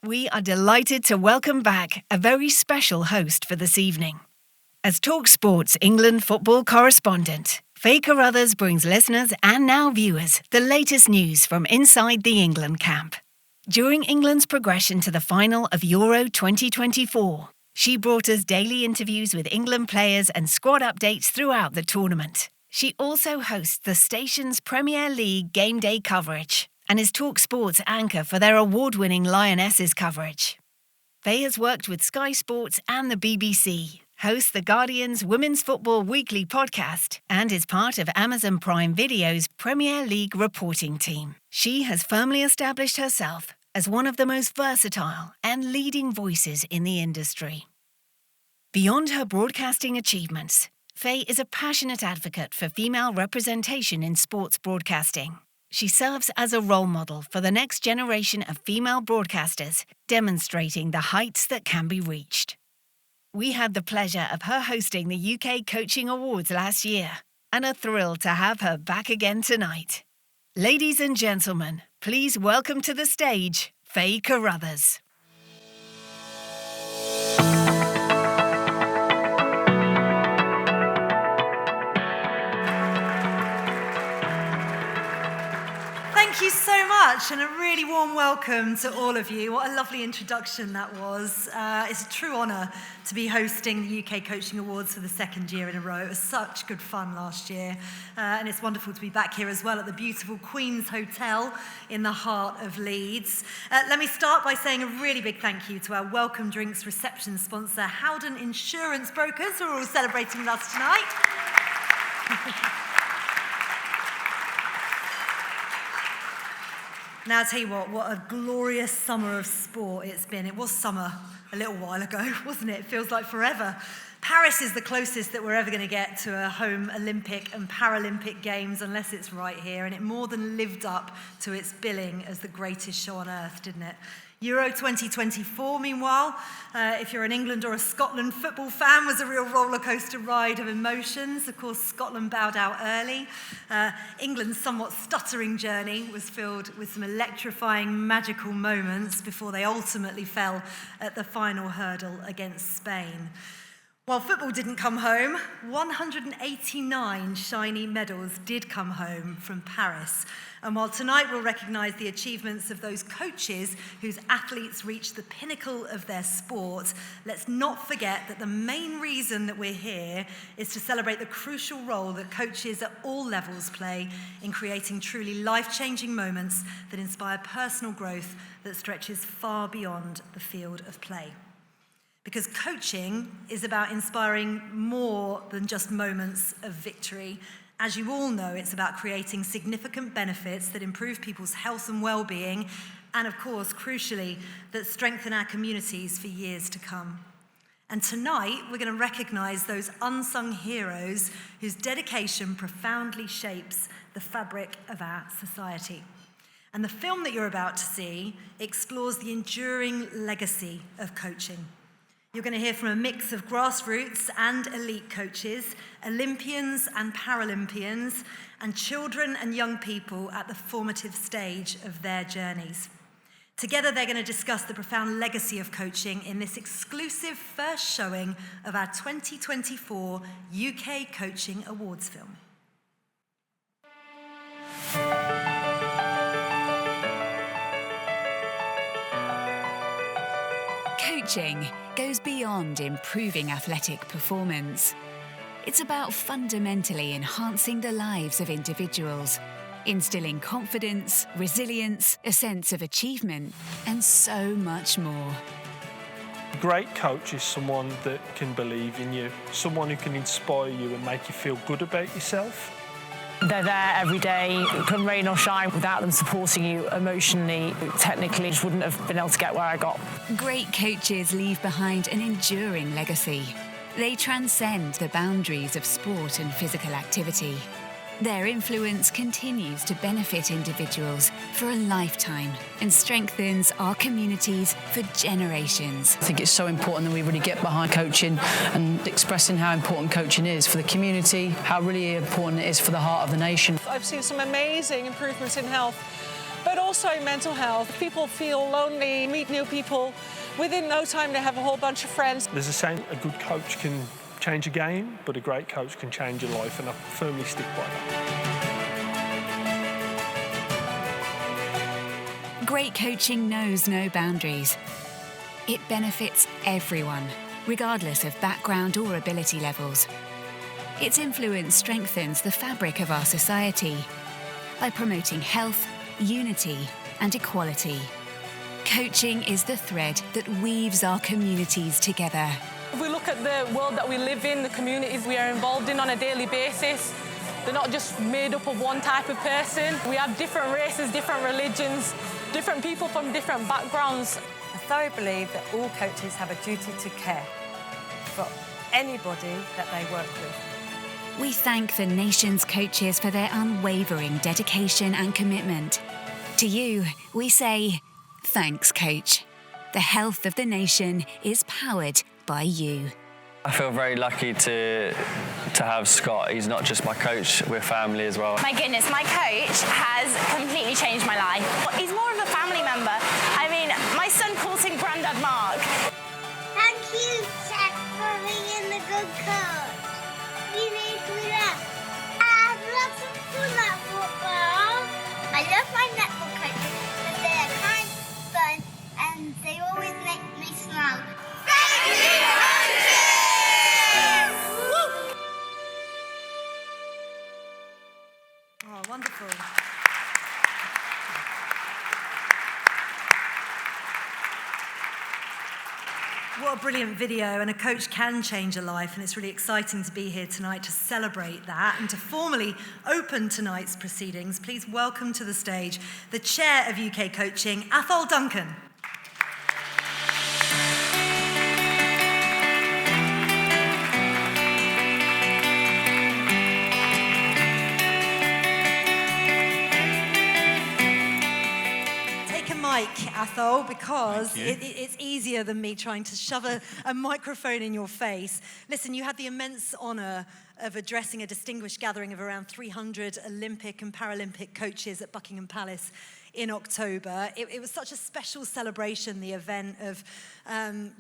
We are delighted to welcome back a very special host for this evening. As TalkSport's England football correspondent, Faye Carruthers brings listeners and now viewers the latest news from inside the England camp. During England's progression to the final of Euro 2024, she brought us daily interviews with England players and squad updates throughout the tournament. She also hosts the station's Premier League game day coverage and is TalkSport's anchor for their award-winning Lionesses coverage. Faye has worked with Sky Sports and the BBC, hosts The Guardian's Women's Football Weekly podcast, and is part of Amazon Prime Video's Premier League reporting team. She has firmly established herself as one of the most versatile and leading voices in the industry. Beyond her broadcasting achievements, Faye is a passionate advocate for female representation in sports broadcasting. She serves as a role model for the next generation of female broadcasters, demonstrating the heights that can be reached. We had the pleasure of her hosting the UK Coaching Awards last year and are thrilled to have her back again tonight. Ladies and gentlemen, please welcome to the stage, Faye Carruthers. Thank you so much, and a really warm welcome to all of you. What a lovely introduction that was. It's a true honour to be hosting the UK Coaching Awards for the second year in a row. It was such good fun last year, and it's wonderful to be back here as well at the beautiful Queen's Hotel in the heart of Leeds. Let me start by saying a really big thank you to our Welcome Drinks reception sponsor, Howden Insurance Brokers, who are all celebrating with us tonight. Now, I'll tell you what a glorious summer of sport it's been. It was summer a little while ago, wasn't it? It feels like forever. Paris is the closest that we're ever going to get to a home Olympic and Paralympic Games, unless it's right here, and it more than lived up to its billing as the greatest show on earth, didn't it? Euro 2024, meanwhile, if you're an England or a Scotland football fan, was a real roller coaster ride of emotions. Of course, Scotland bowed out early. England's somewhat stuttering journey was filled with some electrifying, magical moments before they ultimately fell at the final hurdle against Spain. While football didn't come home, 189 shiny medals did come home from Paris. And while tonight we'll recognise the achievements of those coaches whose athletes reached the pinnacle of their sport, let's not forget that the main reason that we're here is to celebrate the crucial role that coaches at all levels play in creating truly life-changing moments that inspire personal growth that stretches far beyond the field of play. Because coaching is about inspiring more than just moments of victory. As you all know, it's about creating significant benefits that improve people's health and well-being, and of course, crucially, that strengthen our communities for years to come. And tonight, we're going to recognise those unsung heroes whose dedication profoundly shapes the fabric of our society. And the film that you're about to see explores the enduring legacy of coaching. You're going to hear from a mix of grassroots and elite coaches, Olympians and Paralympians, and children and young people at the formative stage of their journeys. Together, they're going to discuss the profound legacy of coaching in this exclusive first showing of our 2024 UK Coaching Awards film. Coaching goes beyond improving athletic performance. It's about fundamentally enhancing the lives of individuals, instilling confidence, resilience, a sense of achievement, and so much more. A great coach is someone that can believe in you, someone who can inspire you and make you feel good about yourself. They're there every day, come rain or shine. Without them supporting you emotionally, technically, just wouldn't have been able to get where I got. Great coaches leave behind an enduring legacy. They transcend the boundaries of sport and physical activity. Their influence continues to benefit individuals for a lifetime and strengthens our communities for generations. I think it's so important that we really get behind coaching and expressing how important coaching is for the community, how really important it is for the heart of the nation. I've seen some amazing improvements in health but also mental health. People feel lonely, meet new people. Within no time, they have a whole bunch of friends. There's a saying, a good coach can change a game, but a great coach can change your life, and I firmly stick by that. Great coaching knows no boundaries. It benefits everyone, regardless of background or ability levels. Its influence strengthens the fabric of our society by promoting health, unity, and equality. Coaching is the thread that weaves our communities together. If we look at the world that we live in, the communities we are involved in on a daily basis, they're not just made up of one type of person. We have different races, different religions, different people from different backgrounds. I thoroughly believe that all coaches have a duty to care for anybody that they work with. We thank the nation's coaches for their unwavering dedication and commitment. To you, we say, thanks, coach. The health of the nation is powered by you. I feel very lucky to have Scott. He's not just my coach, we're family as well. My goodness, my coach has completely changed my life. He's more of a family member. I mean, my son calls him Grandad Mark. Thank you, Jack, for being a good coach. You made me laugh. I have lots of fun at football. I love my netball coaches because they are kind, fun, and they always make me smile. Thank you, coaches! Oh, wonderful. What a brilliant video, and a coach can change a life, and it's really exciting to be here tonight to celebrate that and to formally open tonight's proceedings. Please welcome to the stage the Chair of UK Coaching, Athol Duncan. Athol, because it's easier than me trying to shove a microphone in your face. Listen, you had the immense honour of addressing a distinguished gathering of around 300 Olympic and Paralympic coaches at Buckingham Palace in October. It was such a special celebration, the event of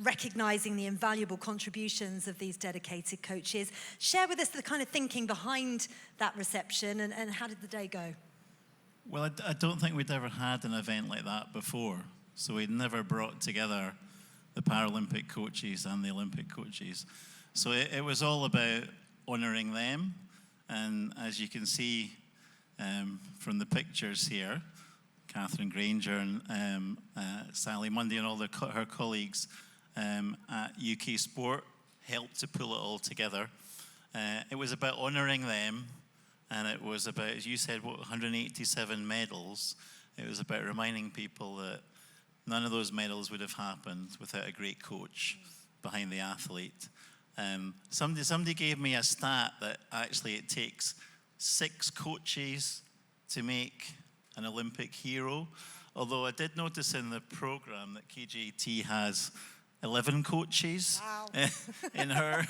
recognising the invaluable contributions of these dedicated coaches. Share with us the kind of thinking behind that reception, and how did the day go? Well, I don't think we'd ever had an event like that before. So we'd never brought together the Paralympic coaches and the Olympic coaches. So it was all about honouring them. And as you can see from the pictures here, Catherine Granger and Sally Mundy and all her colleagues at UK Sport helped to pull it all together. It was about honouring them. And it was about, as you said, 187 medals. It was about reminding people that none of those medals would have happened without a great coach behind the athlete. Somebody gave me a stat that actually it takes 6 coaches to make an Olympic hero. Although I did notice in the program that KJT has 11 coaches in her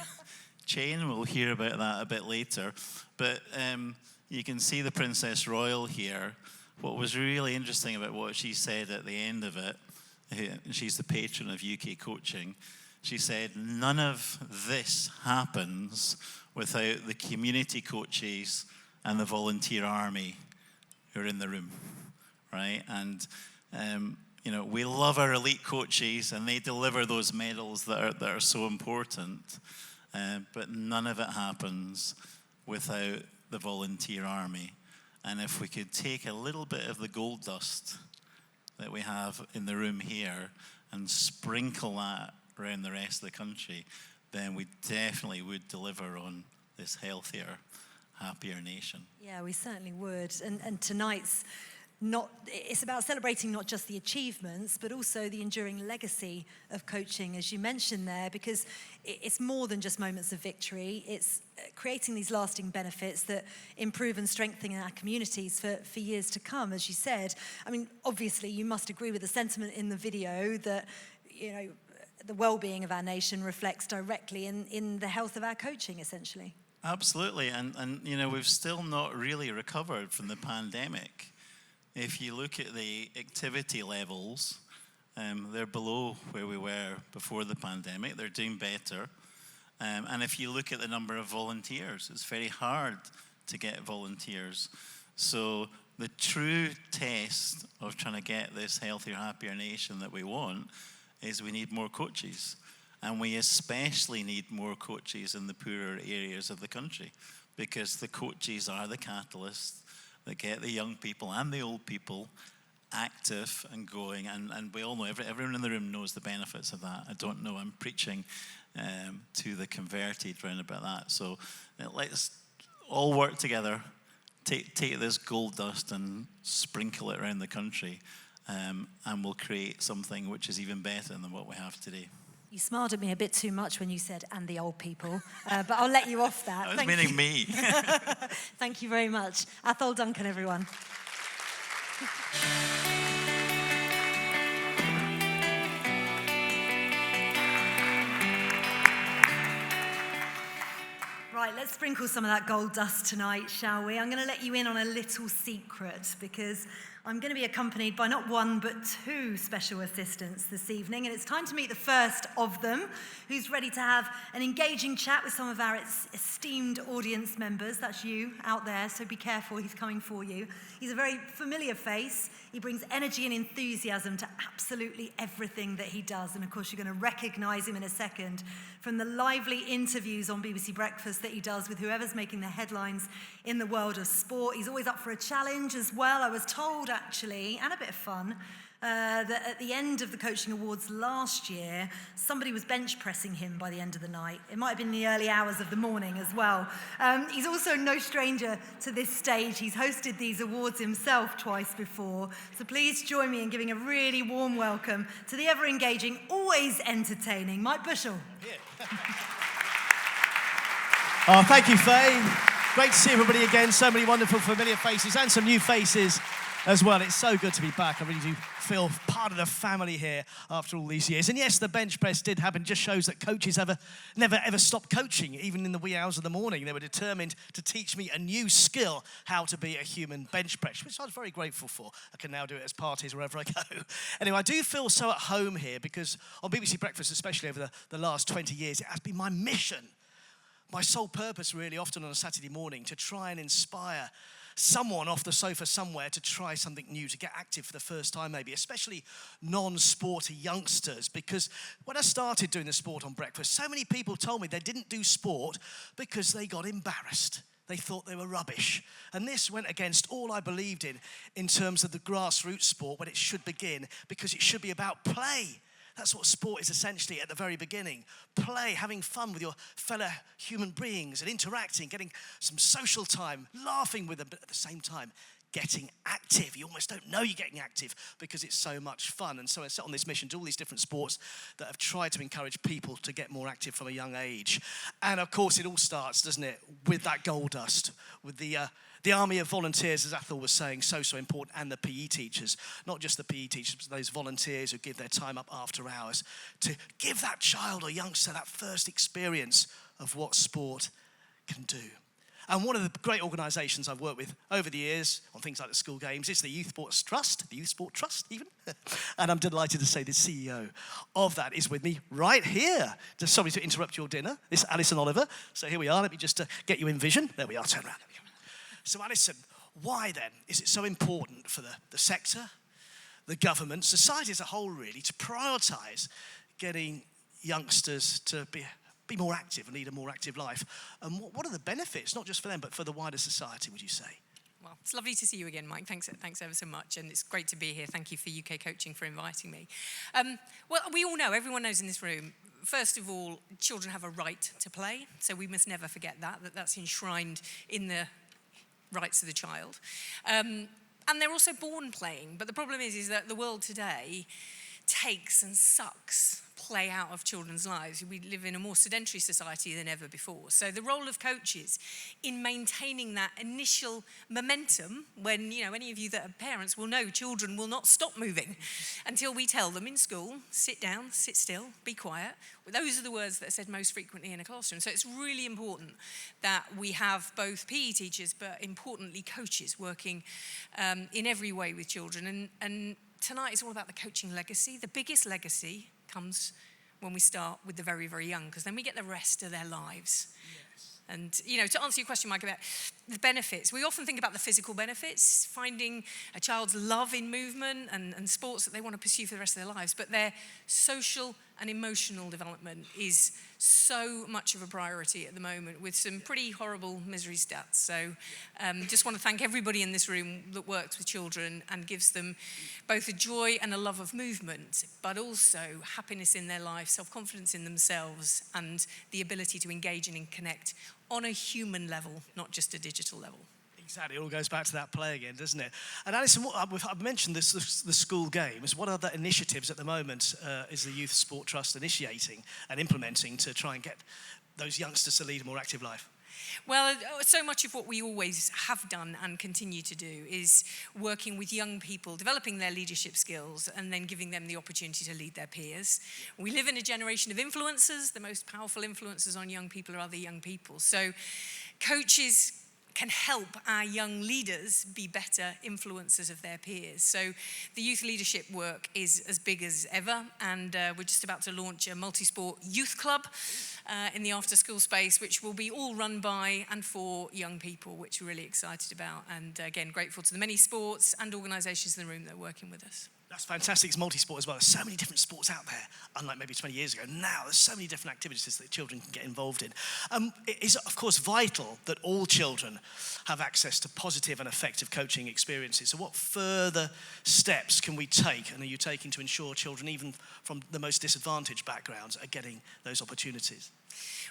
chain. We'll hear about that a bit later. But you can see the Princess Royal here. What was really interesting about what she said at the end of it, she's the patron of UK coaching, she said, none of this happens without the community coaches and the volunteer army who are in the room, right? And we love our elite coaches, and they deliver those medals that are so important. But none of it happens without the volunteer army. And if we could take a little bit of the gold dust that we have in the room here and sprinkle that around the rest of the country, then we definitely would deliver on this healthier, happier nation. Yeah, we certainly would. And tonight's it's about celebrating not just the achievements, but also the enduring legacy of coaching, as you mentioned there, because it's more than just moments of victory. It's creating these lasting benefits that improve and strengthen our communities for years to come, as you said. I mean, obviously, you must agree with the sentiment in the video that, the well-being of our nation reflects directly in the health of our coaching, essentially. Absolutely, and we've still not really recovered from the pandemic. if you look at the activity levels, they're below where we were before the pandemic. They're doing better. And if you look at the number of volunteers, it's very hard to get volunteers. So the true test of trying to get this healthier, happier nation that we want is we need more coaches. And we especially need more coaches in the poorer areas of the country, because the coaches are the catalyst that get the young people and the old people active and going. And we all know, everyone in the room knows the benefits of that. I don't know, I'm preaching to the converted round about that. So let's all work together, take this gold dust and sprinkle it around the country, and we'll create something which is even better than what we have today. You smiled at me a bit too much when you said, and the old people, but I'll let you off that. I was meaning me. Thank you very much. Athol Duncan, everyone. Right, let's sprinkle some of that gold dust tonight, shall we? I'm going to let you in on a little secret, because I'm going to be accompanied by not one but two special assistants this evening, and it's time to meet the first of them, who's ready to have an engaging chat with some of our esteemed audience members. That's you out there, so be careful, he's coming for you. He's a very familiar face. He brings energy and enthusiasm to absolutely everything that he does, and of course you're going to recognise him in a second from the lively interviews on BBC Breakfast that he does with whoever's making the headlines in the world of sport. He's always up for a challenge as well. I was told, actually, and a bit of fun, that at the end of the Coaching Awards last year, somebody was bench pressing him by the end of the night. It might have been the early hours of the morning as well. He's also no stranger to this stage. He's hosted these awards himself twice before. So please join me in giving a really warm welcome to the ever-engaging, always entertaining Mike Bushell. Yeah. Oh, thank you, Faye. Great to see everybody again. So many wonderful, familiar faces and some new faces as well. It's so good to be back. I really do feel part of the family here after all these years. And yes, the bench press did happen. Just shows that coaches never ever stop coaching, even in the wee hours of the morning. They were determined to teach me a new skill, how to be a human bench press, which I was very grateful for. I can now do it as parties wherever I go. Anyway, I do feel so at home here, because on BBC Breakfast, especially over the last 20 years, it has been my mission, my sole purpose really, often on a Saturday morning, to try and inspire someone off the sofa somewhere to try something new, to get active for the first time maybe, especially non-sporty youngsters. Because when I started doing the sport on Breakfast, so many people told me they didn't do sport because they got embarrassed. They thought they were rubbish. And this went against all I believed in terms of the grassroots sport, when it should begin, because it should be about play. That's what sport is essentially at the very beginning. Play, having fun with your fellow human beings and interacting, getting some social time, laughing with them, but at the same time, getting active. You almost don't know you're getting active because it's so much fun. And so I set on this mission to all these different sports that have tried to encourage people to get more active from a young age. And of course, it all starts, doesn't it, with that gold dust, with the army of volunteers, as Athol was saying, so important, and the PE teachers. Not just the PE teachers, but those volunteers who give their time up after hours to give that child or youngster that first experience of what sport can do. And one of the great organisations I've worked with over the years on things like the school games is the Youth Sports Trust, the Youth Sport Trust even. And I'm delighted to say the CEO of that is with me right here. Just sorry to interrupt your dinner. It's Alison Oliver. So here we are. Let me just get you in vision. There we are. Turn around. So Alison, why then is it so important for the sector, the government, society as a whole really, to prioritise getting youngsters to be more active and lead a more active life? And what are the benefits, not just for them, but for the wider society, would you say? Well, it's lovely to see you again, Mike. Thanks ever so much. And it's great to be here. Thank you for UK Coaching for inviting me. Well, we all know, everyone knows in this room, first of all, children have a right to play. So we must never forget that's enshrined in the rights of the child. And they're also born playing. But the problem is that the world today takes and sucks play out of children's lives. We live in a more sedentary society than ever before. So the role of coaches in maintaining that initial momentum, when, any of you that are parents will know children will not stop moving until we tell them in school, sit down, sit still, be quiet. Those are the words that are said most frequently in a classroom. So it's really important that we have both PE teachers, but importantly coaches working in every way with children. And tonight is all about the coaching legacy. The biggest legacy comes when we start with the very, very young, because then we get the rest of their lives. Yes. And, to answer your question, Mike, about the benefits, we often think about the physical benefits, finding a child's love in movement and sports that they want to pursue for the rest of their lives, but their social and emotional development is so much of a priority at the moment, with some pretty horrible misery stats. So just want to thank everybody in this room that works with children and gives them both a joy and a love of movement, but also happiness in their life, self-confidence in themselves, and the ability to engage and connect on a human level, not just a digital level. Exactly, it all goes back to that play again, doesn't it? And Alison, I've mentioned the school games. What other initiatives at the moment is the Youth Sport Trust initiating and implementing to try and get those youngsters to lead a more active life? Well, so much of what we always have done and continue to do is working with young people, developing their leadership skills, and then giving them the opportunity to lead their peers. We live in a generation of influencers. The most powerful influencers on young people are other young people. So coaches can help our young leaders be better influencers of their peers. So the youth leadership work is as big as ever, and we're just about to launch a multi-sport youth club in the after-school space, which will be all run by and for young people, which we're really excited about. And again, grateful to the many sports and organisations in the room that are working with us. That's fantastic. It's multi-sport as well. There's so many different sports out there, unlike maybe 20 years ago. Now there's so many different activities that children can get involved in. It is, of course, vital that all children have access to positive and effective coaching experiences. So what further steps can we take, and are you taking, to ensure children, even from the most disadvantaged backgrounds, are getting those opportunities?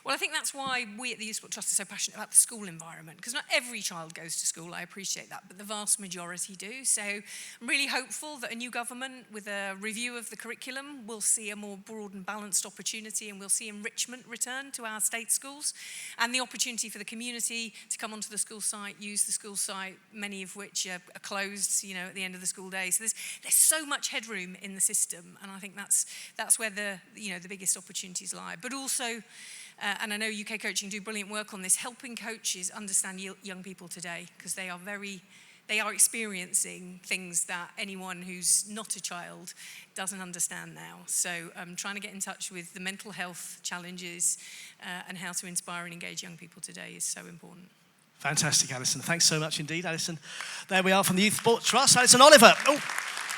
Well, I think that's why we at the Youth Sport Trust are so passionate about the school environment, because not every child goes to school, I appreciate that, but the vast majority do. So I'm really hopeful that a new government with a review of the curriculum will see a more broad and balanced opportunity, and we'll see enrichment return to our state schools, and the opportunity for the community to come onto the school site, use the school site, many of which are closed, at the end of the school day. So there's so much headroom in the system, and I think that's where the biggest opportunities lie. But also, and I know UK Coaching do brilliant work on this, helping coaches understand young people today, because they are experiencing things that anyone who's not a child doesn't understand now. So trying to get in touch with the mental health challenges and how to inspire and engage young people today is so important. Fantastic, Alison. Thanks so much indeed, Alison. There we are from the Youth Sport Trust. Alison Oliver. Oh,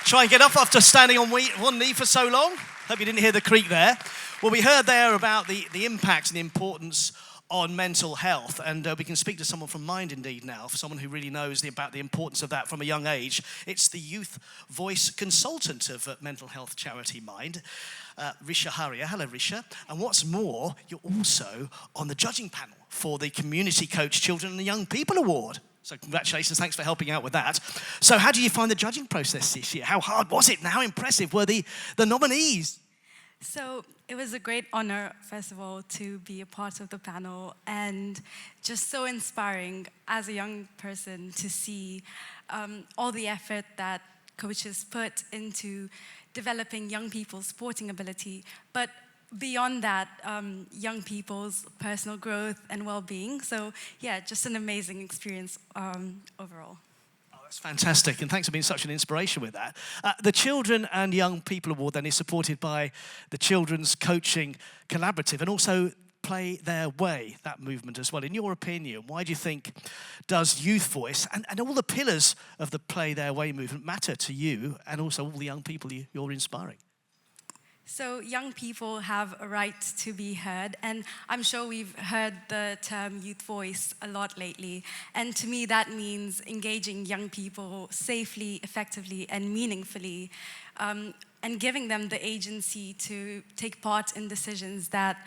try and get up after standing on one knee for so long. Hope you didn't hear the creak there. Well, we heard there about the impact and the importance on mental health, and we can speak to someone from Mind Indeed now, for someone who really knows about the importance of that from a young age. It's the youth voice consultant of mental health charity Mind, Risha Haria. Hello, Risha. And what's more, you're also on the judging panel for the Community Coach Children and Young People Award. So congratulations, thanks for helping out with that. So how do you find the judging process this year? How hard was it and how impressive were the nominees? So it was a great honor, first of all, to be a part of the panel, and just so inspiring as a young person to see all the effort that coaches put into developing young people's sporting ability, but beyond that, young people's personal growth and well-being. So yeah, just an amazing experience overall. That's fantastic, and thanks for being such an inspiration with that. The Children and Young People Award then is supported by the Children's Coaching Collaborative and also Play Their Way, that movement as well. In your opinion, why do you think does youth voice and all the pillars of the Play Their Way movement matter to you and also all the young people you're inspiring? So young people have a right to be heard, and I'm sure we've heard the term youth voice a lot lately, and to me that means engaging young people safely, effectively, and meaningfully, and giving them the agency to take part in decisions that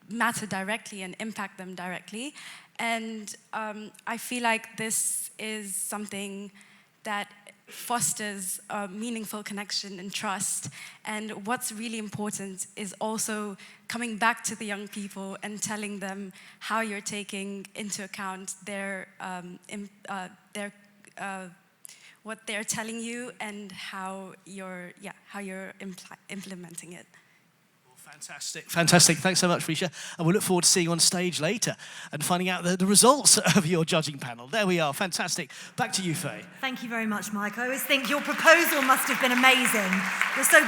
matter directly and impact them directly. And I feel like this is something that fosters a meaningful connection and trust. And what's really important is also coming back to the young people and telling them how you're taking into account what they're telling you and how you're implementing it. Fantastic. Thanks so much, Risha. And we'll look forward to seeing you on stage later and finding out the results of your judging panel. There we are. Fantastic. Back to you, Faye. Thank you very much, Mike. I always think your proposal must have been amazing. You're so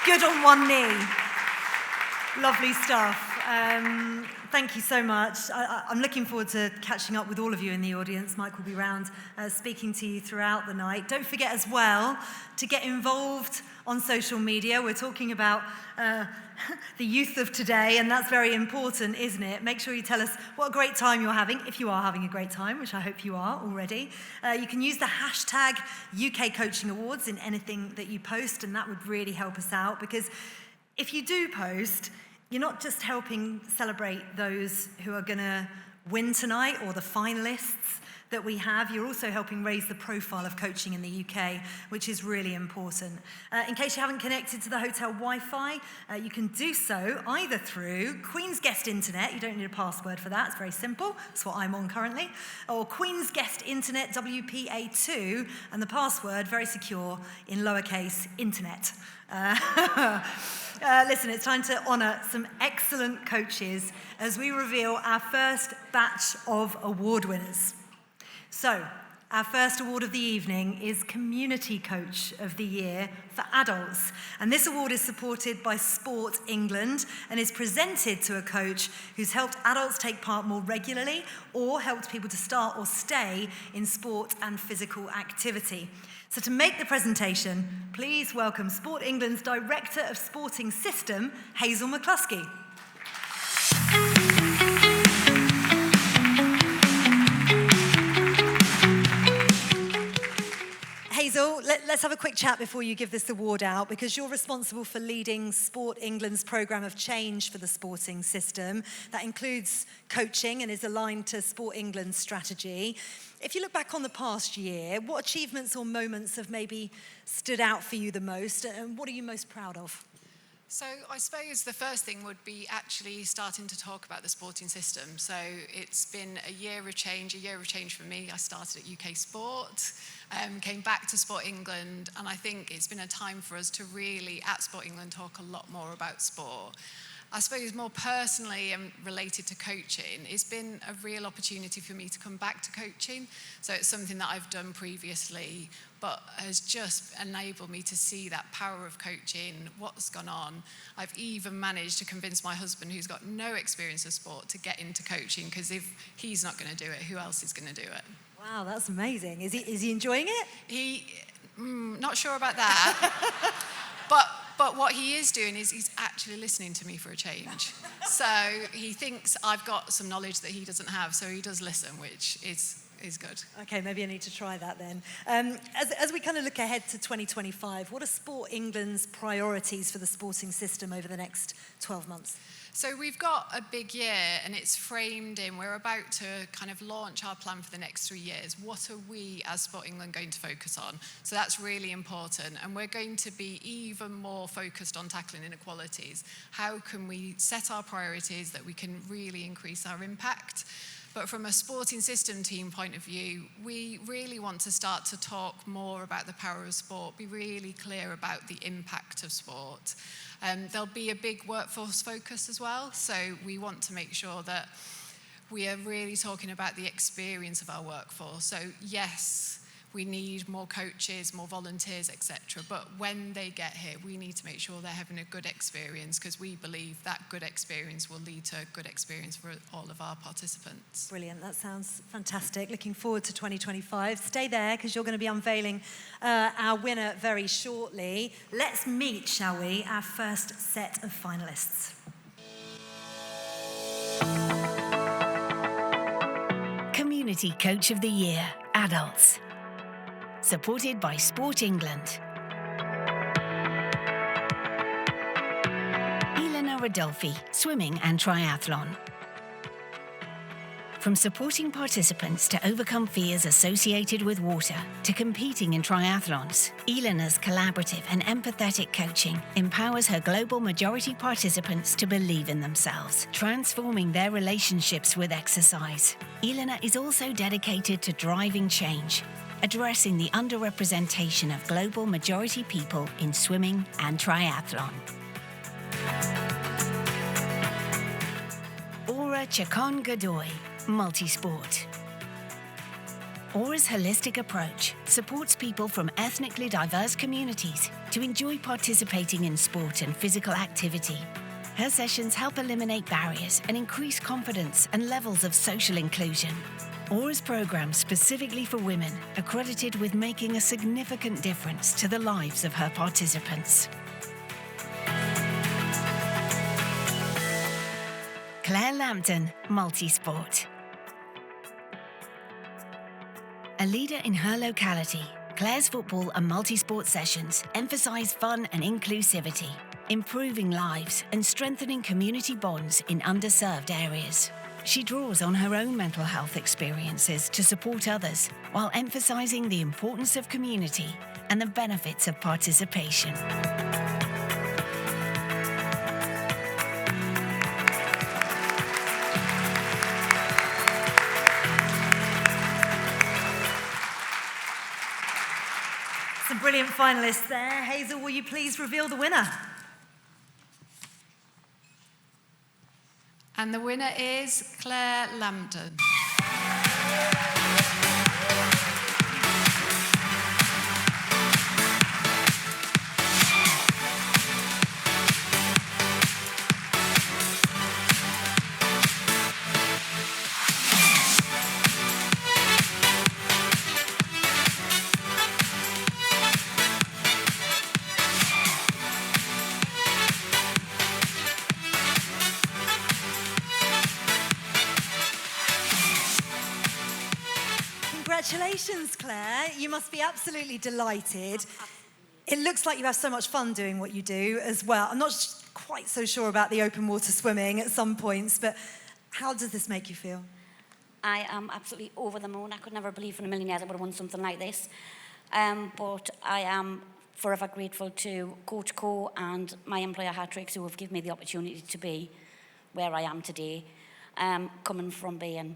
good on one knee. Lovely stuff. Thank you so much. I'm looking forward to catching up with all of you in the audience. Mike will be around speaking to you throughout the night. Don't forget as well to get involved on social media. We're talking about the youth of today, and that's very important, isn't it? Make sure you tell us what a great time you're having, if you are having a great time, which I hope you are already. You can use the hashtag UK Coaching Awards in anything that you post, and that would really help us out, because if you do post, you're not just helping celebrate those who are going to win tonight or the finalists that we have, you're also helping raise the profile of coaching in the UK, which is really important. In case you haven't connected to the hotel Wi-Fi, you can do so either through Queen's Guest Internet. You don't need a password for that. It's very simple. That's what I'm on currently. Or Queen's Guest Internet WPA2, and the password, very secure, in lowercase, internet. Listen, it's time to honour some excellent coaches as we reveal our first batch of award winners. So, our first award of the evening is Community Coach of the Year for Adults. And this award is supported by Sport England and is presented to a coach who's helped adults take part more regularly or helped people to start or stay in sport and physical activity. So to make the presentation, please welcome Sport England's Director of Sporting System, Hazel McCluskey. Hazel, let's have a quick chat before you give this award out, because you're responsible for leading Sport England's programme of change for the sporting system. That includes coaching and is aligned to Sport England's strategy. If you look back on the past year, what achievements or moments have maybe stood out for you the most, and what are you most proud of? So I suppose the first thing would be actually starting to talk about the sporting system. So it's been a year of change for me. I started at UK Sport, came back to Sport England, and I think it's been a time for us to really, at Sport England, talk a lot more about sport. I suppose more personally and related to coaching, it's been a real opportunity for me to come back to coaching. So it's something that I've done previously, but has just enabled me to see that power of coaching, what's gone on. I've even managed to convince my husband, who's got no experience of sport, to get into coaching, because if he's not going to do it, who else is going to do it? Wow, that's amazing. Is he enjoying it? Not sure about that. But what he is doing is he's actually listening to me for a change. So he thinks I've got some knowledge that he doesn't have, so he does listen, which is good. Okay, maybe I need to try that then. As we kind of look ahead to 2025, what are Sport England's priorities for the sporting system over the next 12 months? So we've got a big year, and it's framed in, we're about to kind of launch our plan for the next 3 years. What are we as Sport England going to focus on? So that's really important, and we're going to be even more focused on tackling inequalities. How can we set our priorities that we can really increase our impact? But from a sporting system team point of view, we really want to start to talk more about the power of sport, be really clear about the impact of sport. There'll be a big workforce focus as well, so we want to make sure that we are really talking about the experience of our workforce. So yes, we need more coaches, more volunteers, etc. But when they get here, we need to make sure they're having a good experience, because we believe that good experience will lead to a good experience for all of our participants. Brilliant, that sounds fantastic. Looking forward to 2025. Stay there, because you're going to be unveiling our winner very shortly. Let's meet, shall we, our first set of finalists. Community Coach of the Year, Adults. Supported by Sport England. Elena Rodolfi, Swimming and Triathlon. From supporting participants to overcome fears associated with water to competing in triathlons, Elena's collaborative and empathetic coaching empowers her global majority participants to believe in themselves, transforming their relationships with exercise. Elena is also dedicated to driving change, addressing the underrepresentation of global majority people in swimming and triathlon. Aura Chacon Godoy, Multisport. Aura's holistic approach supports people from ethnically diverse communities to enjoy participating in sport and physical activity. Her sessions help eliminate barriers and increase confidence and levels of social inclusion. Aura's programs specifically for women are credited with making a significant difference to the lives of her participants. Claire Lampton, Multisport. A leader in her locality, Claire's football and multi-sport sessions emphasise fun and inclusivity, improving lives and strengthening community bonds in underserved areas. She draws on her own mental health experiences to support others, while emphasising the importance of community and the benefits of participation. Some brilliant finalists there. Hazel, will you please reveal the winner? And the winner is Claire Lambton. Congratulations, Claire. You must be absolutely delighted. It looks like you have so much fun doing what you do as well. I'm not quite so sure about the open water swimming at some points, but how does this make you feel? I am absolutely over the moon. I could never believe in a million years I would have won something like this. But I am forever grateful to Coach Co and my employer Hattricks, who have given me the opportunity to be where I am today, coming from being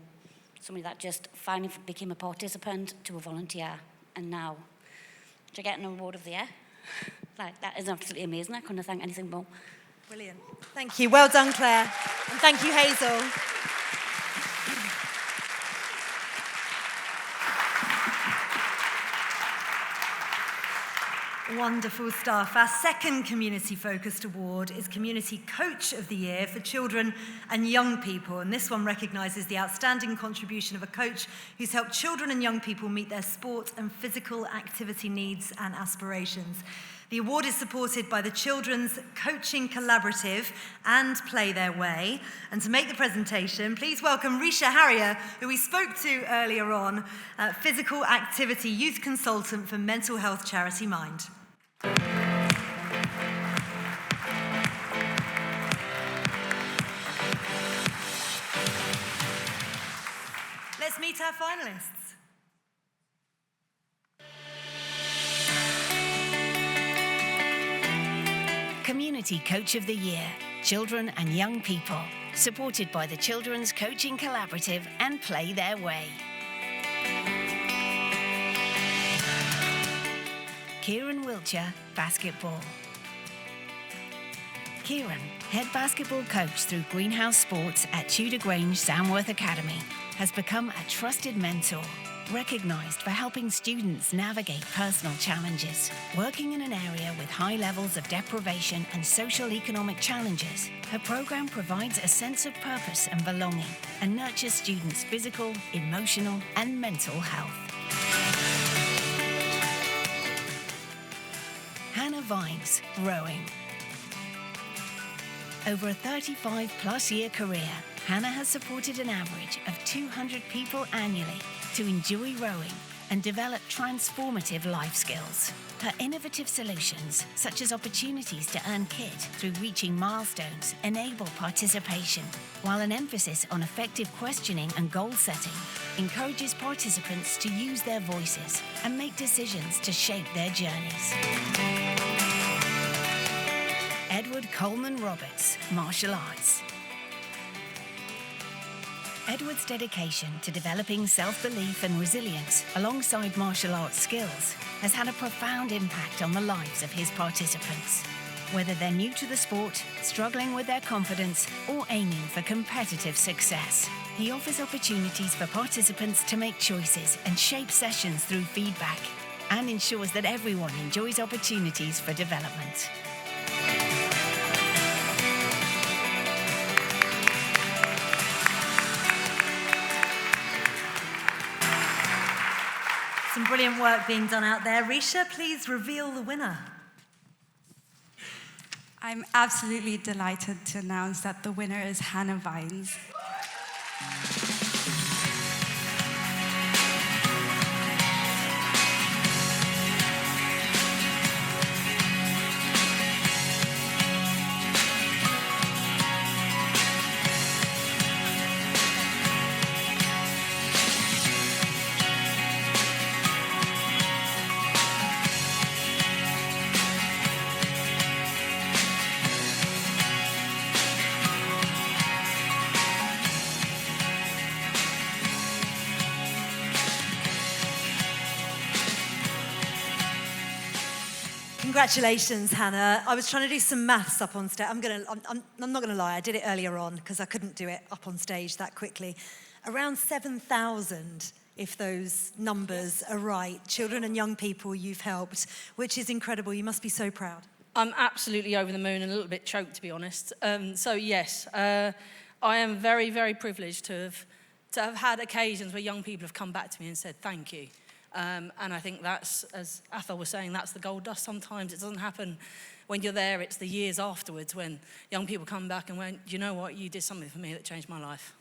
somebody that just finally became a participant to a volunteer, and now to get an award of the year. Like, that is absolutely amazing. I couldn't thank anything more. Brilliant. Thank you. Well done, Claire. And thank you, Hazel. Wonderful stuff. Our second community-focused award is Community Coach of the Year for children and young people. And this one recognises the outstanding contribution of a coach who's helped children and young people meet their sport and physical activity needs and aspirations. The award is supported by the Children's Coaching Collaborative and Play Their Way. And to make the presentation, please welcome Risha Harrier, who we spoke to earlier on, physical activity youth consultant for mental health charity Mind. Let's meet our finalists. Community Coach of the Year, Children and Young People, supported by the Children's Coaching Collaborative and Play Their Way. Kieran Wiltshire, basketball. Kieran, head basketball coach through Greenhouse Sports at Tudor Grange Samworth Academy, has become a trusted mentor, recognised for helping students navigate personal challenges. Working in an area with high levels of deprivation and social economic challenges, her programme provides a sense of purpose and belonging and nurtures students' physical, emotional and mental health. Hannah Vines, rowing. Over a 35-plus year career, Hannah has supported an average of 200 people annually to enjoy rowing and develop transformative life skills. Her innovative solutions, such as opportunities to earn kit through reaching milestones, enable participation, while an emphasis on effective questioning and goal setting encourages participants to use their voices and make decisions to shape their journeys. Edward Coleman Roberts, Martial Arts. Edward's dedication to developing self-belief and resilience alongside martial arts skills has had a profound impact on the lives of his participants. Whether they're new to the sport, struggling with their confidence, or aiming for competitive success, he offers opportunities for participants to make choices and shape sessions through feedback, and ensures that everyone enjoys opportunities for development. Some brilliant work being done out there. Risha, please reveal the winner. I'm absolutely delighted to announce that the winner is Hannah Vines. Congratulations, Hannah. I was trying to do some maths up on stage. I'm not gonna lie, I did it earlier on because I couldn't do it up on stage that quickly. Around 7,000, if those numbers are right, children and young people you've helped, which is incredible. You must be so proud. I'm absolutely over the moon and a little bit choked, to be honest. So yes, I am very, very privileged to have had occasions where young people have come back to me and said thank you. And I think that's, as Athol was saying, that's the gold dust sometimes. It doesn't happen when you're there. It's the years afterwards when young people come back and went, you know what, you did something for me that changed my life.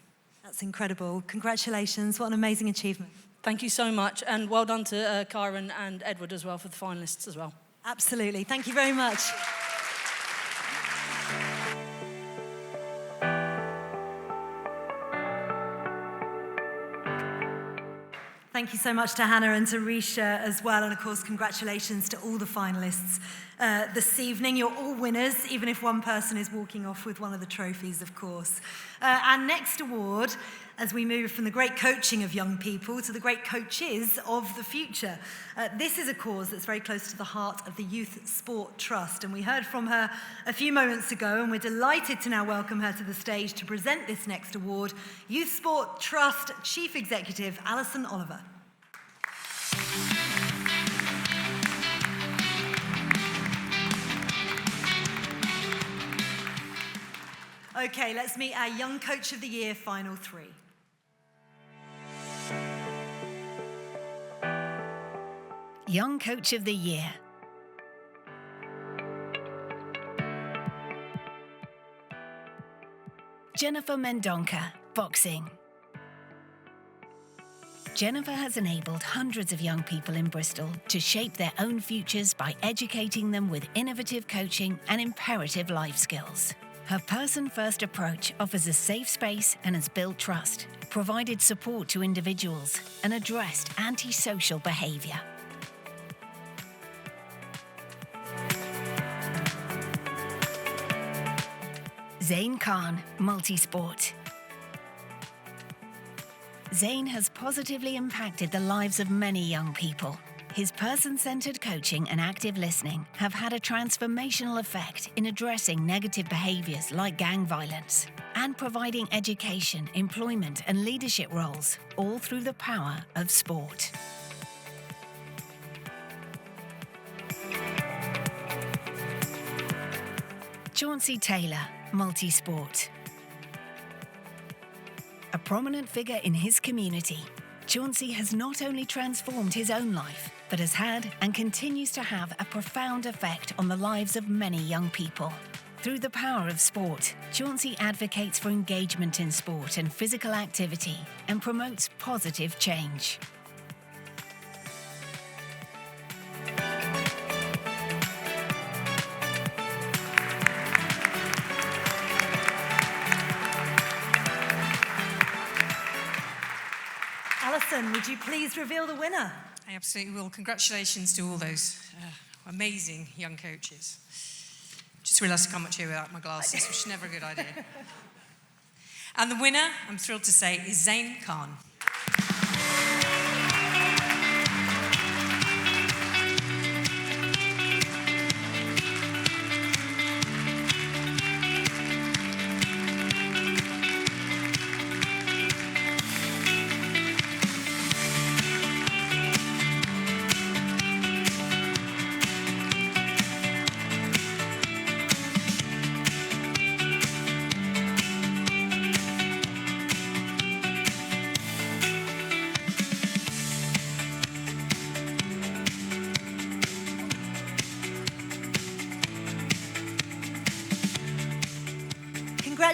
That's incredible. Congratulations. What an amazing achievement. Thank you so much. And well done to Kyron and Edward as well for the finalists as well. Absolutely. Thank you very much. Thank you so much to Hannah and to Risha as well. And of course, congratulations to all the finalists this evening. You're all winners, even if one person is walking off with one of the trophies, of course. Our next award, as we move from the great coaching of young people to the great coaches of the future. This is a cause that's very close to the heart of the Youth Sport Trust. And we heard from her a few moments ago, and we're delighted to now welcome her to the stage to present this next award, Youth Sport Trust Chief Executive Alison Oliver. Okay, let's meet our Young Coach of the Year final three. Young Coach of the Year. Jennifer Mendonca, boxing. Jennifer has enabled hundreds of young people in Bristol to shape their own futures by educating them with innovative coaching and imperative life skills. Her person-first approach offers a safe space and has built trust, provided support to individuals, and addressed antisocial behaviour. Zain Khan, multisport. Zain has positively impacted the lives of many young people. His person-centered coaching and active listening have had a transformational effect in addressing negative behaviours like gang violence and providing education, employment and leadership roles, all through the power of sport. Chauncey Taylor, multisport. A prominent figure in his community, Chauncey has not only transformed his own life, but has had and continues to have a profound effect on the lives of many young people. Through the power of sport, Chauncey advocates for engagement in sport and physical activity and promotes positive change. please reveal the winner? I absolutely will. Congratulations to all those amazing young coaches. Just realised I can't much here without my glasses, which is never a good idea. And the winner, I'm thrilled to say, is Zain Khan.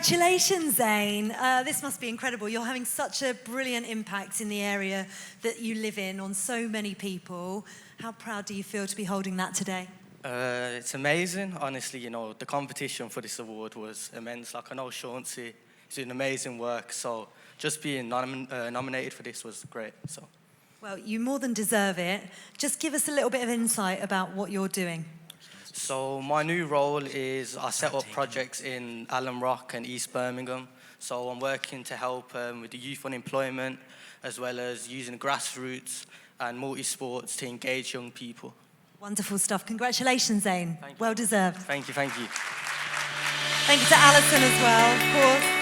Congratulations, Zain. This must be incredible. You're having such a brilliant impact in the area that you live in on so many people. How proud do you feel to be holding that today? It's amazing. Honestly, you know, the competition for this award was immense. Like, I know Chauncey is doing amazing work, so just being nominated for this was great. So, well, you more than deserve it. Just give us a little bit of insight about what you're doing. So my new role is I set up projects in Allen Rock and East Birmingham. So I'm working to help with the youth unemployment, as well as using grassroots and multi-sports to engage young people. Wonderful stuff. Congratulations, Zain. Well deserved. Thank you, thank you. Thank you to Alison as well, of course.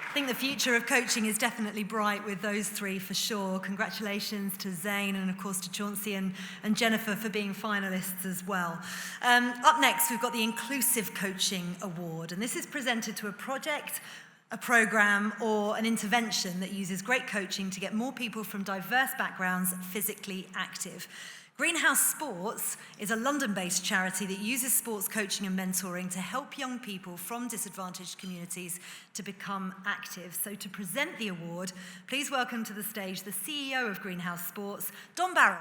I think the future of coaching is definitely bright with those three for sure. Congratulations to Zain and of course to Chauncey and Jennifer for being finalists as well. Up next, we've got the Inclusive Coaching Award, and this is presented to a project, a program, or an intervention that uses great coaching to get more people from diverse backgrounds physically active. Greenhouse Sports is a London-based charity that uses sports coaching and mentoring to help young people from disadvantaged communities to become active. So to present the award, please welcome to the stage the CEO of Greenhouse Sports, Don Barrell.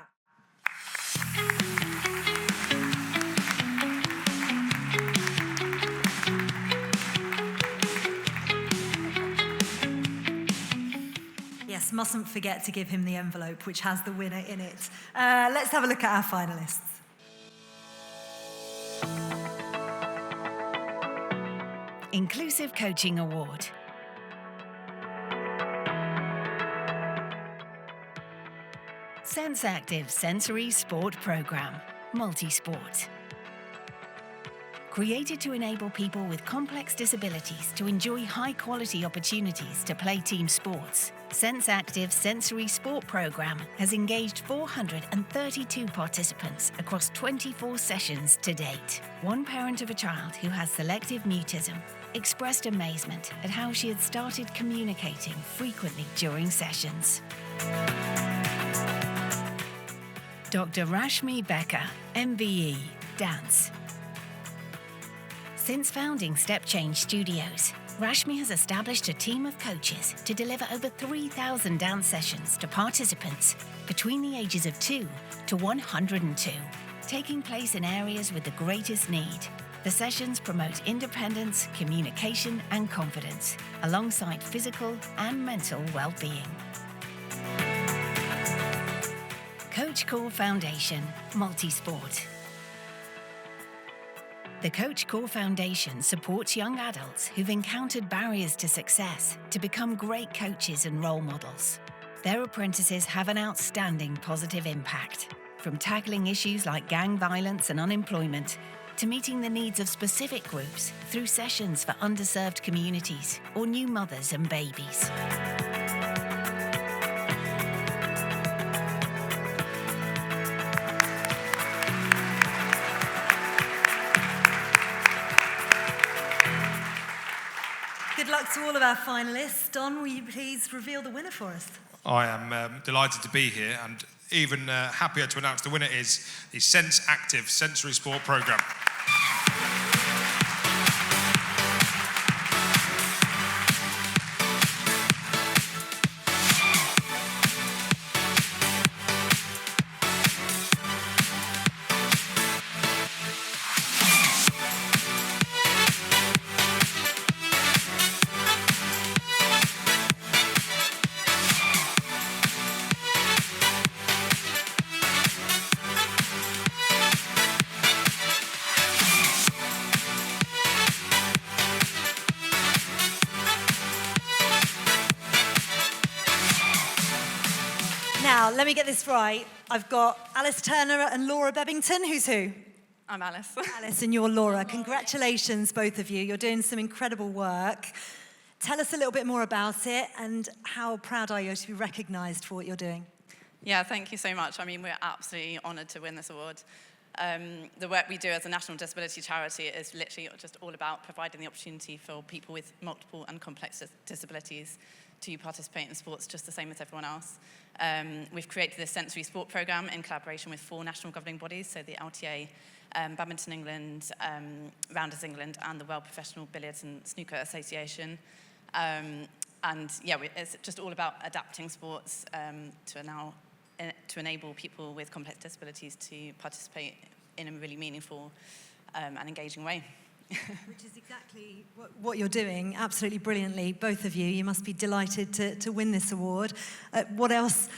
Yes, mustn't forget to give him the envelope, which has the winner in it. Let's have a look at our finalists. Inclusive Coaching Award. Sense Active Sensory Sport Program, Multisport. Created to enable people with complex disabilities to enjoy high-quality opportunities to play team sports, Sense Active Sensory Sport Program has engaged 432 participants across 24 sessions to date. One parent of a child who has selective mutism expressed amazement at how she had started communicating frequently during sessions. Dr. Rashmi Becker, MBE, Dance. Since founding Step Change Studios, Rashmi has established a team of coaches to deliver over 3,000 dance sessions to participants between the ages of 2 to 102, taking place in areas with the greatest need. The sessions promote independence, communication, and confidence, alongside physical and mental well-being. Coach Core Foundation, Multisport. The Coach Core Foundation supports young adults who've encountered barriers to success to become great coaches and role models. Their apprentices have an outstanding positive impact, from tackling issues like gang violence and unemployment to meeting the needs of specific groups through sessions for underserved communities or new mothers and babies. Good luck to all of our finalists. Don, will you please reveal the winner for us? I am delighted to be here and even happier to announce the winner is the Sense Active Sensory Sport Programme. Now, let me get this right. I've got Alice Turner and Laura Bebbington. Who's who? I'm Alice. Alice and you're Laura. Congratulations, both of you. You're doing some incredible work. Tell us a little bit more about it and how proud are you to be recognised for what you're doing? Yeah, thank you so much. I mean, we're absolutely honoured to win this award. The work we do as a national disability charity is literally just all about providing the opportunity for people with multiple and complex disabilities to participate in sports just the same as everyone else. We've created this sensory sport programme in collaboration with 4 national governing bodies, so the LTA, Badminton England, Rounders England, and the World Professional Billiards and Snooker Association. And yeah, it's just all about adapting sports to enable people with complex disabilities to participate in a really meaningful and engaging way. Which is exactly what you're doing, absolutely brilliantly, both of you. You must be delighted to win this award. What else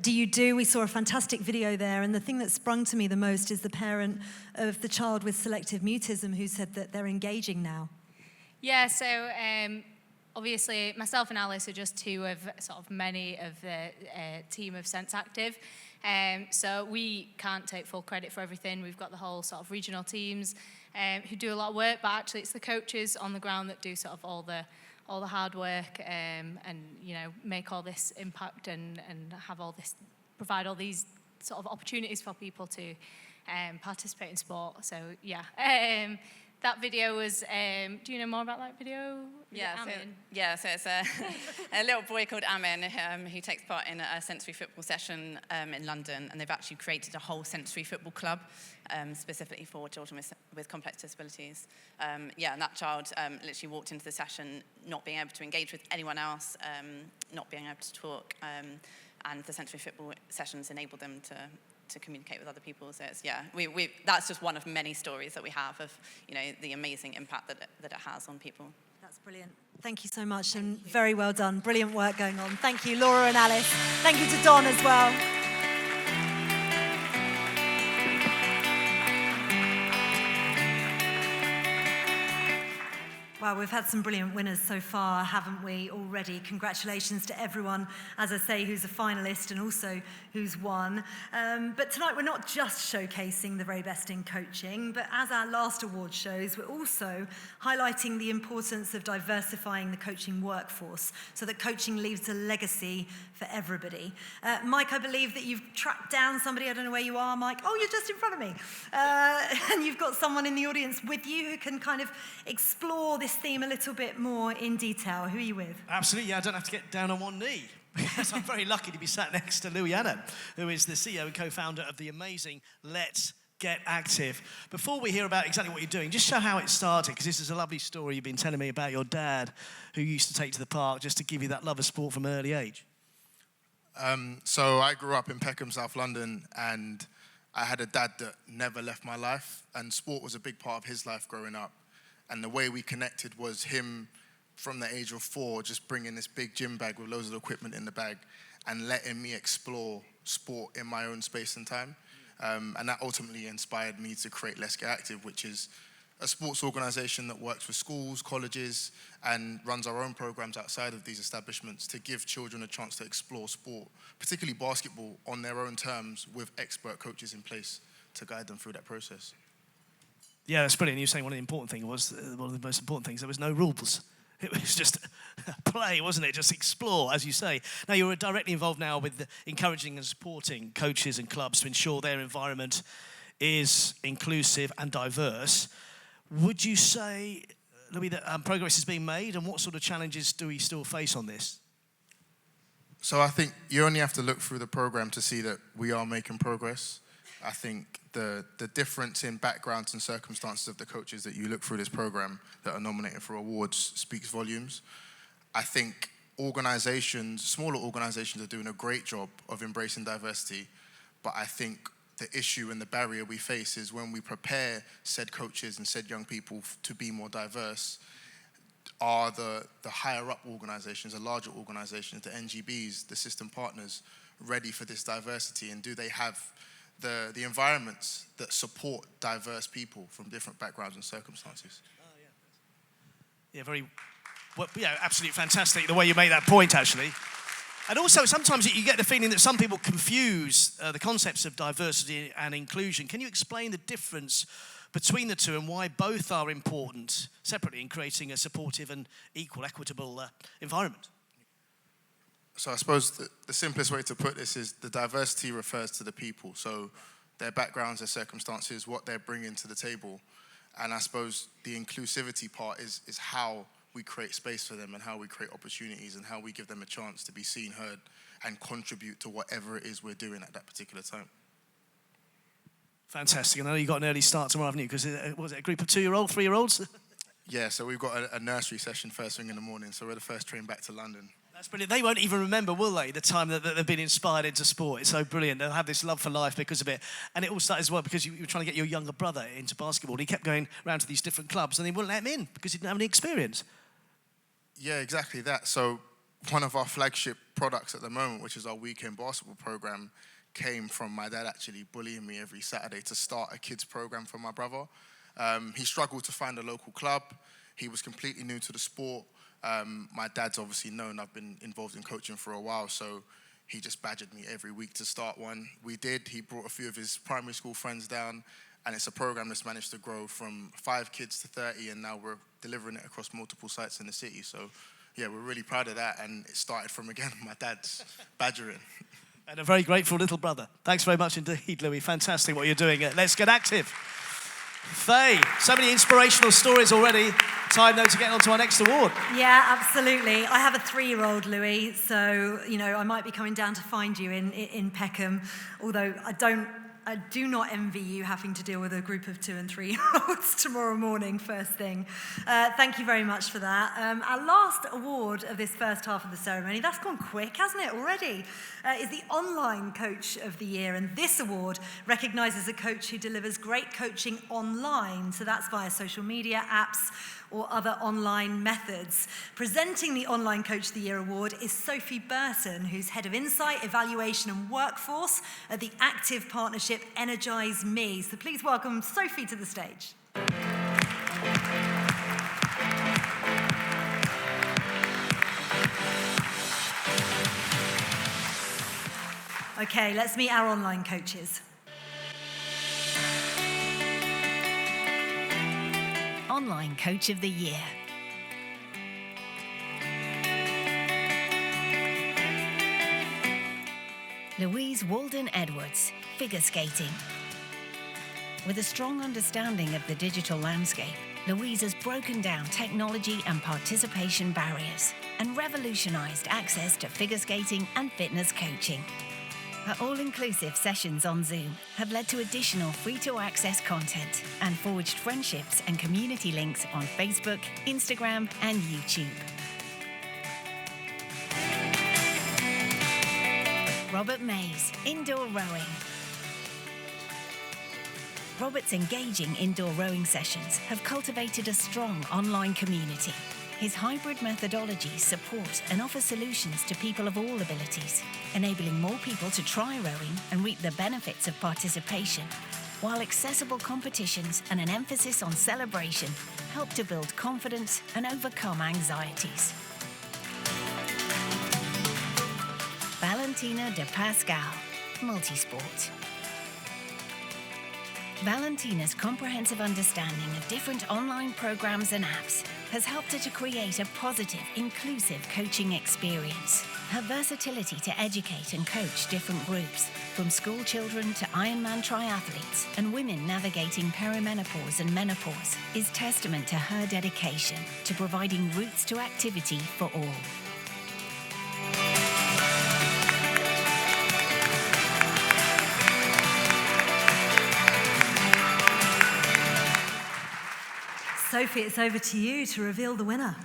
do you do? We saw a fantastic video there, and the thing that sprung to me the most is the parent of the child with selective mutism who said that they're engaging now. Yeah, so obviously myself and Alice are just 2 of sort of many of the team of Sense Active. So we can't take full credit for everything. We've got the whole sort of regional teams who do a lot of work, but actually it's the coaches on the ground that do sort of all the hard work and you know, make all this impact and have all this, provide all these sort of opportunities for people to participate in sport. So yeah. That video was, do you know more about that video? So it's a little boy called Amin who takes part in a sensory football session in London, and they've actually created a whole sensory football club specifically for children with complex disabilities. And that child literally walked into the session not being able to engage with anyone else, not being able to talk, and the sensory football sessions enable them to communicate with other people. So it's, that's just one of many stories that we have of, you know, the amazing impact that it has on people. That's brilliant. Thank you so much, and very well done. Brilliant work going on. Thank you, Laura and Alice. Thank you to Don as well. Well, we've had some brilliant winners so far, haven't we, already? Congratulations to everyone, as I say, who's a finalist and also who's won. But tonight we're not just showcasing the very best in coaching, but as our last award shows, we're also highlighting the importance of diversifying the coaching workforce so that coaching leaves a legacy for everybody. Mike, I believe that you've tracked down somebody, I don't know where you are, Mike. Oh, you're just in front of me. And you've got someone in the audience with you who can kind of explore this theme a little bit more in detail. Who are you with? Absolutely, I don't have to get down on one knee. Because I'm very lucky to be sat next to Louiana, who is the CEO and co-founder of the amazing Let's Get Active. Before we hear about exactly what you're doing, just show how it started, because this is a lovely story you've been telling me about your dad, who you used to take to the park just to give you that love of sport from an early age. So I grew up in Peckham, South London, and I had a dad that never left my life, and sport was a big part of his life growing up. And the way we connected was him, from the age of 4, just bringing this big gym bag with loads of equipment in the bag and letting me explore sport in my own space and time. And that ultimately inspired me to create Let's Get Active, which is a sports organisation that works with schools, colleges, and runs our own programs outside of these establishments to give children a chance to explore sport, particularly basketball, on their own terms with expert coaches in place to guide them through that process. Yeah, that's brilliant. You were saying one of the important things was, one of the most important things, there was no rules. It was just play, wasn't it? Just explore, as you say. Now, you're directly involved now with encouraging and supporting coaches and clubs to ensure their environment is inclusive and diverse. Would you say, Louis, that progress is being made, and what sort of challenges do we still face on this? So I think you only have to look through the program to see that we are making progress. I think the difference in backgrounds and circumstances of the coaches that you look through this program that are nominated for awards speaks volumes. I think organizations, smaller organizations, are doing a great job of embracing diversity, but I think the issue and the barrier we face is when we prepare said coaches and said young people to be more diverse, are the higher up organizations, the larger organizations, the NGBs, the system partners, ready for this diversity, and do they have the environments that support diverse people from different backgrounds and circumstances? Yeah, absolutely fantastic the way you make that point, actually. And also, sometimes you get the feeling that some people confuse the concepts of diversity and inclusion. Can you explain the difference between the two and why both are important separately in creating a supportive and equal, equitable environment? So I suppose the simplest way to put this is the diversity refers to the people. So their backgrounds, their circumstances, what they're bringing to the table. And I suppose the inclusivity part is how we create space for them and how we create opportunities and how we give them a chance to be seen, heard, and contribute to whatever it is we're doing at that particular time. Fantastic. I know you got an early start tomorrow, haven't you? Because was it a group of 2-year-olds, 3-year-olds? Yeah, so we've got a nursery session first thing in the morning, so we're the first train back to London. That's brilliant. They won't even remember, will they, the time that they've been inspired into sport. It's so brilliant. They'll have this love for life because of it. And it all started as well because you were trying to get your younger brother into basketball. He kept going around to these different clubs and they wouldn't let him in because he didn't have any experience. Yeah, exactly that. So one of our flagship products at the moment, which is our weekend basketball program, came from my dad actually bullying me every Saturday to start a kids program for my brother. He struggled to find a local club. He was completely new to the sport. My dad's obviously known I've been involved in coaching for a while, so he just badgered me every week to start one. We did. He brought a few of his primary school friends down, and it's a program that's managed to grow from 5 kids to 30, and now we're delivering it across multiple sites in the city. So, yeah, we're really proud of that, and it started from, again, my dad's badgering. And a very grateful little brother. Thanks very much indeed, Louis. Fantastic what you're doing. Let's get active. Faye, so many inspirational stories already. Time, though, to get on to our next award. Yeah, absolutely. I have a 3-year-old, Louis, so, I might be coming down to find you in Peckham, although I do not envy you having to deal with a group of 2- and 3-year-olds tomorrow morning, first thing. Thank you very much for that. Our last award of this first half of the ceremony, that's gone quick, hasn't it, already, is the Online Coach of the Year. And this award recognises a coach who delivers great coaching online. So that's via social media, apps, or other online methods. Presenting the Online Coach of the Year award is Sophie Burton, who's Head of Insight, Evaluation and Workforce at the active partnership Energize Me. So please welcome Sophie to the stage. Okay, let's meet our online coaches. Online Coach of the Year. Louise Walden-Edwards, figure skating. With a strong understanding of the digital landscape, Louise has broken down technology and participation barriers and revolutionized access to figure skating and fitness coaching. Her all-inclusive sessions on Zoom have led to additional free-to-access content and forged friendships and community links on Facebook, Instagram, and YouTube. Robert Mays, indoor rowing. Robert's engaging indoor rowing sessions have cultivated a strong online community. His hybrid methodologies support and offer solutions to people of all abilities, enabling more people to try rowing and reap the benefits of participation, while accessible competitions and an emphasis on celebration help to build confidence and overcome anxieties. Valentina de Pascal, multisport. Valentina's comprehensive understanding of different online programs and apps has helped her to create a positive, inclusive coaching experience. Her versatility to educate and coach different groups, from school children to Ironman triathletes and women navigating perimenopause and menopause, is testament to her dedication to providing routes to activity for all. Sophie, it's over to you to reveal the winner.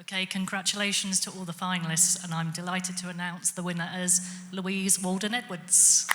Okay, congratulations to all the finalists, and I'm delighted to announce the winner as Louise Walden-Edwards.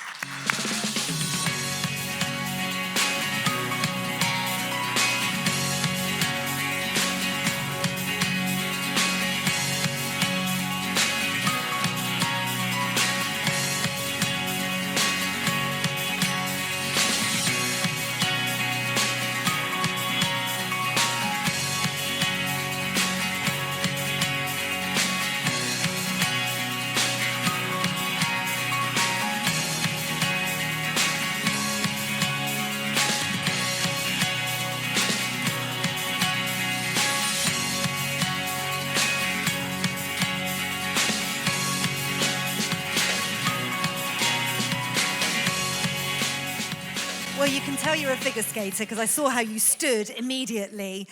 Well, you can tell you're a figure skater because I saw how you stood immediately,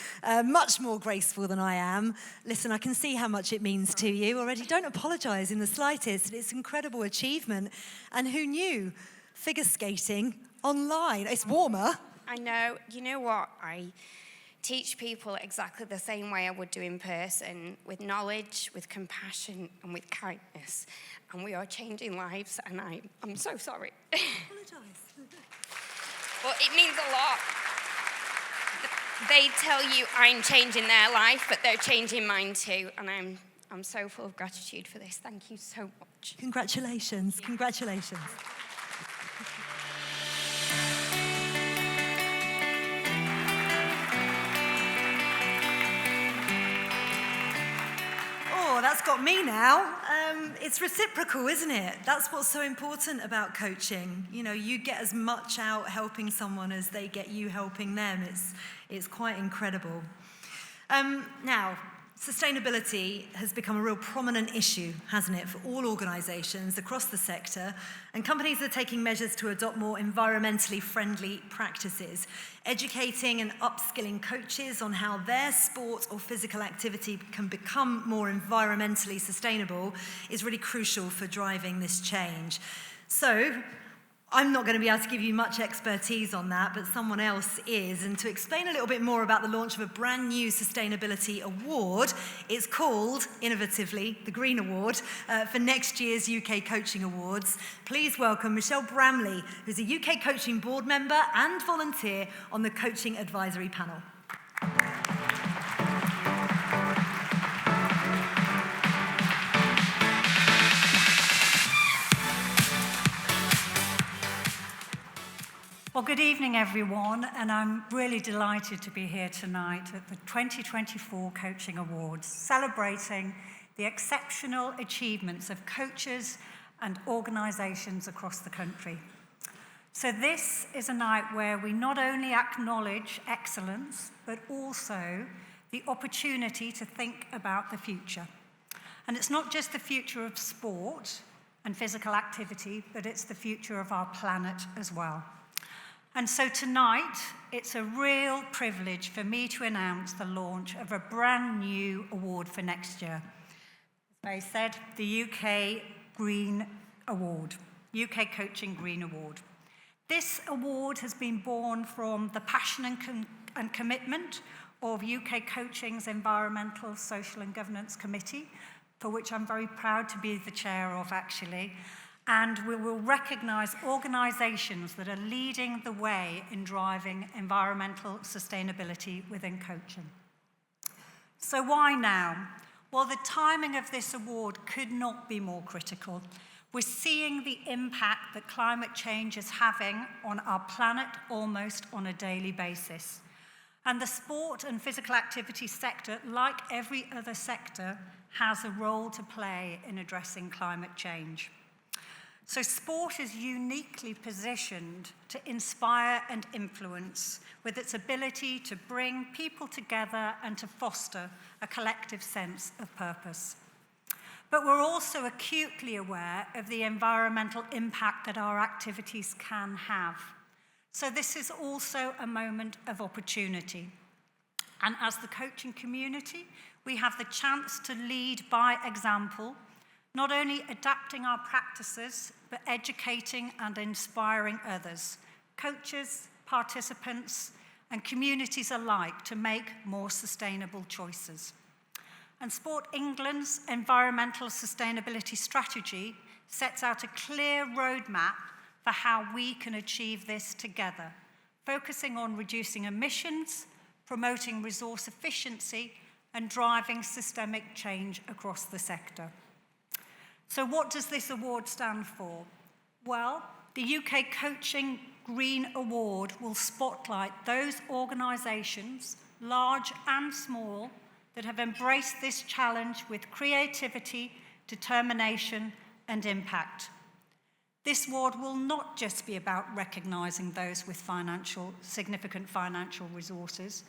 much more graceful than I am. Listen, I can see how much it means to you already. Don't apologise in the slightest. It's an incredible achievement. And who knew? Figure skating online. It's warmer. I know. You know what? I teach people exactly the same way I would do in person, with knowledge, with compassion, and with kindness. And we are changing lives, and I'm so sorry. Apologise. Well, it means a lot. They tell you I'm changing their life, but they're changing mine too, and I'm so full of gratitude for this. Thank you so much. Congratulations. Congratulations. Oh, that's got me now. It's reciprocal, isn't it? That's what's so important about coaching. You know, you get as much out helping someone as they get you helping them. It's quite incredible. Now, sustainability has become a real prominent issue, hasn't it, for all organisations across the sector, and companies are taking measures to adopt more environmentally friendly practices. Educating and upskilling coaches on how their sport or physical activity can become more environmentally sustainable is really crucial for driving this change. So, I'm not going to be able to give you much expertise on that, but someone else is. And to explain a little bit more about the launch of a brand new sustainability award, it's called, innovatively, the Green Award, for next year's UK Coaching Awards. Please welcome Michelle Bramley, who's a UK Coaching Board member and volunteer on the Coaching Advisory Panel. Well, good evening, everyone, and I'm really delighted to be here tonight at the 2024 Coaching Awards, celebrating the exceptional achievements of coaches and organisations across the country. So this is a night where we not only acknowledge excellence, but also the opportunity to think about the future. And it's not just the future of sport and physical activity, but it's the future of our planet as well. And so tonight, it's a real privilege for me to announce the launch of a brand new award for next year. As Faye said, the UK Green Award, UK Coaching Green Award. This award has been born from the passion and commitment of UK Coaching's Environmental, Social and Governance Committee, for which I'm very proud to be the chair of, actually. And we will recognise organisations that are leading the way in driving environmental sustainability within coaching. So why now? Well, the timing of this award could not be more critical. We're seeing the impact that climate change is having on our planet almost on a daily basis. And the sport and physical activity sector, like every other sector, has a role to play in addressing climate change. So sport is uniquely positioned to inspire and influence with its ability to bring people together and to foster a collective sense of purpose. But we're also acutely aware of the environmental impact that our activities can have. So this is also a moment of opportunity. And as the coaching community, we have the chance to lead by example, not only adapting our practices, but educating and inspiring others, coaches, participants, and communities alike to make more sustainable choices. And Sport England's environmental sustainability strategy sets out a clear roadmap for how we can achieve this together, focusing on reducing emissions, promoting resource efficiency, and driving systemic change across the sector. So what does this award stand for? Well, the UK Coaching Green Award will spotlight those organisations, large and small, that have embraced this challenge with creativity, determination, and impact. This award will not just be about recognising those with significant financial resources,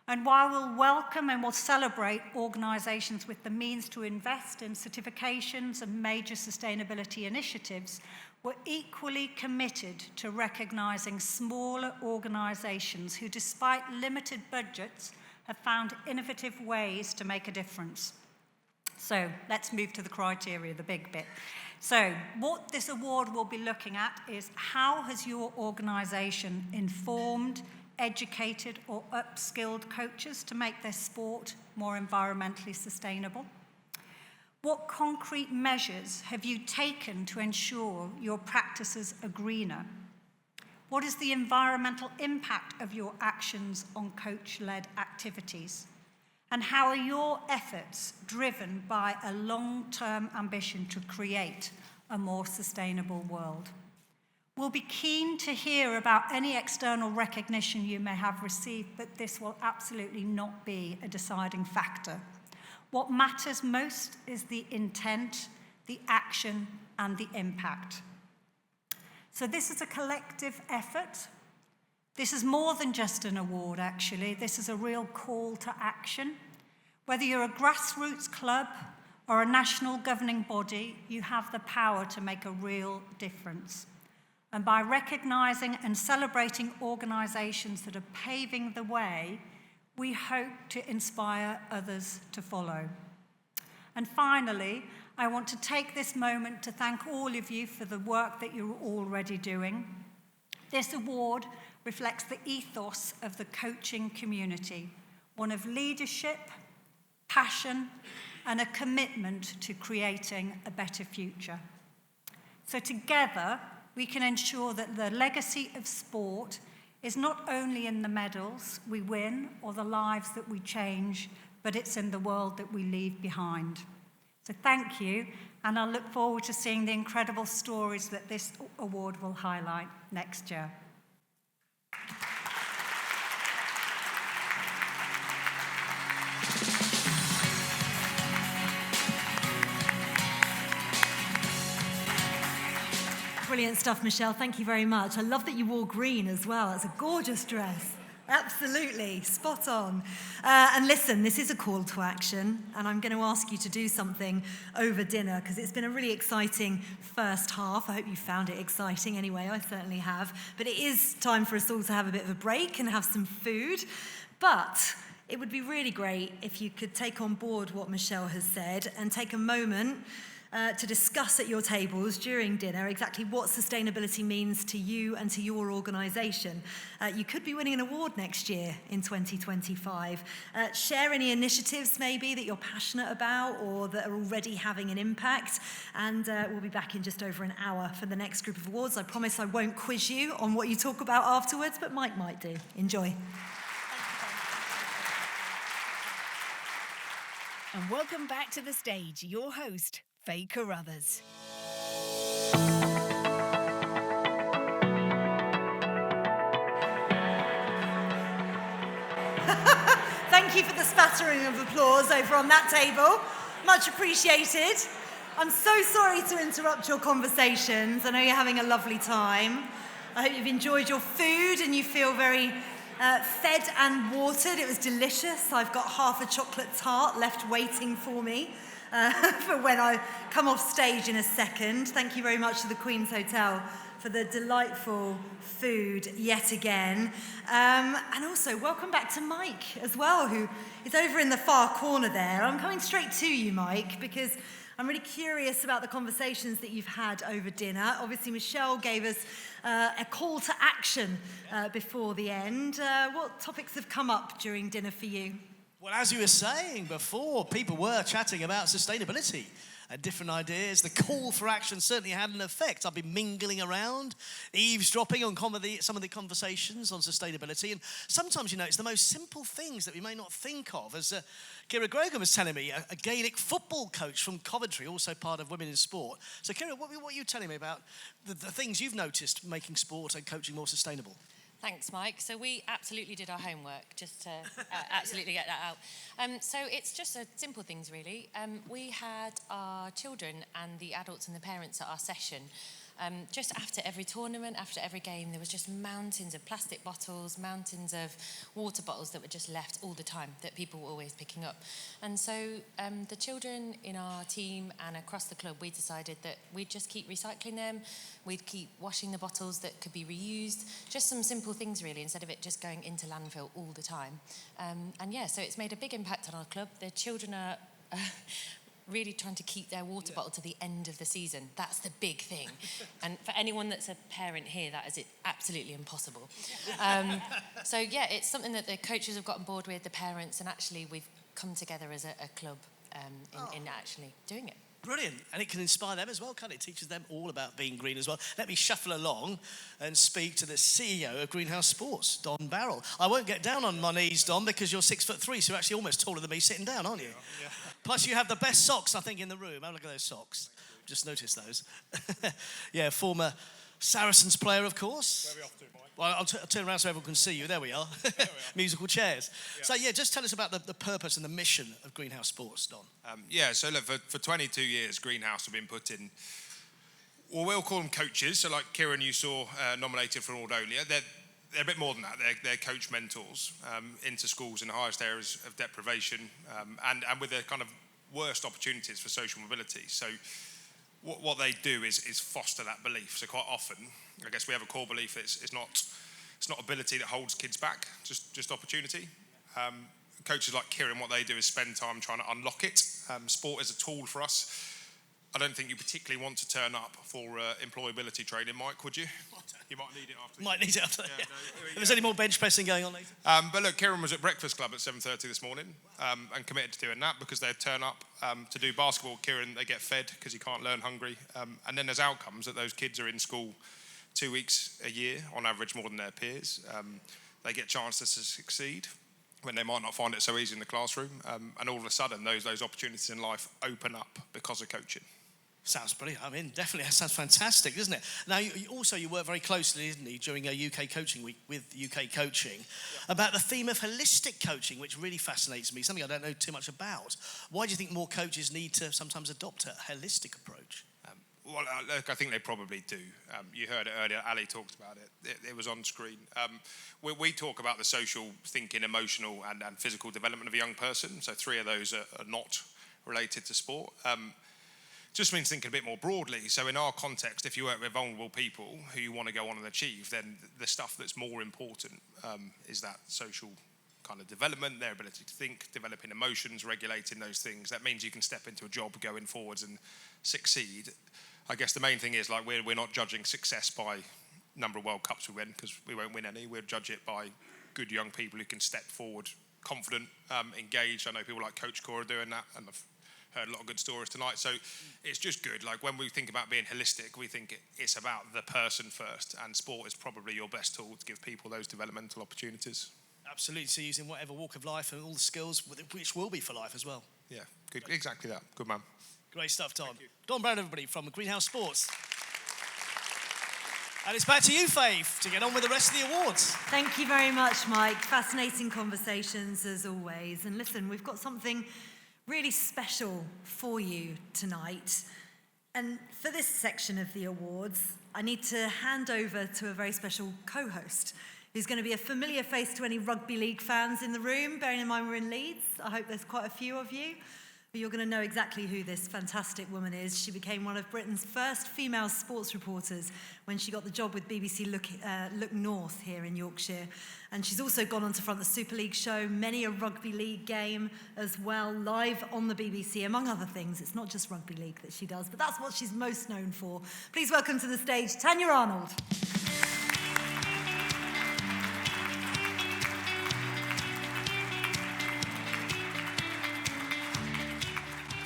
And while we'll welcome and we'll celebrate organisations with the means to invest in certifications and major sustainability initiatives, we're equally committed to recognising smaller organisations who, despite limited budgets, have found innovative ways to make a difference. So let's move to the criteria, the big bit. So what this award will be looking at is how has your organisation informed, educated or upskilled coaches to make their sport more environmentally sustainable? What concrete measures have you taken to ensure your practices are greener? What is the environmental impact of your actions on coach-led activities? And how are your efforts driven by a long-term ambition to create a more sustainable world? We'll be keen to hear about any external recognition you may have received, but this will absolutely not be a deciding factor. What matters most is the intent, the action, and the impact. So this is a collective effort. This is more than just an award, actually. This is a real call to action. Whether you're a grassroots club or a national governing body, you have the power to make a real difference. And by recognising and celebrating organisations that are paving the way, we hope to inspire others to follow. And finally, I want to take this moment to thank all of you for the work that you're already doing. This award reflects the ethos of the coaching community, one of leadership, passion, and a commitment to creating a better future. So together, we can ensure that the legacy of sport is not only in the medals we win or the lives that we change, but it's in the world that we leave behind. So thank you, and I look forward to seeing the incredible stories that this award will highlight next year. Brilliant stuff, Michelle. Thank you very much. I love that you wore green as well. It's a gorgeous dress. Absolutely, spot on. And listen, this is a call to action, and I'm going to ask you to do something over dinner because it's been a really exciting first half. I hope you found it exciting anyway. I certainly have. But it is time for us all to have a bit of a break and have some food. But it would be really great if you could take on board what Michelle has said and take a moment to discuss at your tables during dinner exactly what sustainability means to you and to your organisation. You could be winning an award next year in 2025. Share any initiatives maybe that you're passionate about or that are already having an impact. And we'll be back in just over an hour for the next group of awards. I promise I won't quiz you on what you talk about afterwards, but Mike might do. Enjoy. And welcome back to the stage, your host, Faye Carruthers. Thank you for the spattering of applause over on that table. Much appreciated. I'm so sorry to interrupt your conversations. I know you're having a lovely time. I hope you've enjoyed your food and you feel very fed and watered. It was delicious. I've got half a chocolate tart left waiting for me for when I come off stage in a second. Thank you very much to the Queen's Hotel for the delightful food yet again. And also, welcome back to Mike as well, who is over in the far corner there. I'm coming straight to you, Mike, because I'm really curious about the conversations that you've had over dinner. Obviously, Michelle gave us a call to action before the end. What topics have come up during dinner for you? Well, as you were saying before, people were chatting about sustainability and different ideas. The call for action certainly had an effect. I've been mingling around, eavesdropping on some of the conversations on sustainability. And sometimes, you know, it's the most simple things that we may not think of. As Kira Grogan was telling me, a Gaelic football coach from Coventry, also part of Women in Sport. So, Kira, what are you telling me about the things you've noticed making sport and coaching more sustainable? Thanks, Mike. So we absolutely did our homework, just to absolutely get that out. So it's just simple things, really. We had our children and the adults and the parents at our session. Just after every tournament, after every game, there was just mountains of plastic bottles, mountains of water bottles that were just left all the time that people were always picking up. And so the children in our team and across the club, we decided that we'd just keep recycling them. We'd keep washing the bottles that could be reused. Just some simple things, really, instead of it just going into landfill all the time. So it's made a big impact on our club. The children are really trying to keep their water bottle to the end of the season. That's the big thing. And for anyone that's a parent here, that is absolutely impossible. It's something that the coaches have got on board with, the parents, and actually we've come together as a club in actually doing it. Brilliant. And it can inspire them as well, can't it? It teaches them all about being green as well. Let me shuffle along and speak to the CEO of Greenhouse Sports, Don Barrell. I won't get down on my knees, Don, because you're 6'3", so you're actually almost taller than me sitting down, aren't you? Yeah. Plus, you have the best socks, I think, in the room. Have a look at those socks. Just noticed those. Former Saracens player, of course. Where are we off to, Mike? Well, I'll turn around so everyone can see you. There we are. Musical chairs. Yeah. So, just tell us about the purpose and the mission of Greenhouse Sports, Don. For 22 years, Greenhouse have been put in, well, we'll call them coaches. So, like Kieran, you saw nominated for an award earlier. They're a bit more than that. They're coach mentors into schools in the highest areas of deprivation and with the kind of worst opportunities for social mobility. So what they do is foster that belief. So quite often, I guess we have a core belief that it's not ability that holds kids back, just opportunity. Coaches like Kieran, what they do is spend time trying to unlock it. Sport is a tool for us. I don't think you particularly want to turn up for employability training, Mike, would you? You might need it after. Might need it after. Yeah. If there's any more bench pressing going on later. But look, Kieran was at Breakfast Club at 7:30 this morning and committed to doing that because they'd turn up to do basketball. Kieran, they get fed because he can't learn hungry. And then there's outcomes that those kids are in school 2 weeks a year, on average more than their peers. They get chances to succeed when they might not find it so easy in the classroom. And all of a sudden, those opportunities in life open up because of coaching. Sounds brilliant. I mean, definitely, that sounds fantastic, doesn't it? Now, you work very closely, didn't you, during a UK Coaching Week with UK Coaching, about the theme of holistic coaching, which really fascinates me, something I don't know too much about. Why do you think more coaches need to sometimes adopt a holistic approach? Look, I think they probably do. You heard it earlier, Ali talked about it. It was on screen. We talk about the social thinking, emotional and physical development of a young person. So 3 of those are not related to sport. Just means thinking a bit more broadly. So in our context, if you work with vulnerable people who you want to go on and achieve, then the stuff that's more important is that social kind of development, their ability to think, developing emotions, regulating those things. That means you can step into a job going forwards and succeed. I guess the main thing is like we're not judging success by number of World Cups we win, because we won't win any. We'll judge it by good young people who can step forward, confident, engaged. I know people like Coach Cora doing that, and I've heard a lot of good stories tonight. So it's just good. Like when we think about being holistic, we think it's about the person first, and sport is probably your best tool to give people those developmental opportunities. Absolutely. So using whatever walk of life and all the skills, which will be for life as well. Yeah, good. Exactly that. Good man. Great stuff, Tom. Don Brown, everybody, from Greenhouse Sports. And it's back to you, Faith, to get on with the rest of the awards. Thank you very much, Mike. Fascinating conversations, as always. And listen, we've got something really special for you tonight. And for this section of the awards, I need to hand over to a very special co-host who's going to be a familiar face to any rugby league fans in the room. Bearing in mind we're in Leeds, I hope there's quite a few of you. But you're going to know exactly who this fantastic woman is. She became one of Britain's first female sports reporters when she got the job with BBC Look North here in Yorkshire. And she's also gone on to front the Super League show, many a rugby league game as well, live on the BBC, among other things. It's not just rugby league that she does, but that's what she's most known for. Please welcome to the stage, Tanya Arnold.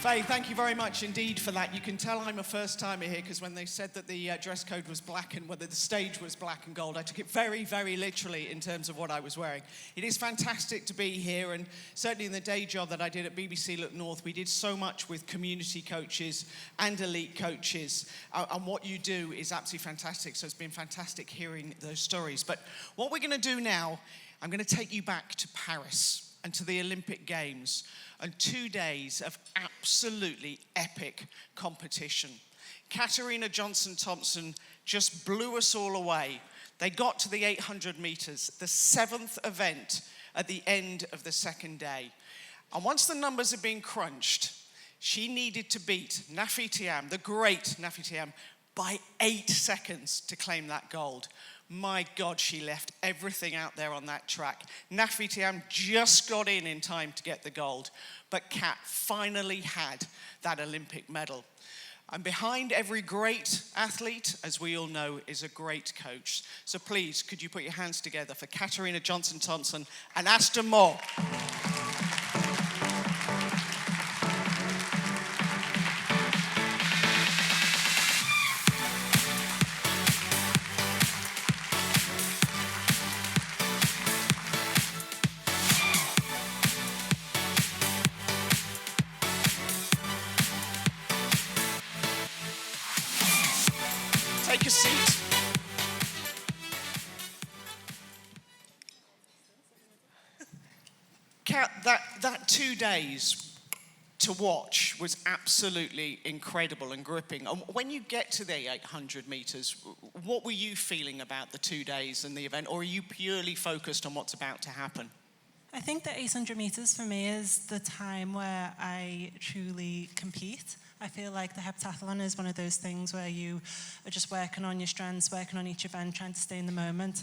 Faye, thank you very much indeed for that. You can tell I'm a first-timer here because when they said that the dress code was black and whether the stage was black and gold, I took it very, very literally in terms of what I was wearing. It is fantastic to be here, and certainly in the day job that I did at BBC Look North, we did so much with community coaches and elite coaches, and what you do is absolutely fantastic, so it's been fantastic hearing those stories. But what we're going to do now, I'm going to take you back to Paris and to the Olympic Games, and 2 days of absolutely epic competition. Katarina Johnson-Thompson just blew us all away. They got to the 800 meters, the 7th event at the end of the second day. And once the numbers had been crunched, she needed to beat Nafi Thiam, the great Nafi Thiam, by 8 seconds to claim that gold. My God, she left everything out there on that track. Nafi Thiam just got in time to get the gold, but Kat finally had that Olympic medal. And behind every great athlete, as we all know, is a great coach. So please, could you put your hands together for Katarina Johnson-Thompson and Aston Moore. Take a seat. Kat, that 2 days to watch was absolutely incredible and gripping. And when you get to the 800 meters, what were you feeling about the 2 days and the event, or are you purely focused on what's about to happen? I think the 800 meters for me is the time where I truly compete. I feel like the heptathlon is one of those things where you are just working on your strengths, working on each event, trying to stay in the moment.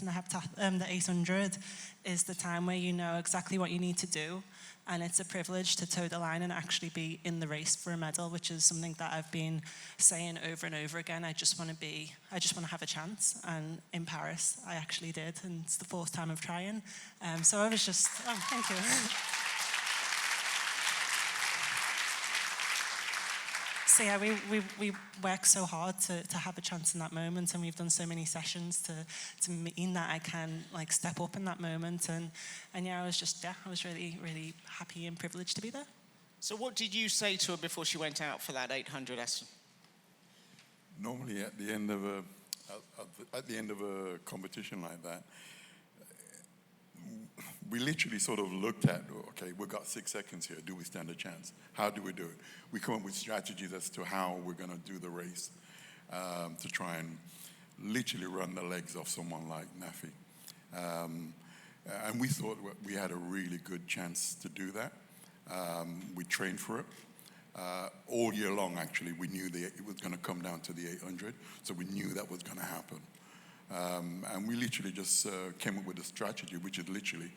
And the 800 is the time where you know exactly what you need to do. And it's a privilege to toe the line and actually be in the race for a medal, which is something that I've been saying over and over again. I just want to have a chance. And in Paris, I actually did. And it's the 4th time of trying. So I was just, thank you. So yeah, we work so hard to have a chance in that moment, and we've done so many sessions to mean that I can like step up in that moment, and yeah, I was really, really happy and privileged to be there. So what did you say to her before she went out for that 800, Aston? Normally at the end of a competition like that, we literally sort of looked at, okay, we've got 6 seconds here. Do we stand a chance? How do we do it? We come up with strategies as to how we're going to do the race to try and literally run the legs off someone like Nafi. And we thought we had a really good chance to do that. We trained for it. All year long, actually, we knew that it was going to come down to the 800, so we knew that was going to happen. And we literally just came up with a strategy, which is literally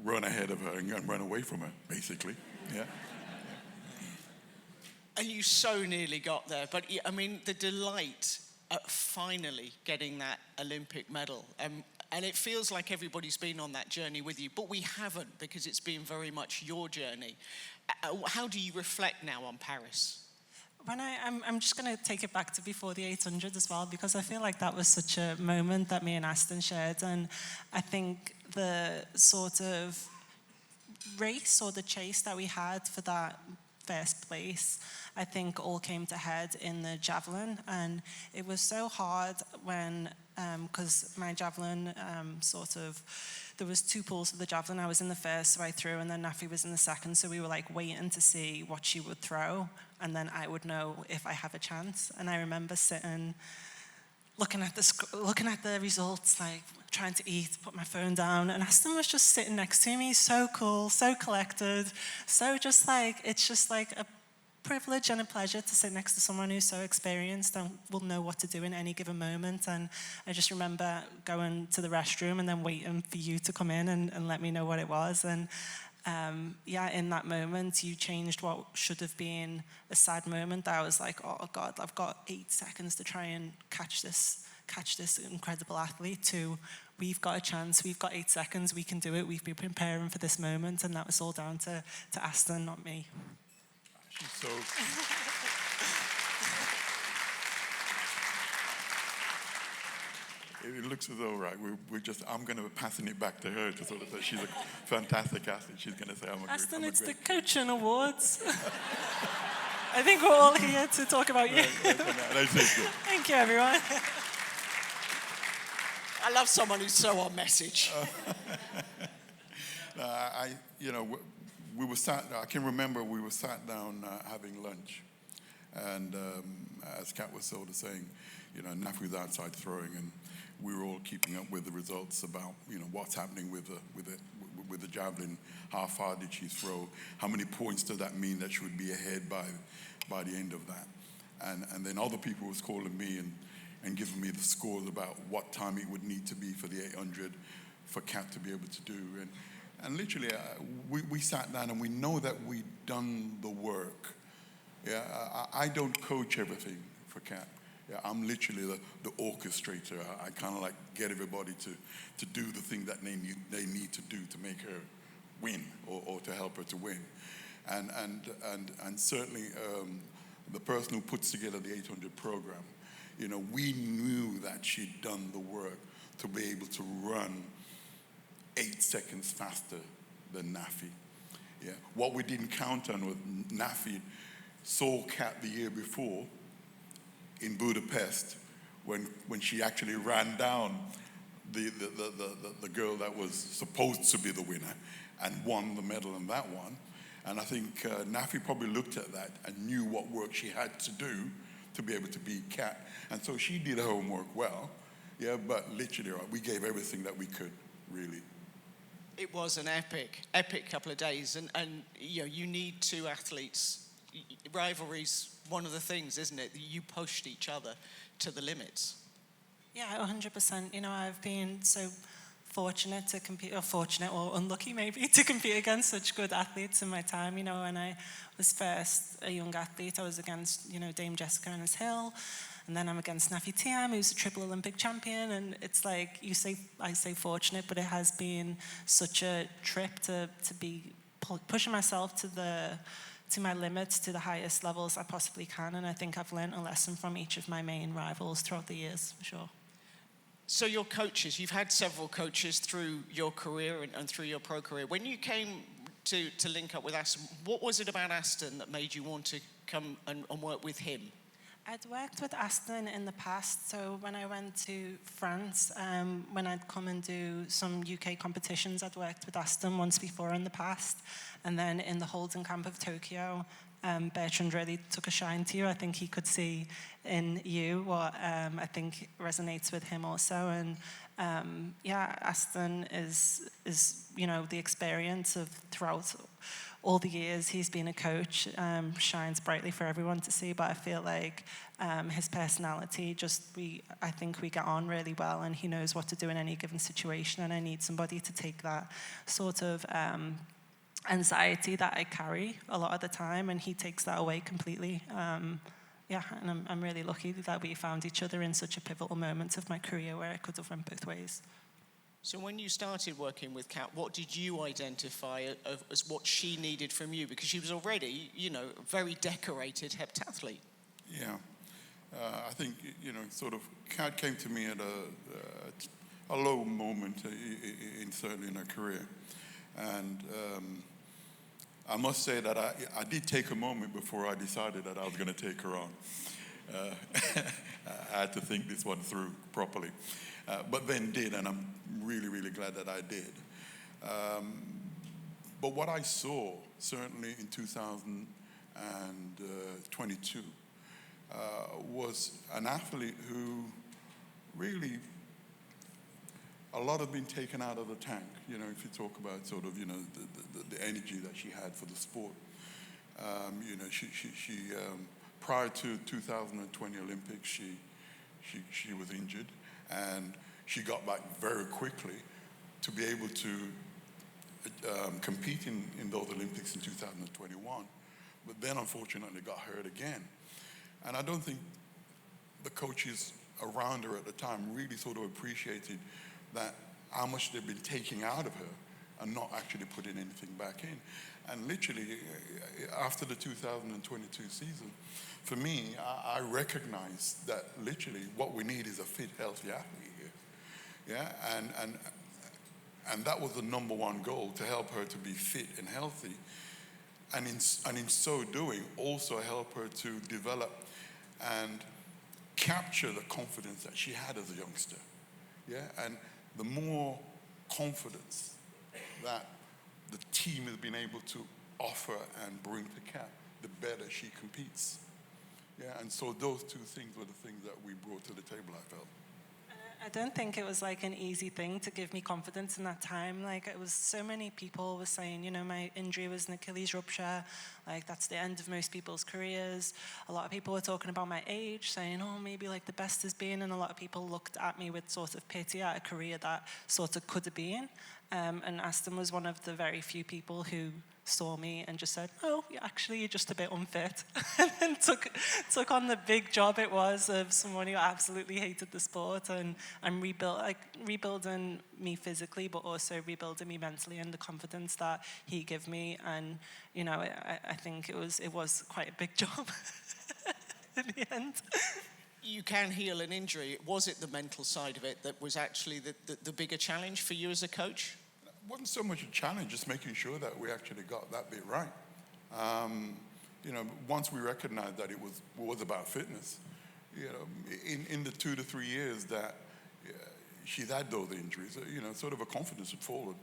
run ahead of her and run away from her, basically. Yeah. And you so nearly got there, but I mean, the delight at finally getting that Olympic medal, and it feels like everybody's been on that journey with you, but we haven't, because it's been very much your journey. How do you reflect now on Paris? I'm just going to take it back to before the 800 as well, because I feel like that was such a moment that me and Aston shared, and I think the sort of race or the chase that we had for that first place, I think all came to head in the javelin, and it was so hard when, because my javelin there was 2 pools of the javelin. I was in the first, so I threw, and then Nafi was in the second, so we were like waiting to see what she would throw, and then I would know if I have a chance. And I remember sitting, looking at the results, like trying to eat, put my phone down, and Aston was just sitting next to me, so cool, so collected, so just like, it's just like a privilege and a pleasure to sit next to someone who's so experienced and will know what to do in any given moment. And I just remember going to the restroom and then waiting for you to come in and let me know what it was. And in that moment, you changed what should have been a sad moment. I was like, oh God, I've got 8 seconds to try and catch this incredible athlete, to we've got a chance, we've got 8 seconds, we can do it, we've been preparing for this moment. And that was all down to Aston, not me. She's so... It looks as though, right, I'm going to be passing it back to her to sort of say she's a fantastic athlete. She's going to say, Aston, it's the coaching awards. I think we're all here to talk about you. Thank you, everyone. I love someone who's so on message. We were I can remember we were sat down having lunch. And as Kat was sort of saying, Nafi was outside throwing, and we were all keeping up with the results about, what's happening with the javelin. How far did she throw? How many points does that mean that she would be ahead by the end of that? And then other people was calling me and giving me the scores about what time it would need to be for the 800 for Kat to be able to do. And literally, we sat down and we know that we'd done the work. Yeah, I don't coach everything for Kat. Yeah, I'm literally the orchestrator. I kind of like get everybody to do the thing that they need to do to make her win or to help her to win. And certainly the person who puts together the 800 program, we knew that she'd done the work to be able to run 8 seconds faster than Nafi. Yeah. What we didn't count on was Nafi saw Kat the year before in Budapest when she actually ran down the girl that was supposed to be the winner and won the medal in that one. And I think Nafi probably looked at that and knew what work she had to do to be able to beat Kat. And so she did her homework well, yeah, but literally, right, we gave everything that we could, really. It was an epic couple of days, and you need two athletes. Rivalry's one of the things, isn't it? You pushed each other to the limits. Yeah, 100%. I've been so fortunate to compete, or fortunate or unlucky maybe, to compete against such good athletes in my time. When I was first a young athlete, I was against, Dame Jessica Ennis-Hill, and then I'm against Nafi Thiam, who's a triple Olympic champion, and it's like, I say fortunate, but it has been such a trip to be pushing myself to my limits, to the highest levels I possibly can, and I think I've learned a lesson from each of my main rivals throughout the years, for sure. So your coaches, you've had several coaches through your career and through your pro career. When you came to link up with Aston, what was it about Aston that made you want to come and work with him? I'd worked with Aston in the past, so when I went to France, when I'd come and do some UK competitions, I'd worked with Aston once before in the past, and then in the Holden Camp of Tokyo, Bertrand really took a shine to you. I think he could see in you what I think resonates with him also, and Aston is the experience of throughout all the years he's been a coach, shines brightly for everyone to see, but I feel like his personality, I think we get on really well, and he knows what to do in any given situation, and I need somebody to take that sort of anxiety that I carry a lot of the time, and he takes that away completely. And I'm really lucky that we found each other in such a pivotal moment of my career where it could have went both ways. So when you started working with Kat, what did you identify as what she needed from you? Because she was already, a very decorated heptathlete. Yeah. I think, sort of, Kat came to me at a low moment, certainly in her career. And I must say that I did take a moment before I decided that I was going to take her on. I had to think this one through properly. But then did, and I'm really, really glad that I did. But what I saw, certainly in 2022, was an athlete who really, a lot had been taken out of the tank. If you talk about sort of, the energy that she had for the sport. She prior to 2020 Olympics, she was injured, and she got back very quickly to be able to compete in those Olympics in 2021, but then unfortunately got hurt again. And I don't think the coaches around her at the time really sort of appreciated that how much they've been taking out of her and not actually putting anything back in. And literally, after the 2022 season, for me, I recognize that literally what we need is a fit, healthy athlete here. Yeah, and that was the number one goal, to help her to be fit and healthy. And in so doing, also help her to develop and capture the confidence that she had as a youngster. Yeah, and the more confidence that the team has been able to offer and bring to cap, the better she competes. Yeah, and so those two things were the things that we brought to the table, I felt. I don't think it was like an easy thing to give me confidence in that time. Like, it was so many people were saying, you know, my injury was an Achilles rupture. Like, that's the end of most people's careers. A lot of people were talking about my age, saying, oh, maybe like the best has been. And a lot of people looked at me with sort of pity at a career that sort of could have been. And Aston was one of the very few people who saw me and just said, oh, actually, you're just a bit unfit. And then took on the big job it was of someone who absolutely hated the sport and rebuilding me physically, but also rebuilding me mentally, and the confidence that he gave me. And, you know, I think it was quite a big job in the end. You can heal an injury. Was it the mental side of it that was actually the bigger challenge for you as a coach? It wasn't so much a challenge, just making sure that we actually got that bit right. You know, once we recognized that it was about fitness, you know, in the 2 to 3 years that she's had those injuries, you know, sort of a confidence had fallen.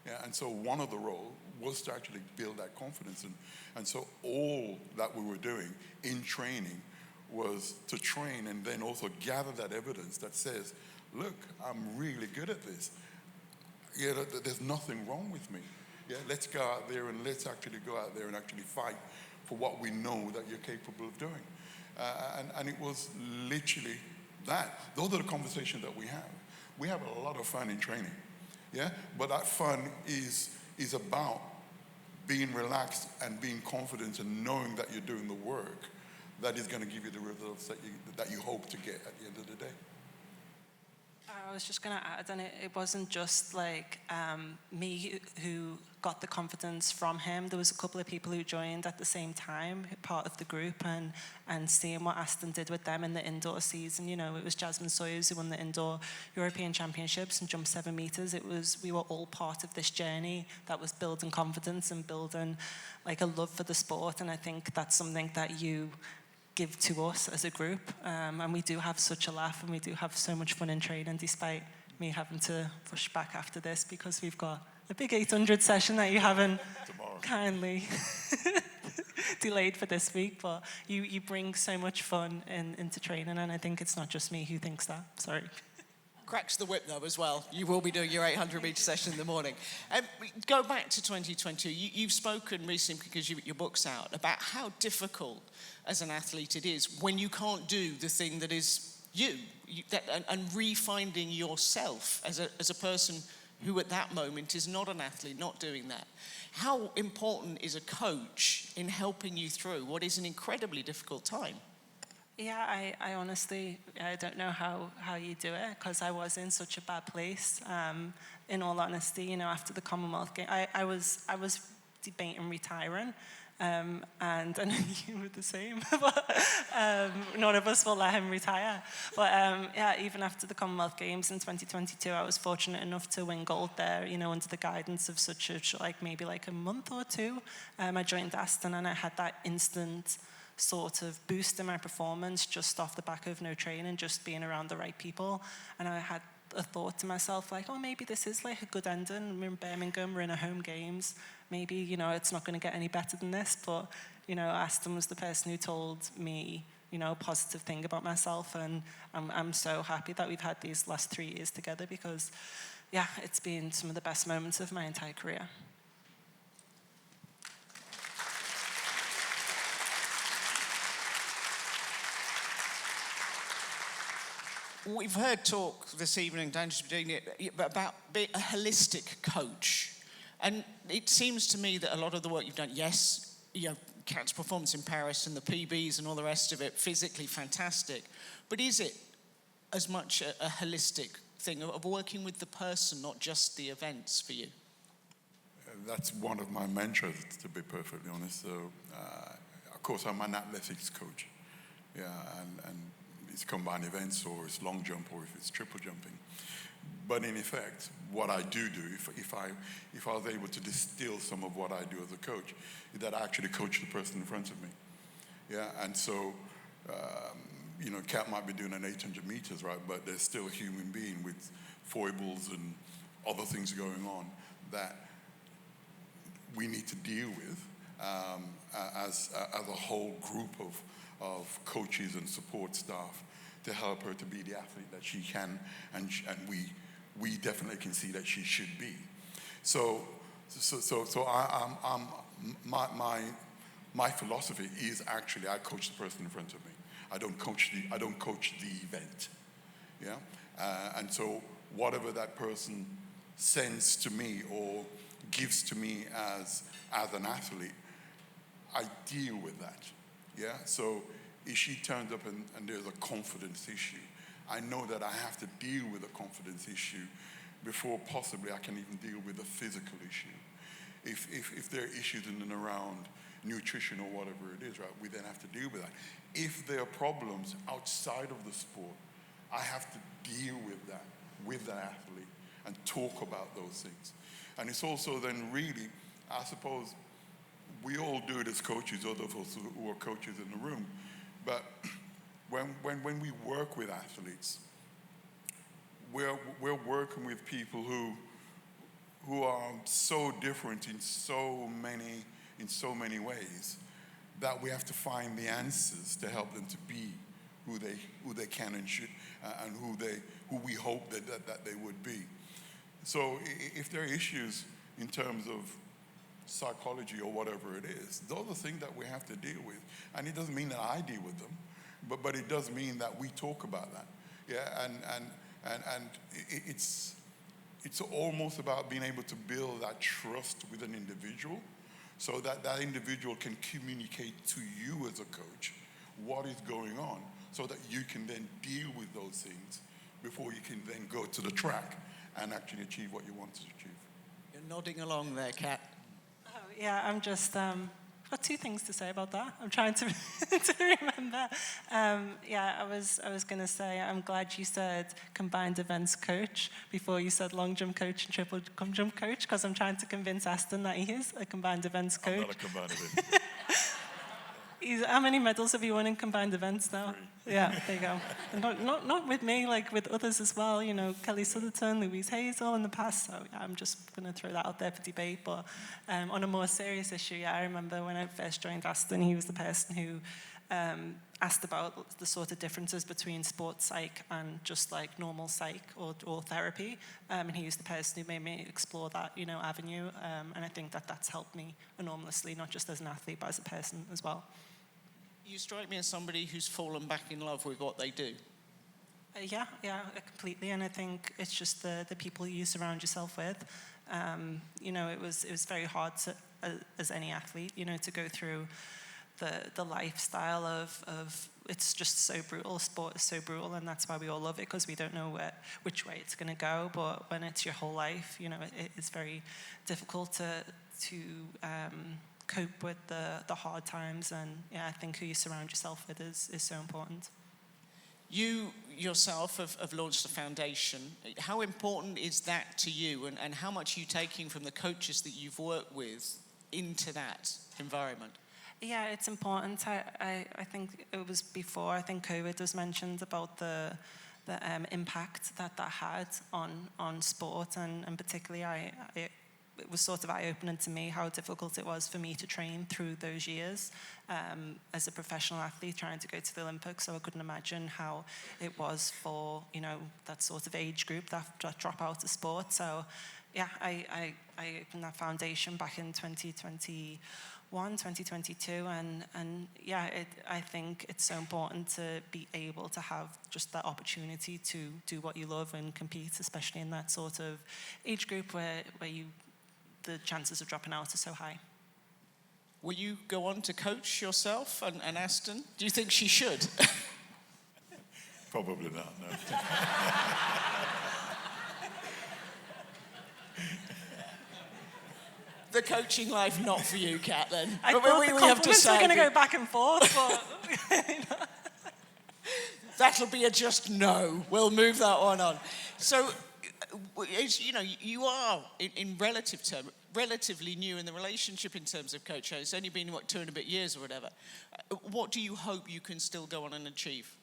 Yeah, and so one of the roles was to actually build that confidence. And so all that we were doing in training was to train and then also gather that evidence that says, look, I'm really good at this. Yeah, there's nothing wrong with me. Yeah, let's go out there and let's actually go out there and actually fight for what we know that you're capable of doing. And it was literally that. Those are the conversations that we have. We have a lot of fun in training. Yeah, but that fun is about being relaxed and being confident and knowing that you're doing the work that is going to give you the results that you hope to get at the end of the day. I was just going to add, and it wasn't just like me who got the confidence from him. There was a couple of people who joined at the same time, part of the group, and seeing what Aston did with them in the indoor season. You know, it was Jasmine Sawyers who won the indoor European Championships and jumped 7 meters. We were all part of this journey that was building confidence and building like a love for the sport. And I think that's something that you give to us as a group, and we do have such a laugh and we do have so much fun in training, despite me having to push back after this because we've got a big 800 session that you haven't kindly delayed for this week. But you bring so much fun into training, and I think it's not just me who thinks that. Sorry. Cracks the whip though as well. You will be doing your 800 metre session in the morning. Go back to 2022. You've spoken recently, because your book's out, about how difficult as an athlete it is when you can't do the thing that is and refinding yourself as a person who at that moment is not an athlete, not doing that. How important is a coach in helping you through what is an incredibly difficult time? Yeah, I honestly, I don't know how you do it, because I was in such a bad place. In all honesty, you know, after the Commonwealth game, I was debating retiring, and I know you were the same, but none of us will let him retire. But yeah, even after the Commonwealth Games in 2022, I was fortunate enough to win gold there, you know, under the guidance of such maybe a month or two. I joined Aston, and I had that instant sort of boost in my performance just off the back of no training, just being around the right people. And I had a thought to myself, like, oh, maybe this is like a good ending. We're in Birmingham, we're in a home games. Maybe, you know, it's not going to get any better than this. But, you know, Aston was the person who told me, you know, a positive thing about myself. And I'm so happy that we've had these last 3 years together, because, yeah, it's been some of the best moments of my entire career. We've heard talk this evening, Dan, about being a holistic coach. And it seems to me that a lot of the work you've done, yes, you know, Kat's performance in Paris and the PBs and all the rest of it, physically fantastic. But is it as much a holistic thing of working with the person, not just the events for you? that's one of my mantras, to be perfectly honest. So, of course, I'm an athletics coach. Yeah, and it's combined events, or it's long jump, or if it's triple jumping. But in effect, what I do, if I was able to distill some of what I do as a coach, is that I actually coach the person in front of me. Yeah, and so, Kat might be doing an 800 meters, right? But there's still a human being with foibles and other things going on that we need to deal with as a whole group of coaches and support staff to help her to be the athlete that she can, and we definitely can see that she should be. So my philosophy is actually I coach the person in front of me. I don't coach the event. Yeah, and so whatever that person sends to me or gives to me as an athlete, I deal with that. Yeah, so if she turns up and there's a confidence issue, I know that I have to deal with a confidence issue before possibly I can even deal with a physical issue. If there are issues in and around nutrition or whatever it is, right, we then have to deal with that. If there are problems outside of the sport, I have to deal with that athlete and talk about those things. And it's also then really, I suppose, we all do it as coaches, those of us who are coaches in the room, but when we work with athletes, we're working with people who are so different in so many ways that we have to find the answers to help them to be who they can and should, and who we hope that they would be. So if there are issues in terms of psychology or whatever it is, those are things that we have to deal with. And it doesn't mean that I deal with them, but it does mean that we talk about that. Yeah, and it's almost about being able to build that trust with an individual so that that individual can communicate to you as a coach what is going on so that you can then deal with those things before you can then go to the track and actually achieve what you want to achieve. You're nodding along there, Kat. Oh, yeah, I'm just, I've got two things to say about that. I'm trying to, to remember. I was going to say, I'm glad you said combined events coach before you said long jump coach and triple jump coach, because I'm trying to convince Aston that he is a combined events coach. I'm not a combined event. How many medals have you won in combined events now? 3. Yeah, there you go. And not with me, like with others as well. You know, Kelly Sutherton, Louise Hazel in the past. So yeah, I'm just going to throw that out there for debate. But on a more serious issue, yeah, I remember when I first joined Aston, he was the person who asked about the sort of differences between sports psych and just like normal psych or therapy. And he was the person who made me explore that, avenue. And I think that that's helped me enormously, not just as an athlete, but as a person as well. You strike me as somebody who's fallen back in love with what they do. Yeah, completely. And I think it's just the people you surround yourself with. It was very hard to, as any athlete, to go through the lifestyle of it's just so brutal. Sport is so brutal, and that's why we all love it, because we don't know which way it's going to go. But when it's your whole life, it is very difficult to cope with the hard times. And yeah, I think who you surround yourself with is so important. You yourself have launched a foundation. How important is that to you, and how much are you taking from the coaches that you've worked with into that environment? Yeah, it's important. I think it was before, I think COVID was mentioned about the impact that had on sport, and particularly it was sort of eye-opening to me how difficult it was for me to train through those years as a professional athlete trying to go to the Olympics. So I couldn't imagine how it was for, that sort of age group that drop out of sport. So yeah, I opened that foundation back in 2021, 2022, and yeah, I think it's so important to be able to have just that opportunity to do what you love and compete, especially in that sort of age group where the chances of dropping out are so high. Will you go on to coach yourself and Aston? Do you think she should? Probably not, no. the coaching life not for you, Kat, then? I But thought we the have to compliments were say going to go back and forth, but... that'll be a just no. We'll move that one on. So, you know, you are, in relative terms, relatively new in the relationship in terms of coaching. It's only been, 2 and a bit years or whatever. What do you hope you can still go on and achieve?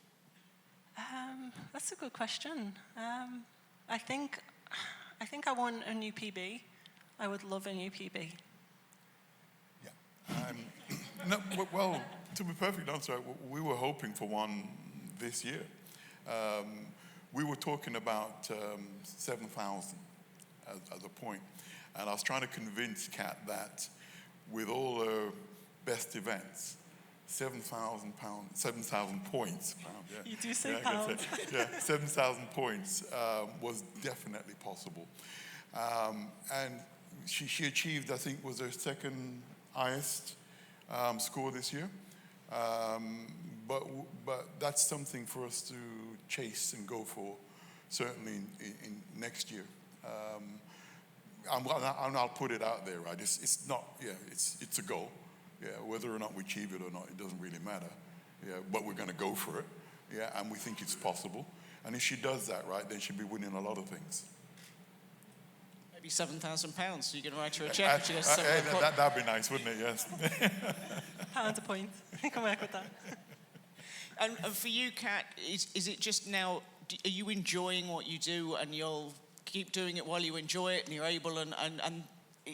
That's a good question. I think I want a new PB. I would love a new PB. No, well, to be perfectly honest, we were hoping for one this year. We were talking about 7,000 as a point. And I was trying to convince Kat that with all her best events, 7,000 points. Yeah. You do say pounds. 7,000 points was definitely possible. And she achieved, I think, was her second highest score this year. But that's something for us to chase and go for, certainly in next year. And I'll put it out there, right? It's not, it's a goal. Yeah, whether or not we achieve it or not, it doesn't really matter. Yeah, but we're going to go for it. Yeah, and we think it's possible. And if she does that, right, then she'll be winning a lot of things. Maybe £7,000. So you can write her a check. That'd be nice, wouldn't it? Yes. Pound a point. You can work with that. And for you, Kat, is it just now? Are you enjoying what you do, and you'll keep doing it while you enjoy it, and you're able, and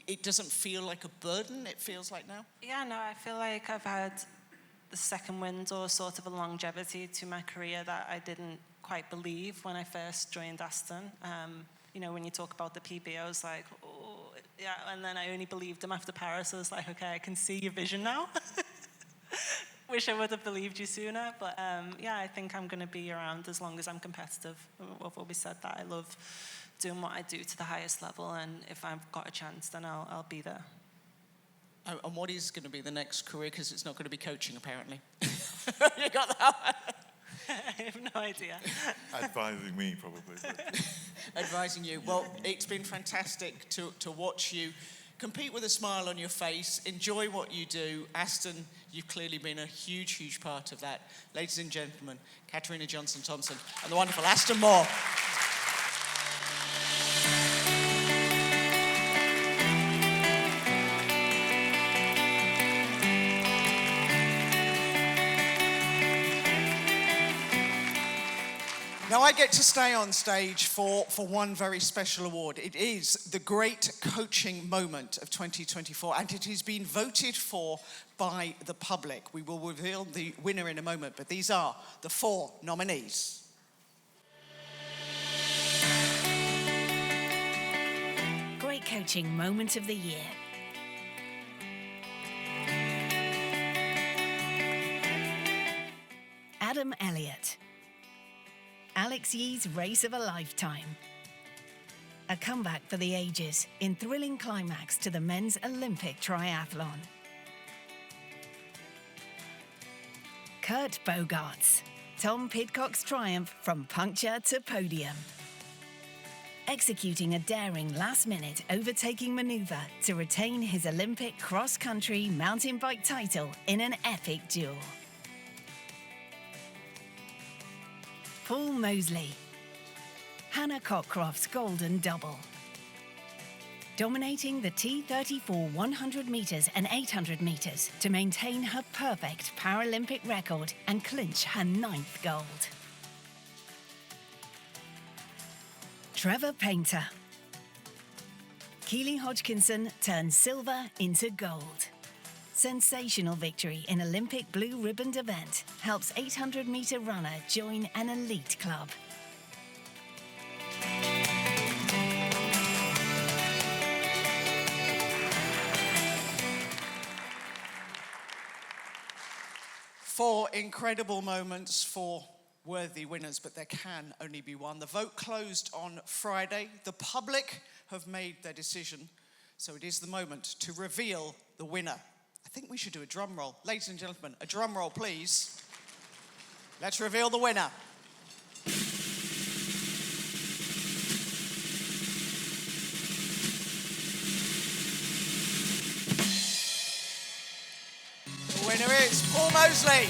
it doesn't feel like a burden? It feels like now. Yeah, no, I feel like I've had the second wind or sort of a longevity to my career that I didn't quite believe when I first joined Aston. You know, when you talk about the PB, I was like, oh, yeah, and then I only believed him after Paris. I was like, okay, I can see your vision now. Wish I would have believed you sooner, but yeah, I think I'm going to be around as long as I'm competitive. I've always said that I love doing what I do to the highest level, and if I've got a chance, then I'll be there. And what is going to be the next career? Because it's not going to be coaching, apparently. You got that one? I have no idea. Advising me, probably. Advising you. Well, it's been fantastic to watch you compete with a smile on your face, enjoy what you do. Aston, you've clearly been a huge, huge part of that. Ladies and gentlemen, Katarina Johnson-Thompson and the wonderful Aston Moore. Now I get to stay on stage for one very special award. It is the Great Coaching Moment of 2024, and it has been voted for by the public. We will reveal the winner in a moment, but these are the 4 nominees. Great Coaching Moment of the Year. Adam Elliott. Alex Yee's Race of a Lifetime. A comeback for the ages in thrilling climax to the men's Olympic triathlon. Kurt Bogarts. Tom Pidcock's triumph from puncture to podium. Executing a daring last-minute overtaking manoeuvre to retain his Olympic cross-country mountain bike title in an epic duel. Paul Mosley. Hannah Cockcroft's golden double. Dominating the T34 100 metres and 800 metres to maintain her perfect Paralympic record and clinch her 9th gold. Trevor Painter. Keely Hodgkinson turned silver into gold. Sensational victory in Olympic blue ribboned event helps 800-metre runner join an elite club. Four incredible moments, 4 worthy winners, but there can only be one. The vote closed on Friday. The public have made their decision, so it is the moment to reveal the winner. I think we should do a drum roll. Ladies and gentlemen, a drum roll, please. Let's reveal the winner. winner is Paul Mosley.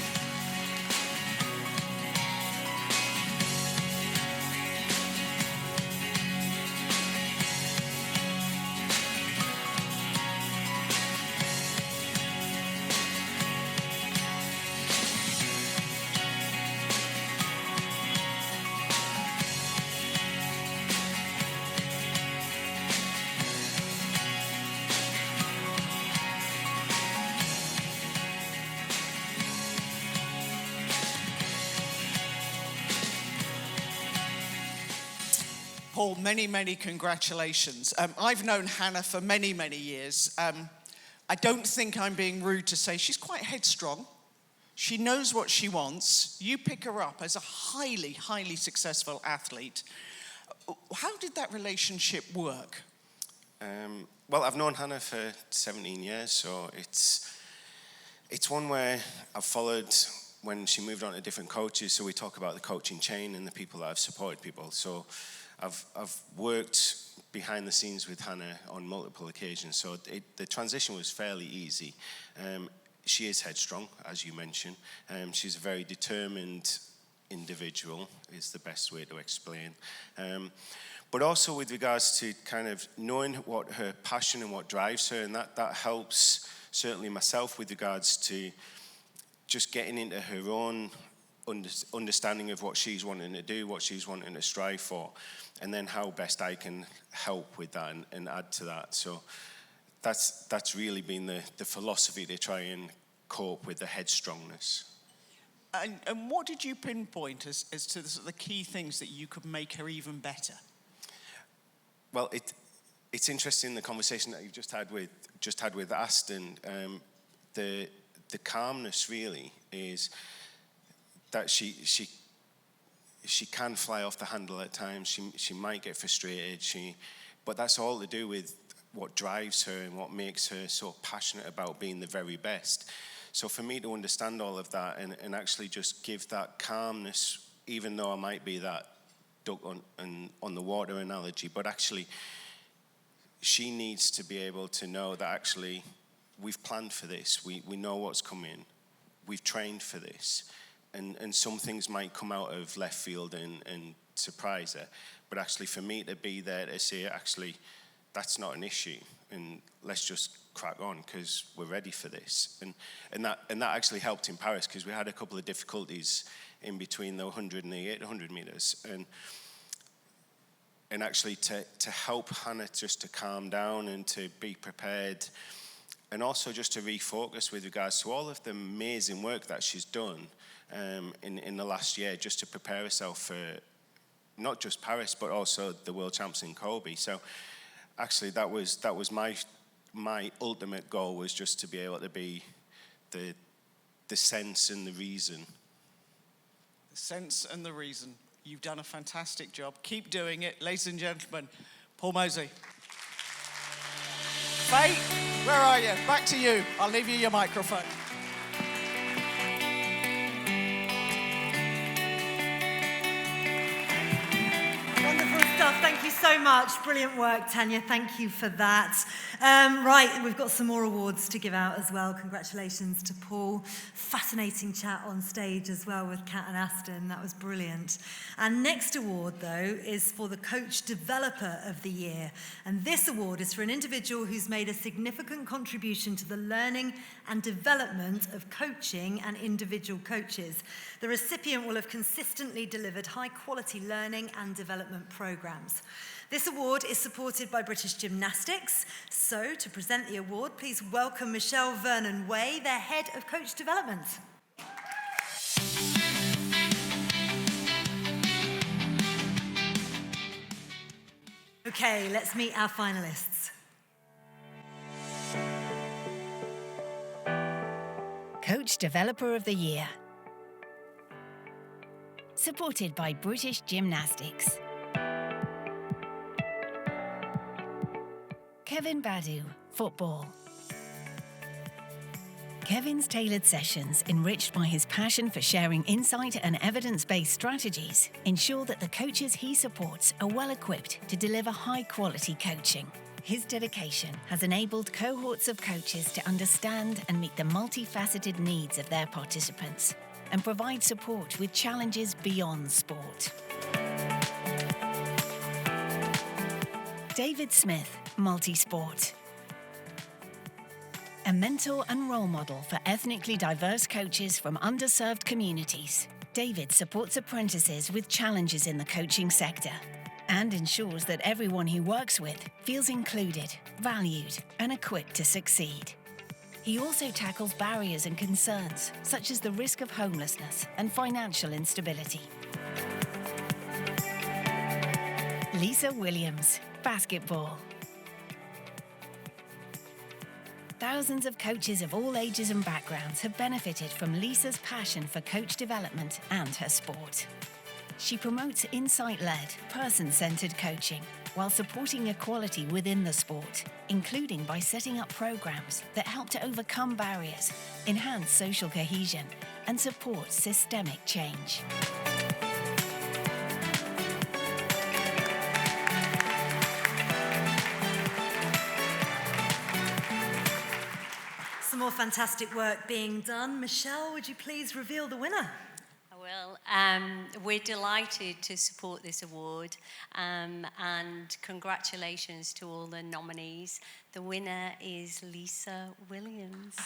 Paul, many, many congratulations. I've known Hannah for many, many years. I don't think I'm being rude to say she's quite headstrong. She knows what she wants. You pick her up as a highly, highly successful athlete. How did that relationship work? Well, I've known Hannah for 17 years, so it's one where I've followed when she moved on to different coaches. So we talk about the coaching chain and the people that have supported people. So I've worked behind the scenes with Hannah on multiple occasions, so the transition was fairly easy. She is headstrong, as you mentioned. She's a very determined individual, is the best way to explain. But also with regards to kind of knowing what her passion and what drives her, and that helps certainly myself with regards to just getting into her own understanding of what she's wanting to do, what she's wanting to strive for, and then how best I can help with that and add to that. So that's really been the philosophy to try and cope with the headstrongness. And what did you pinpoint as to the key things that you could make her even better? Well, it's interesting, the conversation that you've just had with Aston. The calmness really is that she can fly off the handle at times. She might get frustrated. But that's all to do with what drives her and what makes her so passionate about being the very best. So for me to understand all of that and actually just give that calmness, even though I might be that duck on the water analogy, but actually she needs to be able to know that actually we've planned for this. We know what's coming. We've trained for this. And some things might come out of left field and surprise her. But actually for me to be there to say, actually, that's not an issue. And let's just crack on because we're ready for this. And that actually helped in Paris because we had a couple of difficulties in between the 100 and the 800 meters. And actually to help Hannah just to calm down and to be prepared, and also just to refocus with regards to all of the amazing work that she's done in the last year, just to prepare herself for not just Paris, but also the World Champs in Kobe. So actually that was my ultimate goal, was just to be able to be the sense and the reason. The sense and the reason. You've done a fantastic job. Keep doing it. Ladies and gentlemen, Paul Mosley. Faye, where are you? Back to you. I'll leave you your microphone. Wonderful stuff. Thank you so much. Brilliant work, Tanya. Thank you for that. Right, we've got some more awards to give out as well. Congratulations to Paul. Fascinating chat on stage as well with Kat and Aston. That was brilliant. And next award, though, is for the Coach Developer of the Year. And this award is for an individual who's made a significant contribution to the learning and development of coaching and individual coaches. The recipient will have consistently delivered high-quality learning and development programs. This award is supported by British Gymnastics. So, to present the award, please welcome Michelle Vernon-Way, their Head of Coach Development. Okay, let's meet our finalists. Coach Developer of the Year. Supported by British Gymnastics. Kevin Badu, football. Kevin's tailored sessions, enriched by his passion for sharing insight and evidence-based strategies, ensure that the coaches he supports are well equipped to deliver high-quality coaching. His dedication has enabled cohorts of coaches to understand and meet the multifaceted needs of their participants and provide support with challenges beyond sport. David Smith, Multisport. A mentor and role model for ethnically diverse coaches from underserved communities, David supports apprentices with challenges in the coaching sector and ensures that everyone he works with feels included, valued, and equipped to succeed. He also tackles barriers and concerns, such as the risk of homelessness and financial instability. Lisa Williams, basketball. Thousands of coaches of all ages and backgrounds have benefited from Lisa's passion for coach development and her sport. She promotes insight-led, person-centered coaching while supporting equality within the sport, including by setting up programs that help to overcome barriers, enhance social cohesion, and support systemic change. Some more fantastic work being done. Michelle, would you please reveal the winner? Well, we're delighted to support this award and congratulations to all the nominees. The winner is Lisa Williams.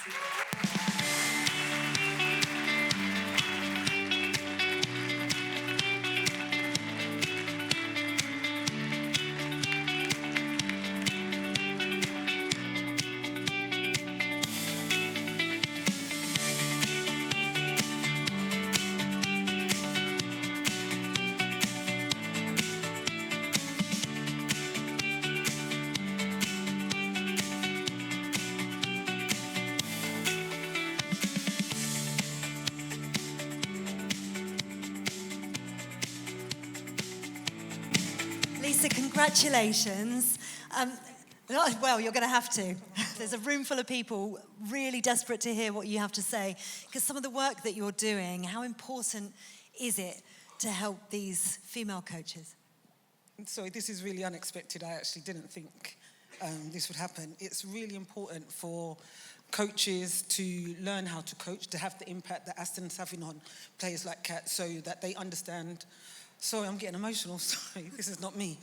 Lisa, congratulations. Well, you're going to have to. There's a room full of people really desperate to hear what you have to say, because some of the work that you're doing, how important is it to help these female coaches? Sorry, this is really unexpected. I actually didn't think this would happen. It's really important for coaches to learn how to coach, to have the impact that Aston's having on players like Kat, so that they understand. Sorry, I'm getting emotional. Sorry, this is not me.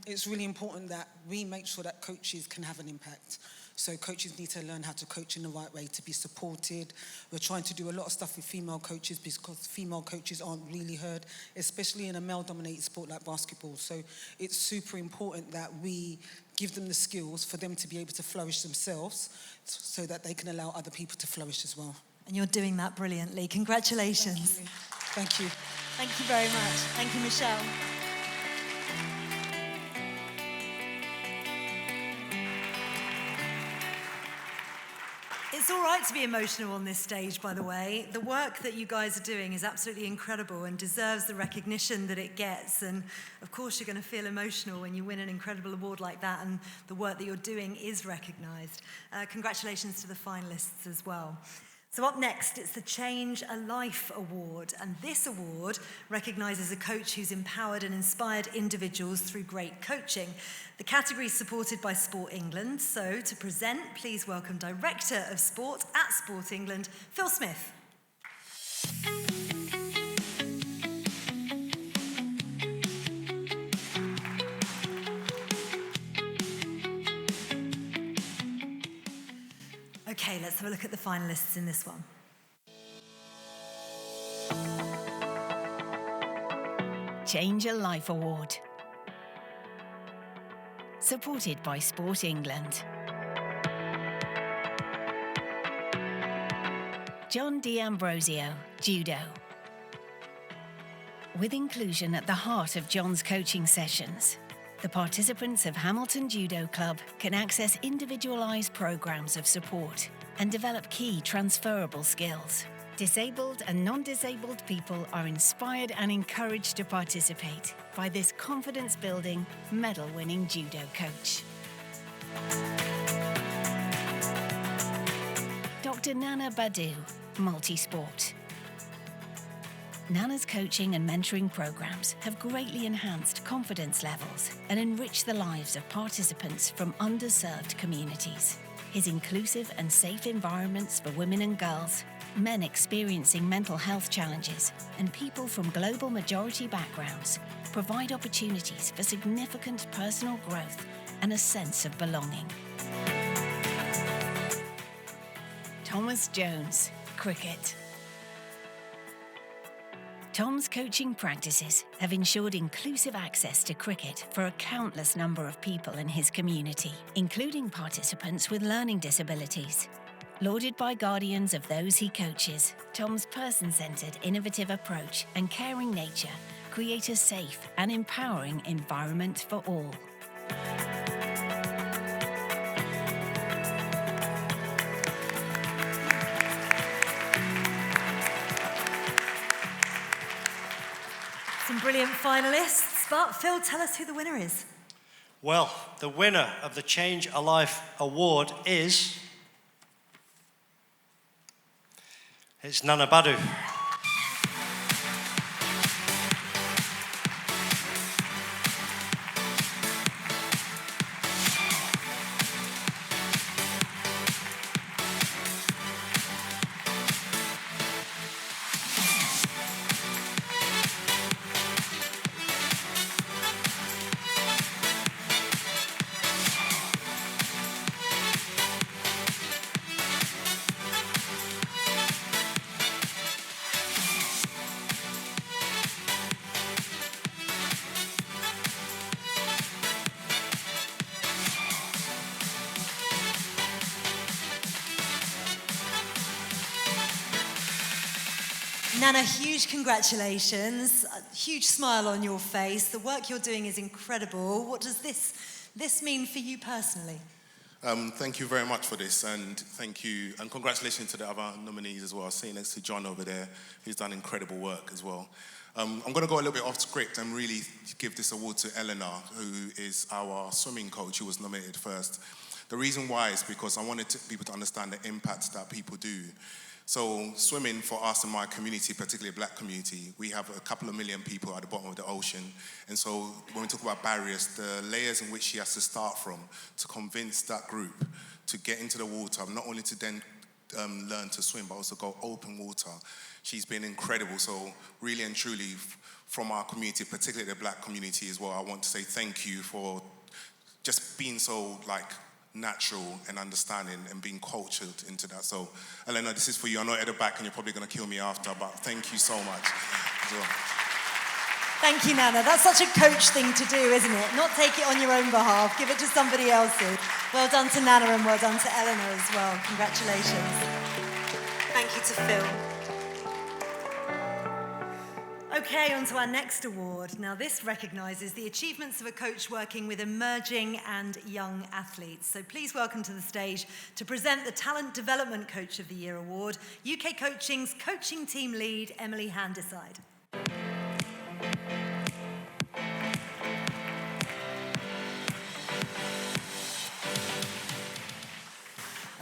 It's really important that we make sure that coaches can have an impact. So coaches need to learn how to coach in the right way, to be supported. We're trying to do a lot of stuff with female coaches because female coaches aren't really heard, especially in a male-dominated sport like basketball. So it's super important that we give them the skills for them to be able to flourish themselves so that they can allow other people to flourish as well. And you're doing that brilliantly. Congratulations. Thank you. Thank you very much. Thank you, Michelle. It's all right to be emotional on this stage, by the way. The work that you guys are doing is absolutely incredible and deserves the recognition that it gets. And of course, you're going to feel emotional when you win an incredible award like that, and the work that you're doing is recognized. Congratulations to the finalists as well. So up next, it's the Change a Life Award, and this award recognises a coach who's empowered and inspired individuals through great coaching. The category is supported by Sport England, so to present, please welcome Director of Sport at Sport England, Phil Smith. Okay, let's have a look at the finalists in this one. Change a Life Award. Supported by Sport England. John D'Ambrosio, Judo. With inclusion at the heart of John's coaching sessions, the participants of Hamilton Judo Club can access individualised programmes of support and develop key transferable skills. Disabled and non-disabled people are inspired and encouraged to participate by this confidence-building, medal-winning judo coach. Dr. Nana Badu, Multisport. Nana's coaching and mentoring programs have greatly enhanced confidence levels and enriched the lives of participants from underserved communities. His inclusive and safe environments for women and girls, men experiencing mental health challenges, and people from global majority backgrounds provide opportunities for significant personal growth and a sense of belonging. Thomas Jones, cricket. Tom's coaching practices have ensured inclusive access to cricket for a countless number of people in his community, including participants with learning disabilities. Lauded by guardians of those he coaches, Tom's person-centered, innovative approach and caring nature create a safe and empowering environment for all. Some brilliant finalists, but Phil, tell us who the winner is. Well, the winner of the Change a Life Award is... it's Nana Badu. Nana, huge congratulations, a huge smile on your face. The work you're doing is incredible. What does this mean for you personally? Thank you very much for this, and thank you, and congratulations to the other nominees as well. Sitting next to John over there, who's done incredible work as well. I'm going to go a little bit off script and really give this award to Eleanor, who is our swimming coach, who was nominated first. The reason why is because I wanted people to understand the impact that people do. So swimming for us in my community, particularly a black community, we have a couple of million people at the bottom of the ocean. And so when we talk about barriers, the layers in which she has to start from to convince that group to get into the water, not only to then learn to swim, but also go open water. She's been incredible. So really and truly from our community, particularly the black community as well, I want to say thank you for just being so natural and understanding and being cultured into that. So, Elena, this is for you. I know at the back and you're probably going to kill me after, but thank you so much. Thank you, Nana. That's such a coach thing to do, isn't it? Not take it on your own behalf, give it to somebody else's. Well done to Nana and well done to Eleanor as well. Congratulations. Thank you to Phil. Okay, on to our next award. Now, this recognises the achievements of a coach working with emerging and young athletes. So please welcome to the stage to present the Talent Development Coach of the Year Award, UK Coaching's coaching team lead, Emily Handyside.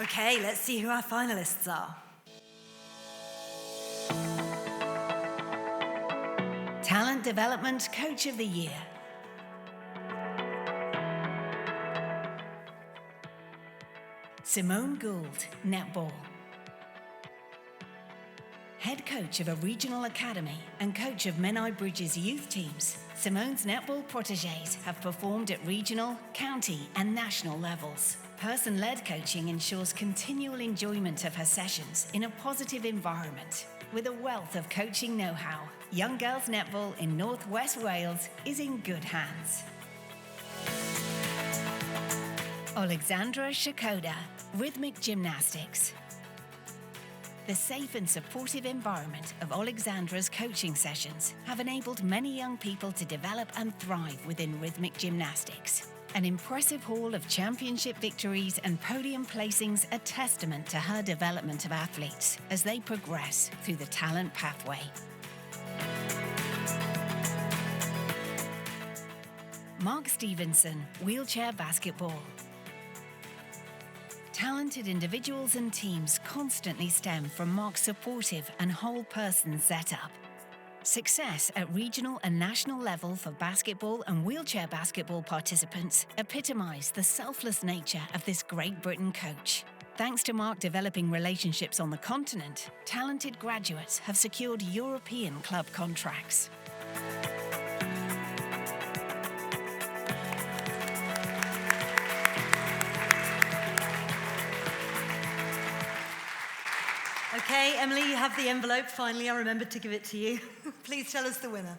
Okay, let's see who our finalists are. Talent Development Coach of the Year. Simone Gould, netball. Head coach of a regional academy and coach of Menai Bridges youth teams, Simone's netball protégés have performed at regional, county and national levels. Person-led coaching ensures continual enjoyment of her sessions in a positive environment. With a wealth of coaching know-how, Young Girls Netball in North West Wales is in good hands. Alexandra Shakoda, rhythmic gymnastics. The safe and supportive environment of Alexandra's coaching sessions have enabled many young people to develop and thrive within rhythmic gymnastics. An impressive haul of championship victories and podium placings a testament to her development of athletes as they progress through the talent pathway. Mark Stevenson, wheelchair basketball. Talented individuals and teams constantly stem from Mark's supportive and whole person setup. Success at regional and national level for basketball and wheelchair basketball participants epitomise the selfless nature of this Great Britain coach. Thanks to Mark developing relationships on the continent, talented graduates have secured European club contracts. Okay, Emily, you have the envelope. Finally, I remembered to give it to you. Please tell us the winner.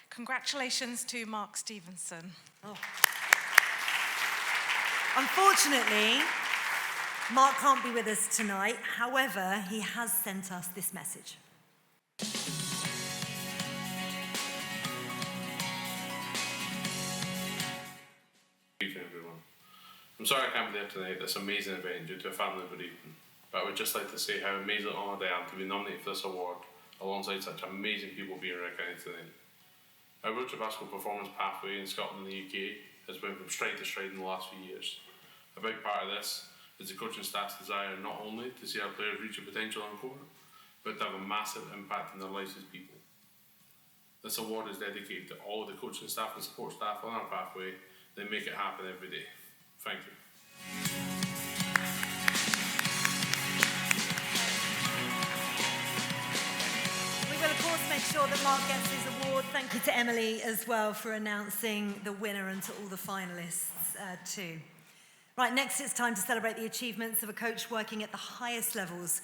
Congratulations to Mark Stevenson. Oh. Unfortunately, Mark can't be with us tonight. However, he has sent us this message. Good evening, everyone. I'm sorry I can't be there tonight at this amazing event due to a family bereavement, but I would just like to say how amazingly honoured I am to be nominated for this award alongside such amazing people being recognised tonight. My road to basketball performance pathway in Scotland and the UK has been from stride to stride in the last few years. A big part of this is the coaching staff's desire not only to see our players reach their potential on court, but to have a massive impact on their lives as people. This award is dedicated to all the coaching staff and support staff on our pathway that make it happen every day. Thank you. We will, of course, make sure that Mark gets his award. Thank you to Emily as well for announcing the winner and to all the finalists too. Right, next it's time to celebrate the achievements of a coach working at the highest levels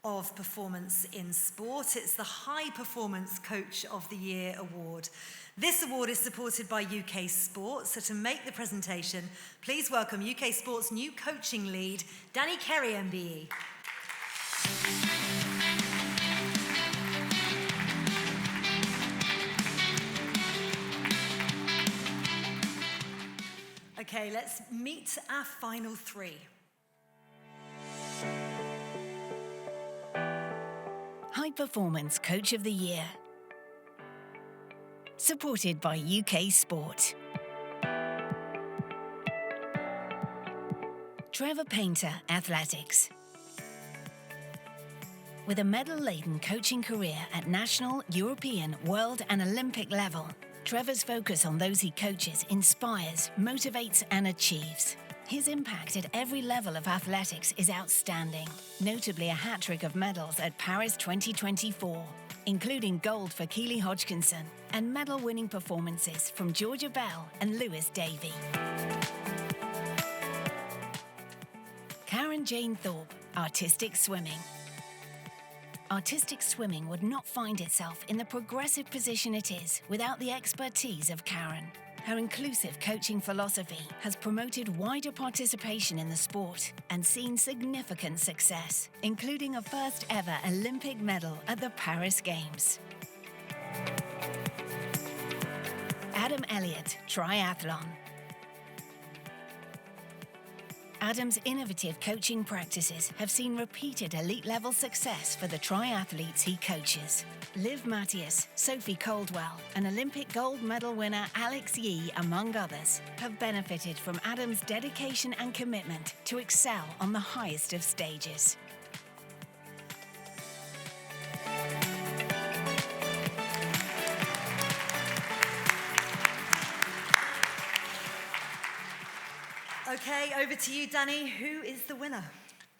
of performance in sport. It's the High Performance Coach of the Year award. This award is supported by UK Sport, so to make the presentation, please welcome UK Sport's new coaching lead, Danny Kerry MBE. Okay, let's meet our final three. High Performance Coach of the Year. Supported by UK Sport. Trevor Painter, Athletics. With a medal-laden coaching career at national, European, world and Olympic level, Trevor's focus on those he coaches inspires, motivates and achieves. His impact at every level of athletics is outstanding, notably a hat-trick of medals at Paris 2024, including gold for Keely Hodgkinson and medal-winning performances from Georgia Bell and Lewis Davey. Karen Jane Thorpe, Artistic Swimming. Artistic swimming would not find itself in the progressive position it is without the expertise of Karen. Her inclusive coaching philosophy has promoted wider participation in the sport and seen significant success, including a first ever Olympic medal at the Paris Games. Adam Elliott, Triathlon. Adam's innovative coaching practices have seen repeated elite-level success for the triathletes he coaches. Liv Mattias, Sophie Caldwell, and Olympic gold medal winner Alex Yee, among others, have benefited from Adam's dedication and commitment to excel on the highest of stages. Okay, over to you, Danny. Who is the winner?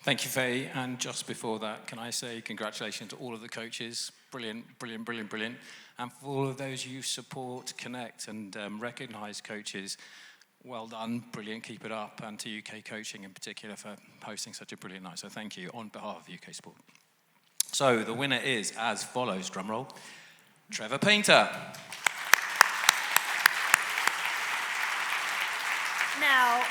Thank you, Faye. And just before that, can I say congratulations to all of the coaches. Brilliant, brilliant, brilliant, brilliant. And for all of those you support, connect, and recognise coaches, well done, brilliant, keep it up. And to UK Coaching in particular for hosting such a brilliant night. So thank you on behalf of UK Sport. So the winner is as follows, drumroll, Trevor Painter. Now,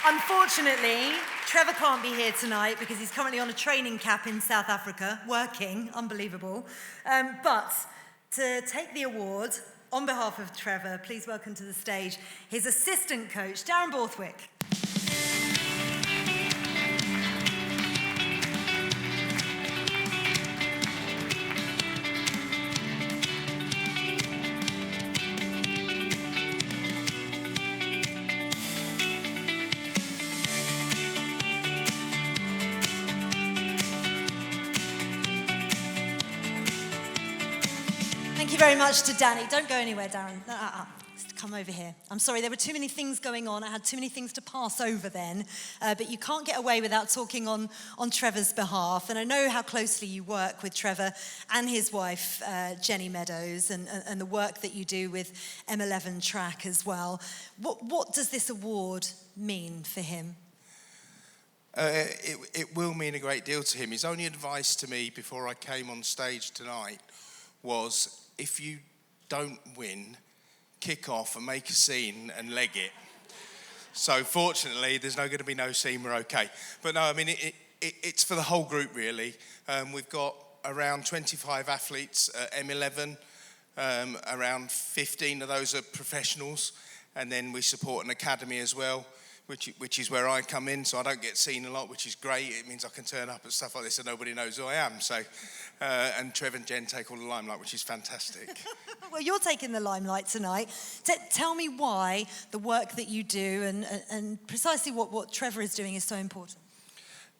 unfortunately, Trevor can't be here tonight because he's currently on a training camp in South Africa, working, unbelievable. But to take the award, on behalf of Trevor, please welcome to the stage his assistant coach, Darren Borthwick. you very much to Danny. Don't go anywhere, Darren. Come over here. I'm sorry, there were too many things going on. I had too many things to pass over then. But you can't get away without talking on Trevor's behalf. And I know how closely you work with Trevor and his wife, Jenny Meadows, and the work that you do with M11 Track as well. What does this award mean for him? It will mean a great deal to him. His only advice to me before I came on stage tonight was, if you don't win, kick off and make a scene and leg it. So fortunately, there's going to be no scene, we're okay. But no, I mean, it's for the whole group, really. We've got around 25 athletes at M11. Around 15 of those are professionals. And then we support an academy as well, which is where I come in, so I don't get seen a lot, which is great. It means I can turn up at stuff like this and nobody knows who I am. So, and Trev and Jen take all the limelight, which is fantastic. Well, you're taking the limelight tonight. Tell me why the work that you do and precisely what Trevor is doing is so important.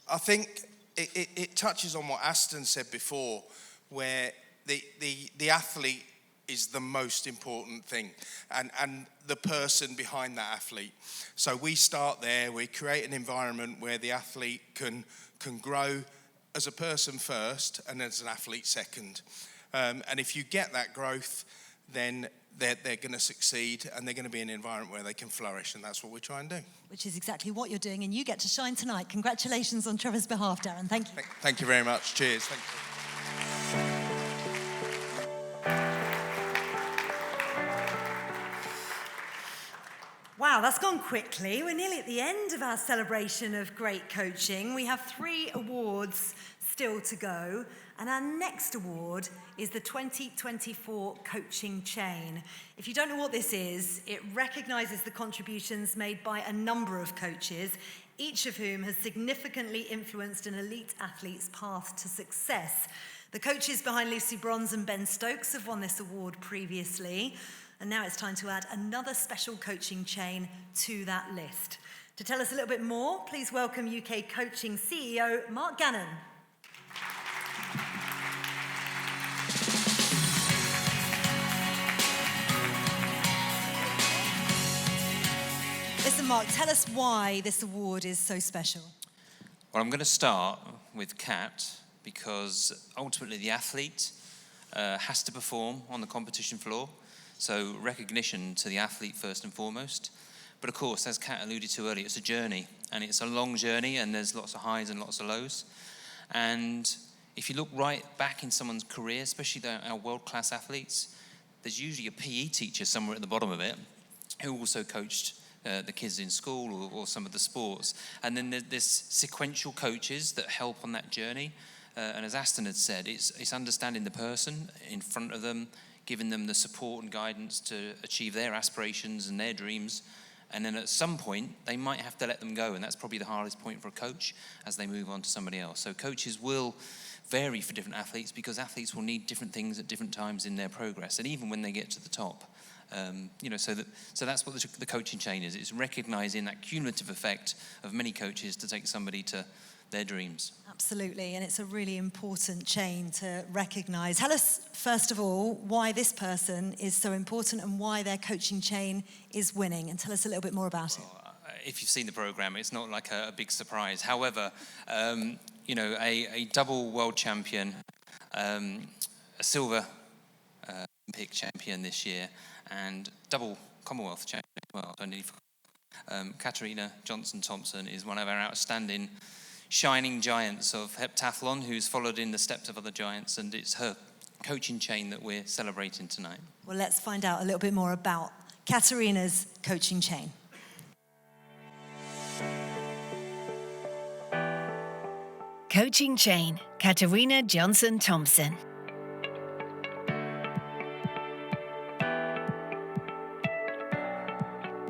I think it touches on what Aston said before, where the athlete is the most important thing, and the person behind that athlete. So we start there, we create an environment where the athlete can grow as a person first and as an athlete second. And if you get that growth, then they're going to succeed and they're going to be in an environment where they can flourish, and that's what we try and do. Which is exactly what you're doing, and you get to shine tonight. Congratulations on Trevor's behalf, Darren. Thank you. Thank you very much. Cheers. Thank you. Wow, that's gone quickly. We're nearly at the end of our celebration of great coaching. We have 3 awards still to go, and our next award is the 2024 Coaching Chain. If you don't know what this is, it recognises the contributions made by a number of coaches, each of whom has significantly influenced an elite athlete's path to success. The coaches behind Lucy Bronze and Ben Stokes have won this award previously. And now it's time to add another special coaching chain to that list. To tell us a little bit more, please welcome UK Coaching CEO Mark Gannon. Listen, Mark, tell us why this award is so special. Well, I'm going to start with Kat, because ultimately the athlete has to perform on the competition floor. So recognition to the athlete first and foremost. But of course, as Kat alluded to earlier, it's a journey, and it's a long journey, and there's lots of highs and lots of lows. And if you look right back in someone's career, especially our world-class athletes, there's usually a PE teacher somewhere at the bottom of it who also coached the kids in school or some of the sports. And then there's sequential coaches that help on that journey. And as Aston had said, it's understanding the person in front of them, giving them the support and guidance to achieve their aspirations and their dreams. And then at some point, they might have to let them go. And that's probably the hardest point for a coach as they move on to somebody else. So coaches will vary for different athletes, because athletes will need different things at different times in their progress. And even when they get to the top, so that's what the coaching chain is. It's recognizing that cumulative effect of many coaches to take somebody to their dreams. Absolutely, and it's a really important chain to recognise. Tell us, first of all, why this person is so important and why their coaching chain is winning, and tell us a little bit more about it. If you've seen the programme, it's not like a big surprise. However, a double world champion, a silver Olympic champion this year, and double Commonwealth champion as well. I need Katarina Johnson-Thompson is one of our outstanding shining giants of heptathlon, who's followed in the steps of other giants, and it's her coaching chain that we're celebrating tonight. Well, let's find out a little bit more about Katarina's coaching chain. Coaching chain, Katarina Johnson-Thompson.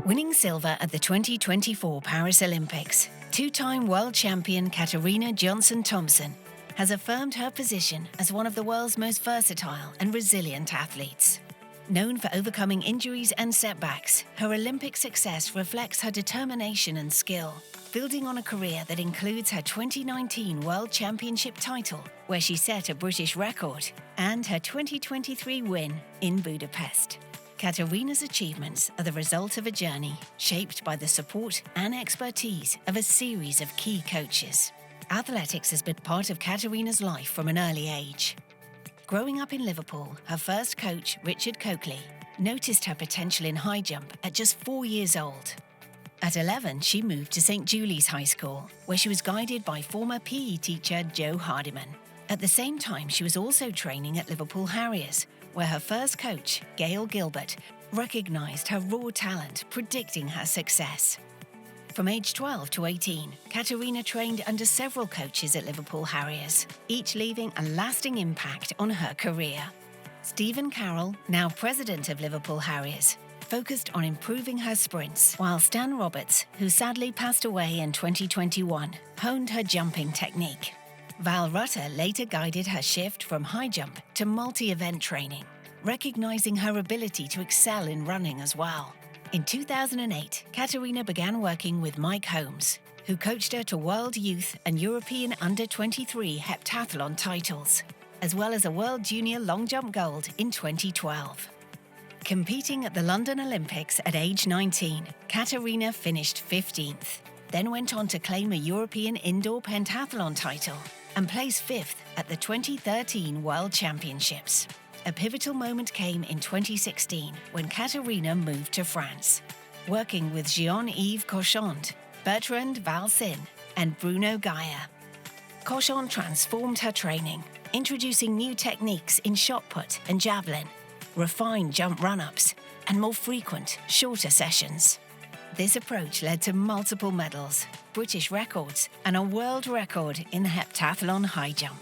Winning silver at the 2024 Paris Olympics, two-time world champion Katarina Johnson-Thompson has affirmed her position as one of the world's most versatile and resilient athletes. Known for overcoming injuries and setbacks, her Olympic success reflects her determination and skill. building on a career that includes her 2019 World Championship title, where she set a British record, and her 2023 win in Budapest. Katarina's achievements are the result of a journey shaped by the support and expertise of a series of key coaches. Athletics has been part of Katarina's life from an early age. Growing up in Liverpool, her first coach, Richard Coakley, noticed her potential in high jump at just 4 years old. At 11, she moved to St. Julie's High School, where she was guided by former PE teacher Joe Hardiman. At the same time, she was also training at Liverpool Harriers, where her first coach, Gail Gilbert, recognised her raw talent, predicting her success. From age 12 to 18, Katarina trained under several coaches at Liverpool Harriers, each leaving a lasting impact on her career. Stephen Carroll, now president of Liverpool Harriers, focused on improving her sprints, while Stan Roberts, who sadly passed away in 2021, honed her jumping technique. Val Rutter later guided her shift from high jump to multi-event training, recognising her ability to excel in running as well. In 2008, Katarina began working with Mike Holmes, who coached her to World Youth and European Under-23 heptathlon titles, as well as a World Junior Long Jump Gold in 2012. Competing at the London Olympics at age 19, Katarina finished 15th, then went on to claim a European Indoor Pentathlon title and placed 5th at the 2013 World Championships. A pivotal moment came in 2016 when Katarina moved to France, working with Jean-Yves Cochant, Bertrand Valsin, and Bruno Gaia. Cochant transformed her training, introducing new techniques in shot put and javelin, refined jump run-ups, and more frequent, shorter sessions. This approach led to multiple medals, British records, and a world record in the heptathlon high jump.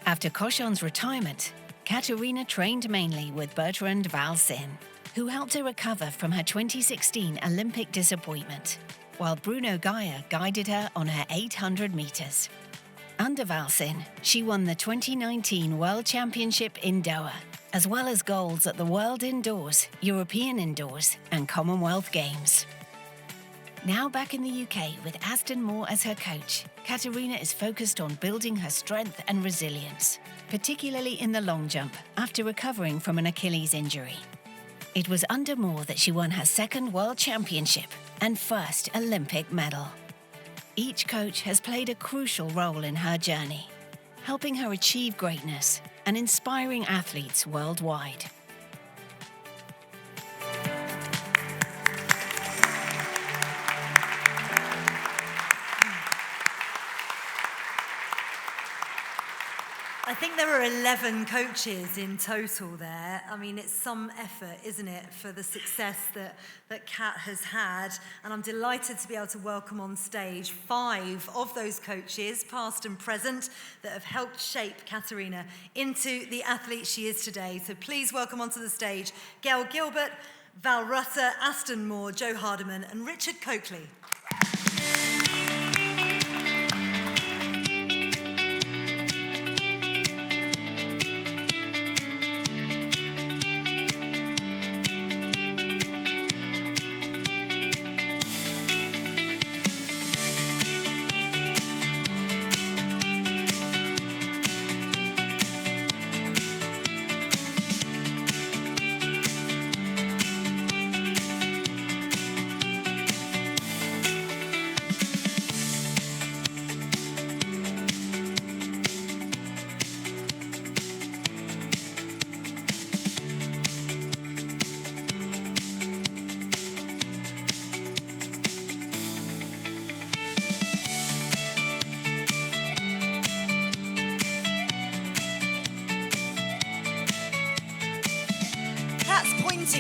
After Cochant's retirement, Katarina trained mainly with Bertrand Valsin, who helped her recover from her 2016 Olympic disappointment, while Bruno Gaia guided her on her 800 metres. Under Valsin, she won the 2019 World Championship in Doha, as well as golds at the World Indoors, European Indoors, and Commonwealth Games. Now back in the UK with Aston Moore as her coach, Katarina is focused on building her strength and resilience, particularly in the long jump after recovering from an Achilles injury. It was under Moore that she won her second World Championship and first Olympic medal. Each coach has played a crucial role in her journey, helping her achieve greatness and inspiring athletes worldwide. I think there are 11 coaches in total there. I mean, it's some effort, isn't it, for the success that Kat has had. And I'm delighted to be able to welcome on stage 5 of those coaches, past and present, that have helped shape Katarina into the athlete she is today. So please welcome onto the stage Gail Gilbert, Val Rutter, Aston Moore, Joe Hardiman, and Richard Coakley.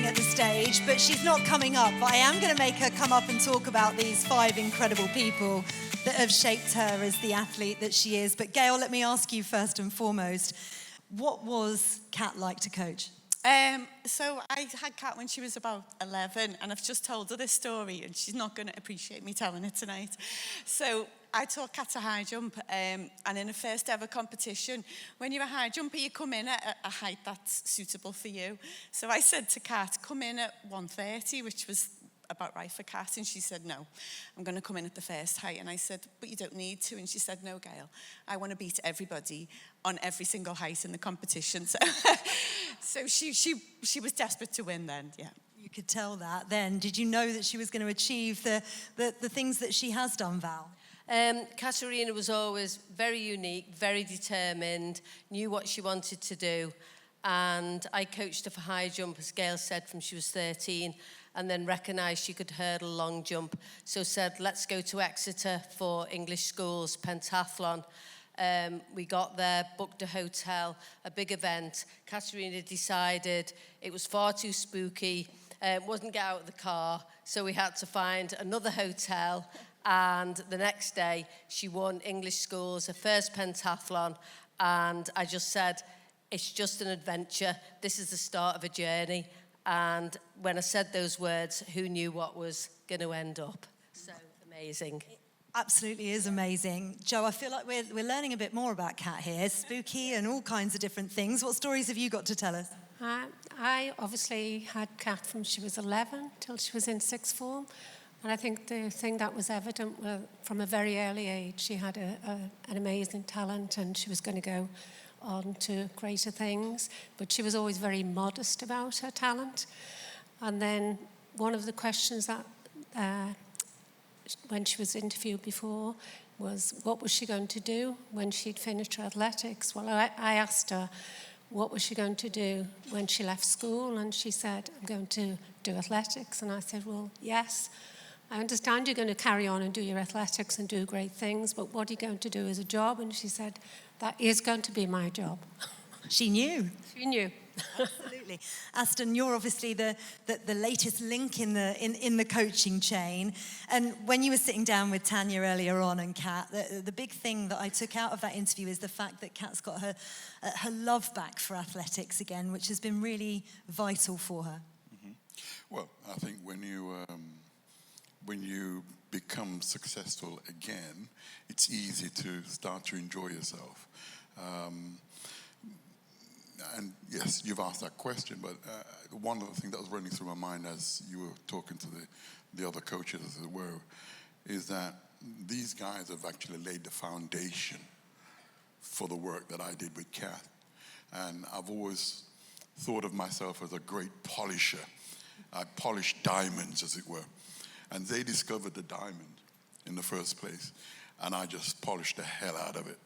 At the stage, but she's not coming up. But I am going to make her come up and talk about these 5 incredible people that have shaped her as the athlete that she is. But Gail, let me ask you first and foremost, what was Kat like to coach? So I had Kat when she was about 11, and I've just told her this story, and she's not going to appreciate me telling it tonight. So I taught Kat to high jump, and in a first ever competition, when you're a high jumper, you come in at a height that's suitable for you. So I said to Kat, come in at 130, which was about right for Kat? And she said, no, I'm going to come in at the first height. And I said, but you don't need to. And she said, no, Gail, I want to beat everybody on every single height in the competition. So, so she was desperate to win then, yeah. You could tell that then. Did you know that she was going to achieve the things that she has done, Val? Katerina was always very unique, very determined, knew what she wanted to do. And I coached her for high jump, as Gail said, from she was 13, and then recognised she could hurdle long jump. So said, let's go to Exeter for English schools, pentathlon. We got there, booked a hotel, a big event. Katerina decided it was far too spooky, wasn't get out of the car, so we had to find another hotel. And the next day, she won English schools, her first pentathlon, and I just said, it's just an adventure. This is the start of a journey. And when I said those words, who knew what was going to end up? So amazing. It absolutely is amazing. Jo, I feel like we're learning a bit more about Kat here. Spooky and all kinds of different things. What stories have you got to tell us? I obviously had Kat from she was 11 till she was in sixth form. And I think the thing that was evident from a very early age, she had an amazing talent and she was going to go on to greater things, but she was always very modest about her talent. And then one of the questions that when she was interviewed before was what was she going to do when she'd finished her athletics. Well, I asked her what was she going to do when she left school, and she said, I'm going to do athletics. And I said, well, yes, I understand you're going to carry on and do your athletics and do great things, but what are you going to do as a job? And she said, that is going to be my job. She knew. She knew. Absolutely. Aston, you're obviously the latest link in the coaching chain. And when you were sitting down with Tanya earlier on and Kat, the big thing that I took out of that interview is the fact that Kat's got her love back for athletics again, which has been really vital for her. Mm-hmm. Well, I think when you become successful again, it's easy to start to enjoy yourself. And yes, you've asked that question, but one of the things that was running through my mind as you were talking to the other coaches, as it were, is that these guys have actually laid the foundation for the work that I did with Kat. And I've always thought of myself as a great polisher. I polished diamonds, as it were. And they discovered the diamond in the first place. And I just polished the hell out of it.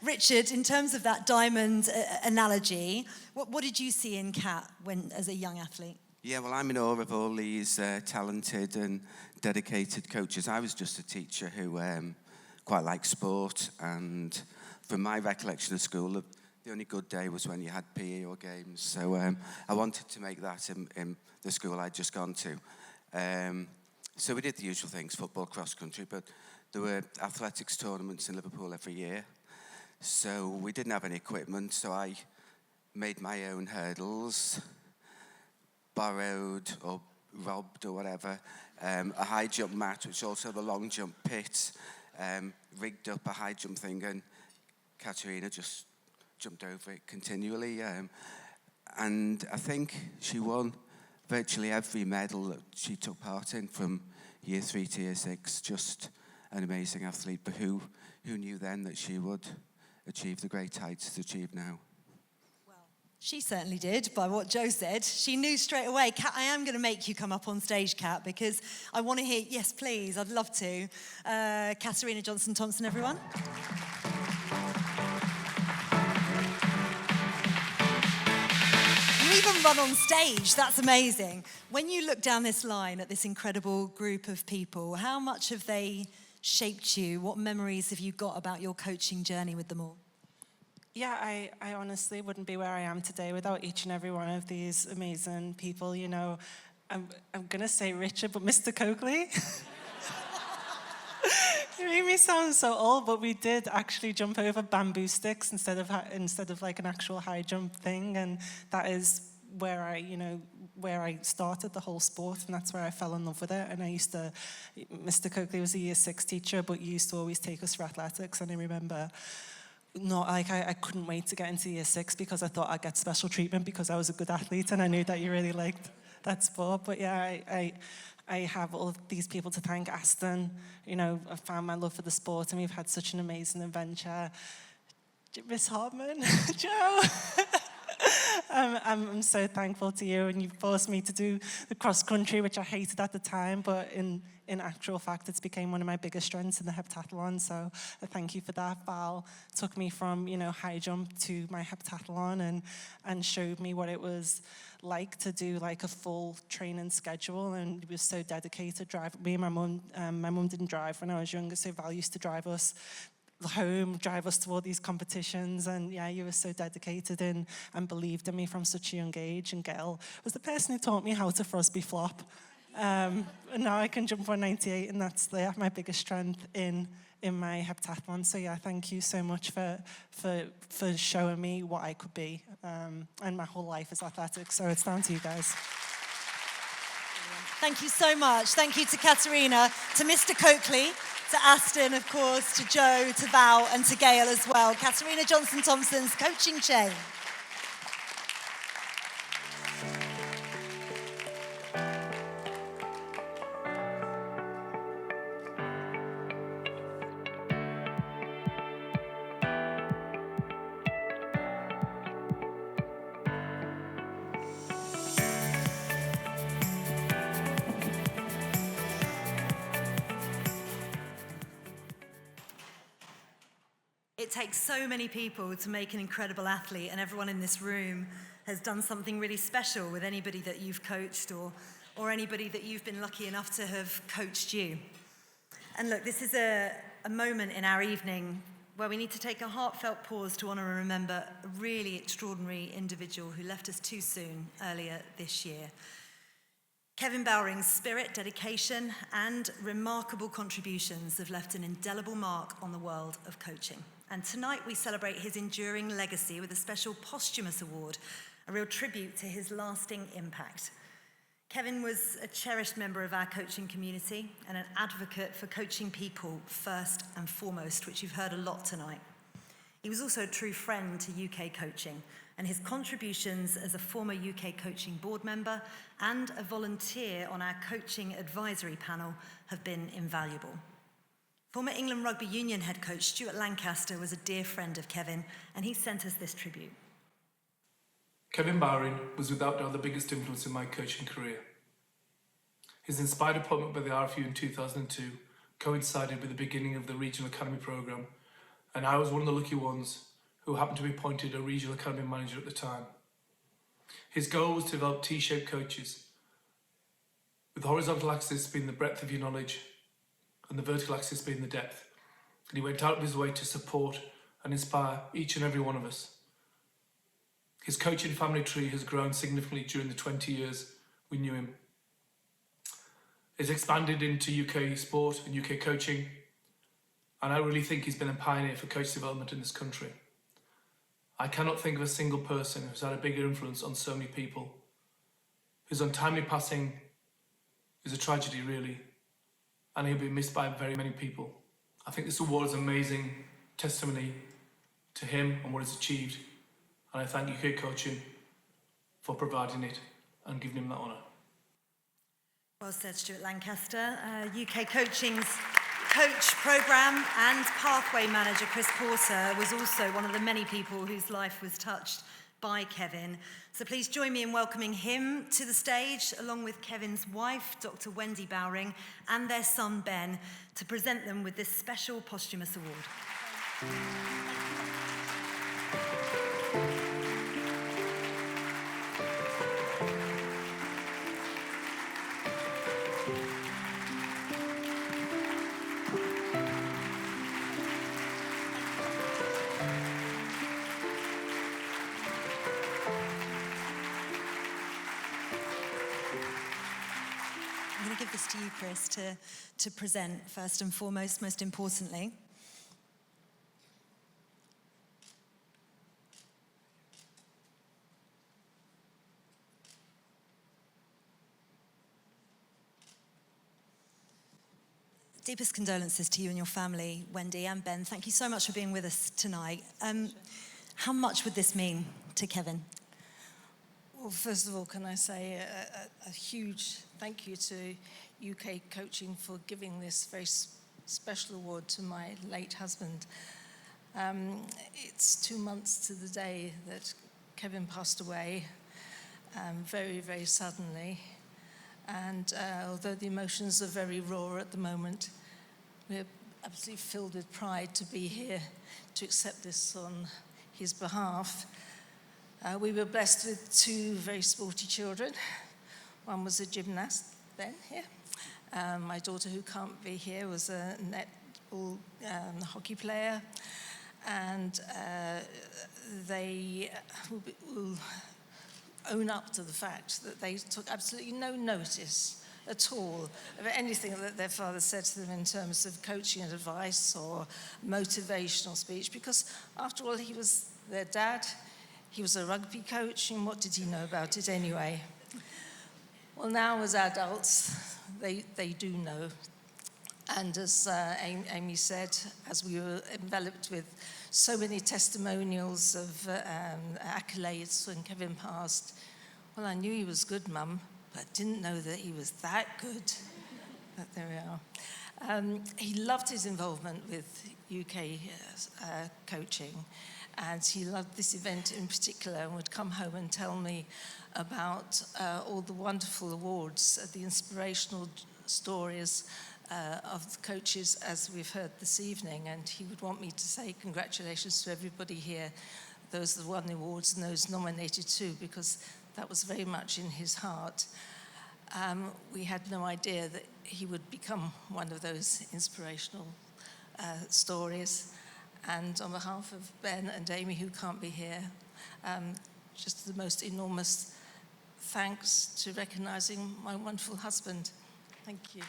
Richard, in terms of that diamond analogy, what did you see in Kat as a young athlete? Yeah, well, I'm in awe of all these talented and dedicated coaches. I was just a teacher who quite liked sport. And from my recollection of school, the only good day was when you had PE or games. So I wanted to make that in the school I'd just gone to. So we did the usual things, football, cross-country, but there were athletics tournaments in Liverpool every year. So we didn't have any equipment, so I made my own hurdles, borrowed or robbed or whatever, a high jump mat, which also the long jump pit, rigged up a high jump thing, and Katerina just jumped over it continually. And I think she won virtually every medal that she took part in from year 3 to year 6. Just an amazing athlete, but who knew then that she would achieve the great heights to achieve now? Well, she certainly did, by what Jo said. She knew straight away. Kat, I am going to make you come up on stage, Kat, because I want to hear, yes, please, I'd love to. Katerina Johnson-Thompson, everyone. You even run on stage, that's amazing. When you look down this line at this incredible group of people, how much have they shaped you? What memories have you got about your coaching journey with them all? Yeah, I honestly wouldn't be where I am today without each and every one of these amazing people. You know, I'm going to say Richard, but Mr. Coakley. It made me sound so old, but we did actually jump over bamboo sticks instead of like an actual high jump thing, and that is where I started the whole sport, and that's where I fell in love with it. And Mr. Coakley was a year 6 teacher, but he used to always take us for athletics, and I remember I couldn't wait to get into year 6 because I thought I'd get special treatment because I was a good athlete, and I knew that you really liked that sport. But yeah, I have all of these people to thank. Aston, you know, I found my love for the sport, and we've had such an amazing adventure. Miss Hartman, Joe. I'm so thankful to you, and you forced me to do the cross country, which I hated at the time, but in actual fact, it's became one of my biggest strengths in the heptathlon. So I thank you for that. Val took me from, you know, high jump to my heptathlon and showed me what it was like to do like a full training schedule, and he was so dedicated. Me and my mum didn't drive when I was younger, so Val used to drive us home, drive us to all these competitions, and yeah, you were so dedicated and believed in me from such a young age. And Gail was the person who taught me how to frisbee flop. And now I can jump 198, and that's my biggest strength in my heptathlon. So yeah, thank you so much for showing me what I could be. And my whole life is athletics, so it's down to you guys. Thank you so much. Thank you to Katerina, to Mr. Coakley, to Aston, of course, to Joe, to Val, and to Gail as well. Katerina Johnson-Thompson's coaching chain. It takes so many people to make an incredible athlete, and everyone in this room has done something really special with anybody that you've coached or anybody that you've been lucky enough to have coached you. And look, this is a moment in our evening where we need to take a heartfelt pause to honour and remember a really extraordinary individual who left us too soon earlier this year. Kevin Bowring's spirit, dedication, and remarkable contributions have left an indelible mark on the world of coaching. And tonight we celebrate his enduring legacy with a special posthumous award, a real tribute to his lasting impact. Kevin was a cherished member of our coaching community and an advocate for coaching people first and foremost, which you've heard a lot tonight. He was also a true friend to UK coaching, and his contributions as a former UK coaching board member and a volunteer on our coaching advisory panel have been invaluable. Former England Rugby Union head coach Stuart Lancaster was a dear friend of Kevin, and he sent us this tribute. Kevin Bowring was without doubt the biggest influence in my coaching career. His inspired appointment by the RFU in 2002 coincided with the beginning of the Regional Academy programme, and I was one of the lucky ones who happened to be appointed a Regional Academy manager at the time. His goal was to develop T-shaped coaches, with the horizontal axis being the breadth of your knowledge and the vertical axis being the depth. And he went out of his way to support and inspire each and every one of us. His coaching family tree has grown significantly during the 20 years we knew him. It's expanded into UK sport and UK coaching, and I really think he's been a pioneer for coach development in this country. I cannot think of a single person who's had a bigger influence on so many people. His untimely passing is a tragedy, really, and he'll be missed by very many people. I think this award is an amazing testimony to him and what he's achieved, and I thank UK Coaching for providing it and giving him that honour. Well said, Stuart Lancaster. UK Coaching's coach programme and pathway manager Chris Porter was also one of the many people whose life was touched by Kevin. So please join me in welcoming him to the stage, along with Kevin's wife, Dr. Wendy Bowring, and their son, Ben, to present them with this special posthumous award. I'm going to give this to you, Chris, to present first and foremost, most importantly. Deepest condolences to you and your family, Wendy and Ben. Thank you so much for being with us tonight. How much would this mean to Kevin? Well, first of all, can I say a huge thank you to UK Coaching for giving this very special award to my late husband. It's 2 months to the day that Kevin passed away, very, very suddenly. And although the emotions are very raw at the moment, we're absolutely filled with pride to be here to accept this on his behalf. We were blessed with 2 very sporty children. One was a gymnast, Ben, here. My daughter, who can't be here, was a netball hockey player. And they will own up to the fact that they took absolutely no notice at all of anything that their father said to them in terms of coaching and advice or motivational speech, because after all, he was their dad. He was a rugby coach, and what did he know about it anyway? Well, now as adults, they do know. And as Amy said, as we were enveloped with so many testimonials of accolades when Kevin passed, well, I knew he was good, Mum, but didn't know that he was that good. But there we are. He loved his involvement with UK coaching, and he loved this event in particular, and would come home and tell me about all the wonderful awards, the inspirational stories of the coaches, as we've heard this evening. And he would want me to say congratulations to everybody here, those that won the awards and those nominated too, because that was very much in his heart. We had no idea that he would become one of those inspirational stories. And on behalf of Ben and Amy, who can't be here, just the most enormous thanks to recognizing my wonderful husband. Thank you.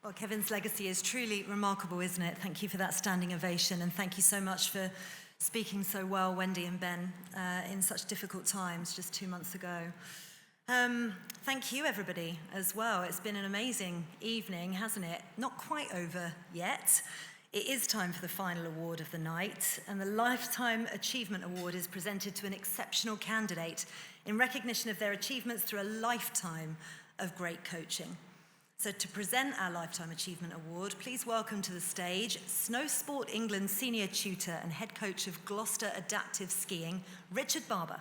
Well, Kevin's legacy is truly remarkable, isn't it? Thank you for that standing ovation, and thank you so much for speaking so well, Wendy and Ben, in such difficult times just 2 months ago. Thank you, everybody, as well. It's been an amazing evening, hasn't it? Not quite over yet. It is time for the final award of the night, and the Lifetime Achievement Award is presented to an exceptional candidate in recognition of their achievements through a lifetime of great coaching. So to present our Lifetime Achievement Award, please welcome to the stage Snow Sport England Senior Tutor and Head Coach of Gloucester Adaptive Skiing, Richard Barber.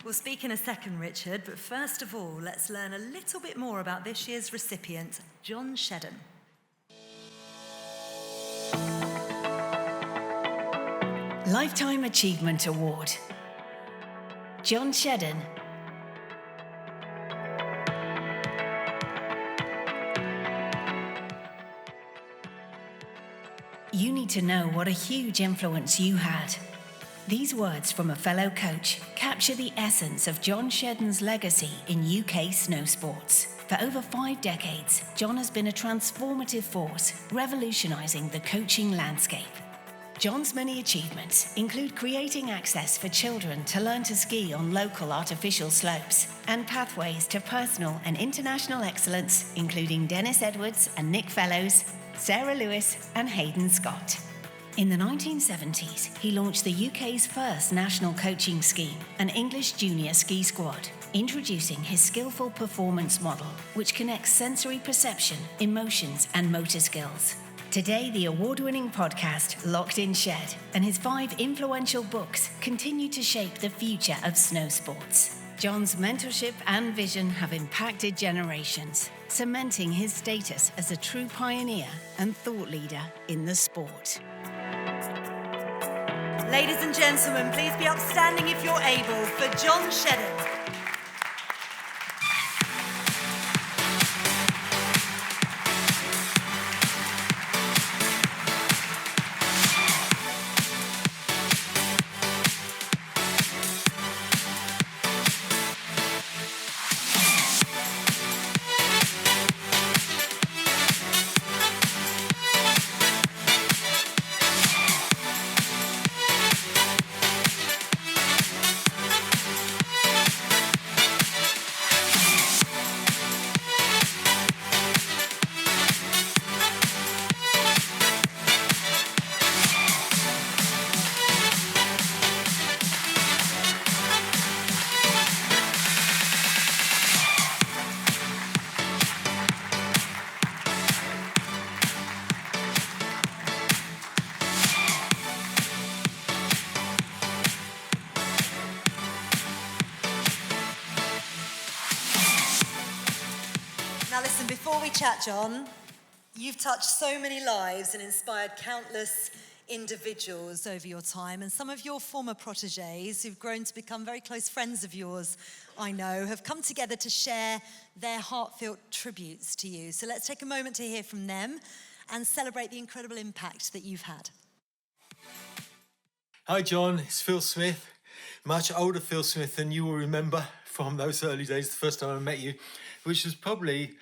We'll speak in a second, Richard, but first of all, let's learn a little bit more about this year's recipient, John Shedden. Lifetime Achievement Award. John Shedden. You need to know what a huge influence you had. These words from a fellow coach capture the essence of John Shedden's legacy in UK snow sports. For over 5 decades, John has been a transformative force, revolutionising the coaching landscape. John's many achievements include creating access for children to learn to ski on local artificial slopes and pathways to personal and international excellence, including Dennis Edwards and Nick Fellows, Sarah Lewis and Hayden Scott. In the 1970s, he launched the UK's first national coaching scheme, an English junior ski squad, introducing his skillful performance model, which connects sensory perception, emotions and motor skills. Today, the award-winning podcast, Locked in Shed, and his 5 influential books continue to shape the future of snow sports. John's mentorship and vision have impacted generations, cementing his status as a true pioneer and thought leader in the sport. Ladies and gentlemen, please be upstanding if you're able for John Shedden. Now listen, before we chat, John, you've touched so many lives and inspired countless individuals over your time, and some of your former protégés who've grown to become very close friends of yours, I know, have come together to share their heartfelt tributes to you. So let's take a moment to hear from them and celebrate the incredible impact that you've had. Hi John, it's Phil Smith. Much older Phil Smith than you will remember from those early days, the first time I met you, which was probably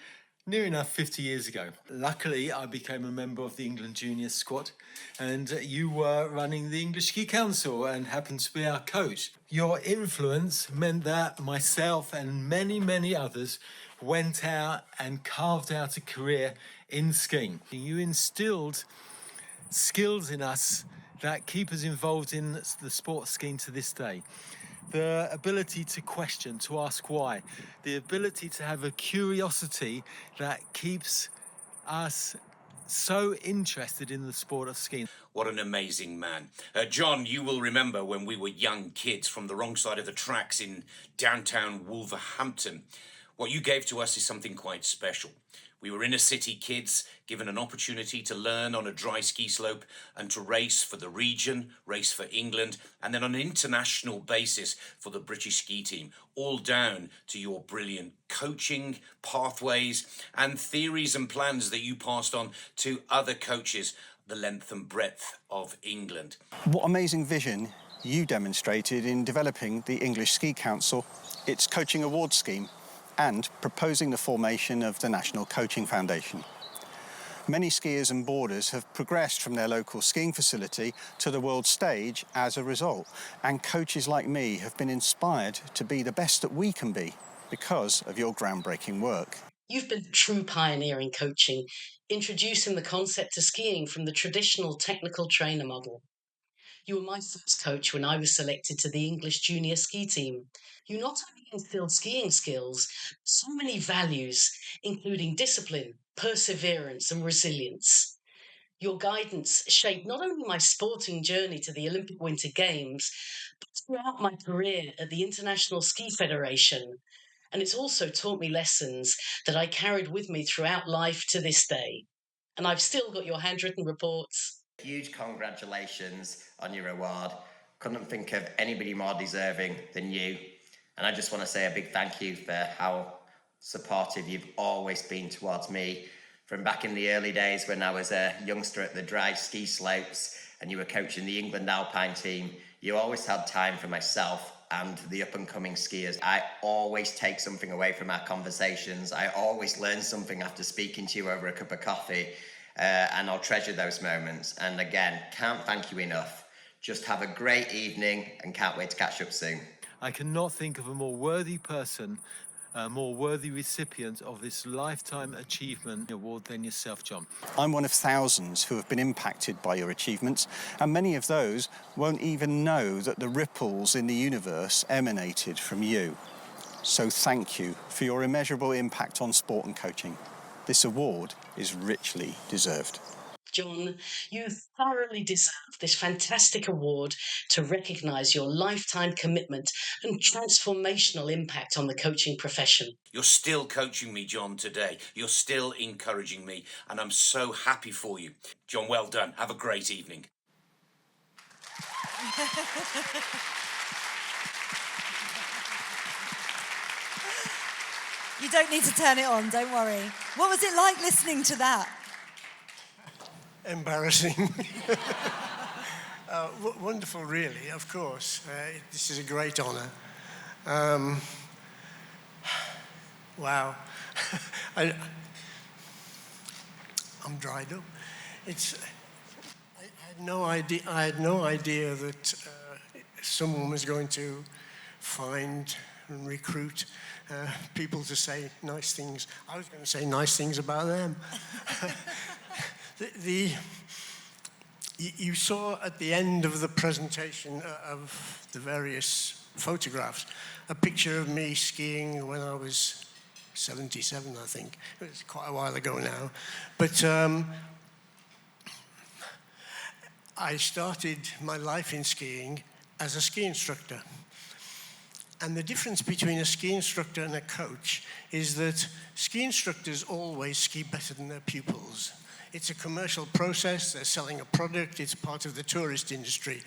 near enough 50 years ago. Luckily, I became a member of the England Junior squad, and you were running the English Ski Council and happened to be our coach. Your influence meant that myself and many, many others went out and carved out a career in skiing. You instilled skills in us that keep us involved in the sport of skiing to this day. The ability to question, to ask why, the ability to have a curiosity that keeps us so interested in the sport of skiing. What an amazing man. John, you will remember when we were young kids from the wrong side of the tracks in downtown Wolverhampton. What you gave to us is something quite special. We were inner city kids, given an opportunity to learn on a dry ski slope and to race for the region, race for England, and then on an international basis for the British ski team, all down to your brilliant coaching, pathways, and theories and plans that you passed on to other coaches the length and breadth of England. What amazing vision you demonstrated in developing the English Ski Council, its coaching award scheme, and proposing the formation of the National Coaching Foundation. Many skiers and boarders have progressed from their local skiing facility to the world stage as a result, and coaches like me have been inspired to be the best that we can be because of your groundbreaking work. You've been a true pioneer in coaching, introducing the concept of skiing from the traditional technical trainer model. You were my first coach when I was selected to the English junior ski team. You not only instilled skiing skills, but so many values, including discipline, perseverance, and resilience. Your guidance shaped not only my sporting journey to the Olympic Winter Games, but throughout my career at the International Ski Federation. And it's also taught me lessons that I carried with me throughout life to this day. And I've still got your handwritten reports. Huge congratulations on your award. Couldn't think of anybody more deserving than you. And I just want to say a big thank you for how supportive you've always been towards me. From back in the early days when I was a youngster at the dry ski slopes and you were coaching the England Alpine team, you always had time for myself and the up-and-coming skiers. I always take something away from our conversations. I always learn something after speaking to you over a cup of coffee. And I'll treasure those moments. And again, can't thank you enough. Just have a great evening and can't wait to catch up soon. I cannot think of a more worthy person, a more worthy recipient of this Lifetime Achievement Award than yourself, John. I'm one of thousands who have been impacted by your achievements, and many of those won't even know that the ripples in the universe emanated from you. So thank you for your immeasurable impact on sport and coaching. This award is richly deserved. John, you thoroughly deserve this fantastic award to recognise your lifetime commitment and transformational impact on the coaching profession. You're still coaching me, John, today. You're still encouraging me, and I'm so happy for you. John, well done. Have a great evening. You don't need to turn it on, don't worry. What was it like listening to that? Embarrassing. Wonderful, really, of course. This is a great honour. Wow. I'm dried up. I had no idea that someone was going to find and recruit people to say nice things. I was going to say nice things about them. You saw at the end of the presentation of the various photographs a picture of me skiing when I was 77, I think. It was quite a while ago now. But I started my life in skiing as a ski instructor. And the difference between a ski instructor and a coach is that ski instructors always ski better than their pupils. It's a commercial process, they're selling a product, it's part of the tourist industry.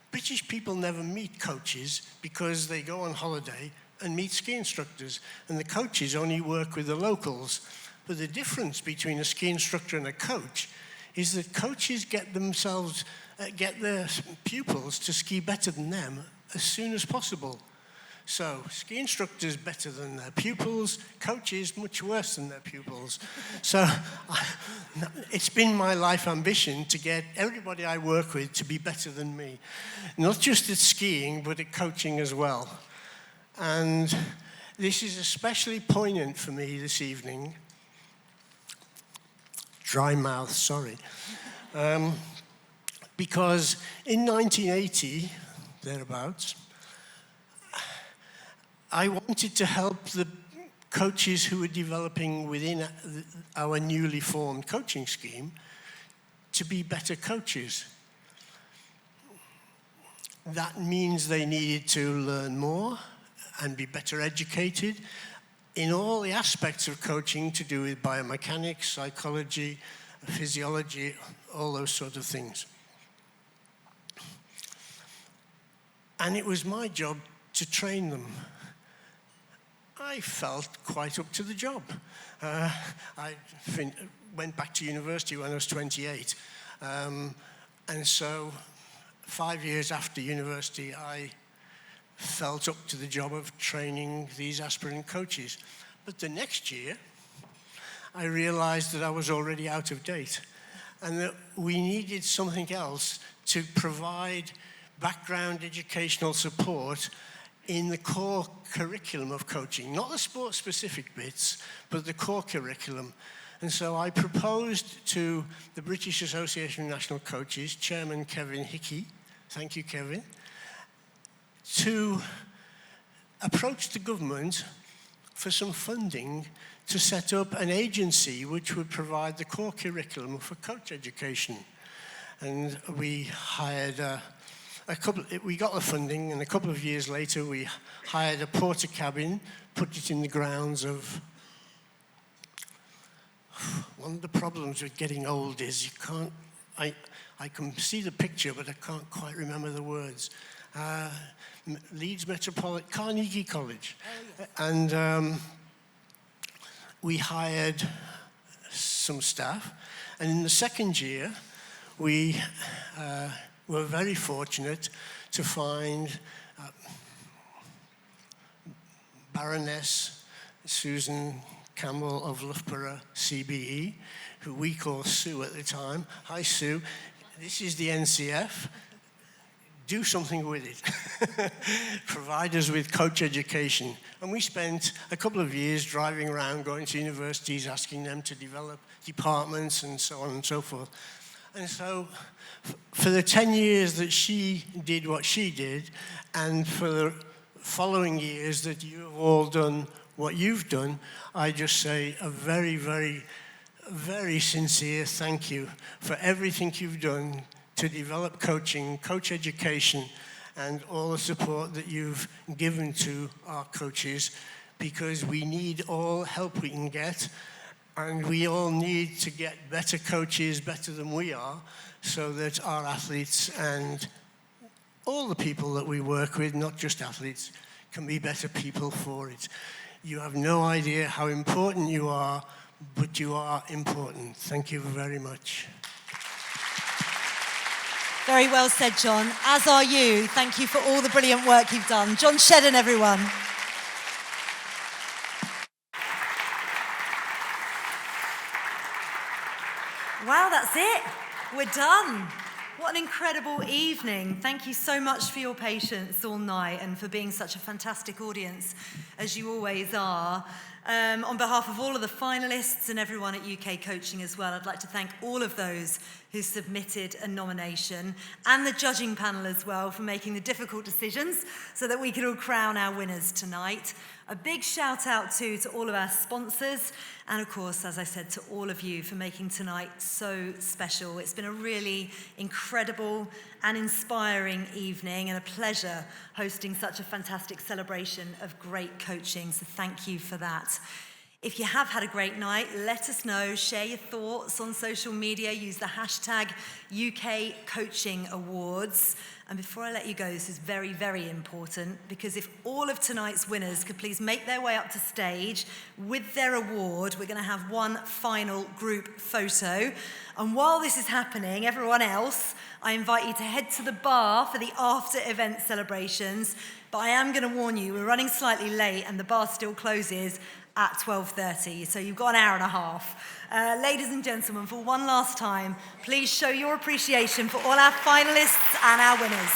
British people never meet coaches because they go on holiday and meet ski instructors, and the coaches only work with the locals. But the difference between a ski instructor and a coach is that coaches get their pupils to ski better than them as soon as possible. So, ski instructors better than their pupils, coaches much worse than their pupils. So, it's been my life ambition to get everybody I work with to be better than me. Not just at skiing, but at coaching as well. And this is especially poignant for me this evening. Dry mouth, sorry. Because in 1980, thereabouts, I wanted to help the coaches who were developing within our newly formed coaching scheme to be better coaches. That means they needed to learn more and be better educated in all the aspects of coaching to do with biomechanics, psychology, physiology, all those sort of things. And it was my job to train them. I felt quite up to the job. I went back to university when I was 28. And so 5 years after university, I felt up to the job of training these aspirant coaches. But the next year, I realized that I was already out of date and that we needed something else to provide background educational support in the core curriculum of coaching, not the sport-specific bits, but the core curriculum. And so I proposed to the British Association of National Coaches, Chairman Kevin Hickey, thank you, Kevin, to approach the government for some funding to set up an agency which would provide the core curriculum for coach education. And we hired we got the funding, and a couple of years later we hired a porter cabin, put it in the grounds of... One of the problems with getting old is you can't... I can see the picture, but I can't quite remember the words. Leeds Metropolitan, Carnegie College. Oh, yes. And we hired some staff, and in the second year we were very fortunate to find Baroness Susan Campbell of Loughborough CBE, who we call Sue at the time. Hi, Sue. This is the NCF. Do something with it. Provide us with coach education. And we spent a couple of years driving around, going to universities, asking them to develop departments and so on and so forth. And so for the 10 years that she did what she did, and for the following years that you have all done what you've done, I just say a very, very, very sincere thank you for everything you've done to develop coaching, coach education, and all the support that you've given to our coaches, because we need all help we can get, and we all need to get better coaches, better than we are, so that our athletes and all the people that we work with, not just athletes, can be better people for it. You have no idea how important you are, but you are important. Thank you very much. Very well said, John. As are you. Thank you for all the brilliant work you've done. John Shedden, everyone. Wow, that's it. We're done. What an incredible evening. Thank you so much for your patience all night and for being such a fantastic audience, as you always are. On behalf of all of the finalists and everyone at UK Coaching as well, I'd like to thank all of those who submitted a nomination and the judging panel as well for making the difficult decisions so that we could all crown our winners tonight. A big shout out to all of our sponsors and of course, as I said, to all of you for making tonight so special. It's been a really incredible and inspiring evening and a pleasure hosting such a fantastic celebration of great coaching, so thank you for that. If you have had a great night, let us know, share your thoughts on social media, use the hashtag UK Coaching Awards. And before I let you go, this is very, very important, because if all of tonight's winners could please make their way up to stage with their award, we're going to have one final group photo. And while this is happening, everyone else, I invite you to head to the bar for the after-event celebrations. But I am going to warn you, we're running slightly late and the bar still closes at 12:30, so you've got an hour and a half. Ladies and gentlemen, for one last time, please show your appreciation for all our finalists and our winners.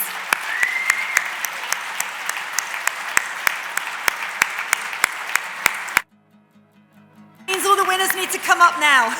Means all the winners need to come up now.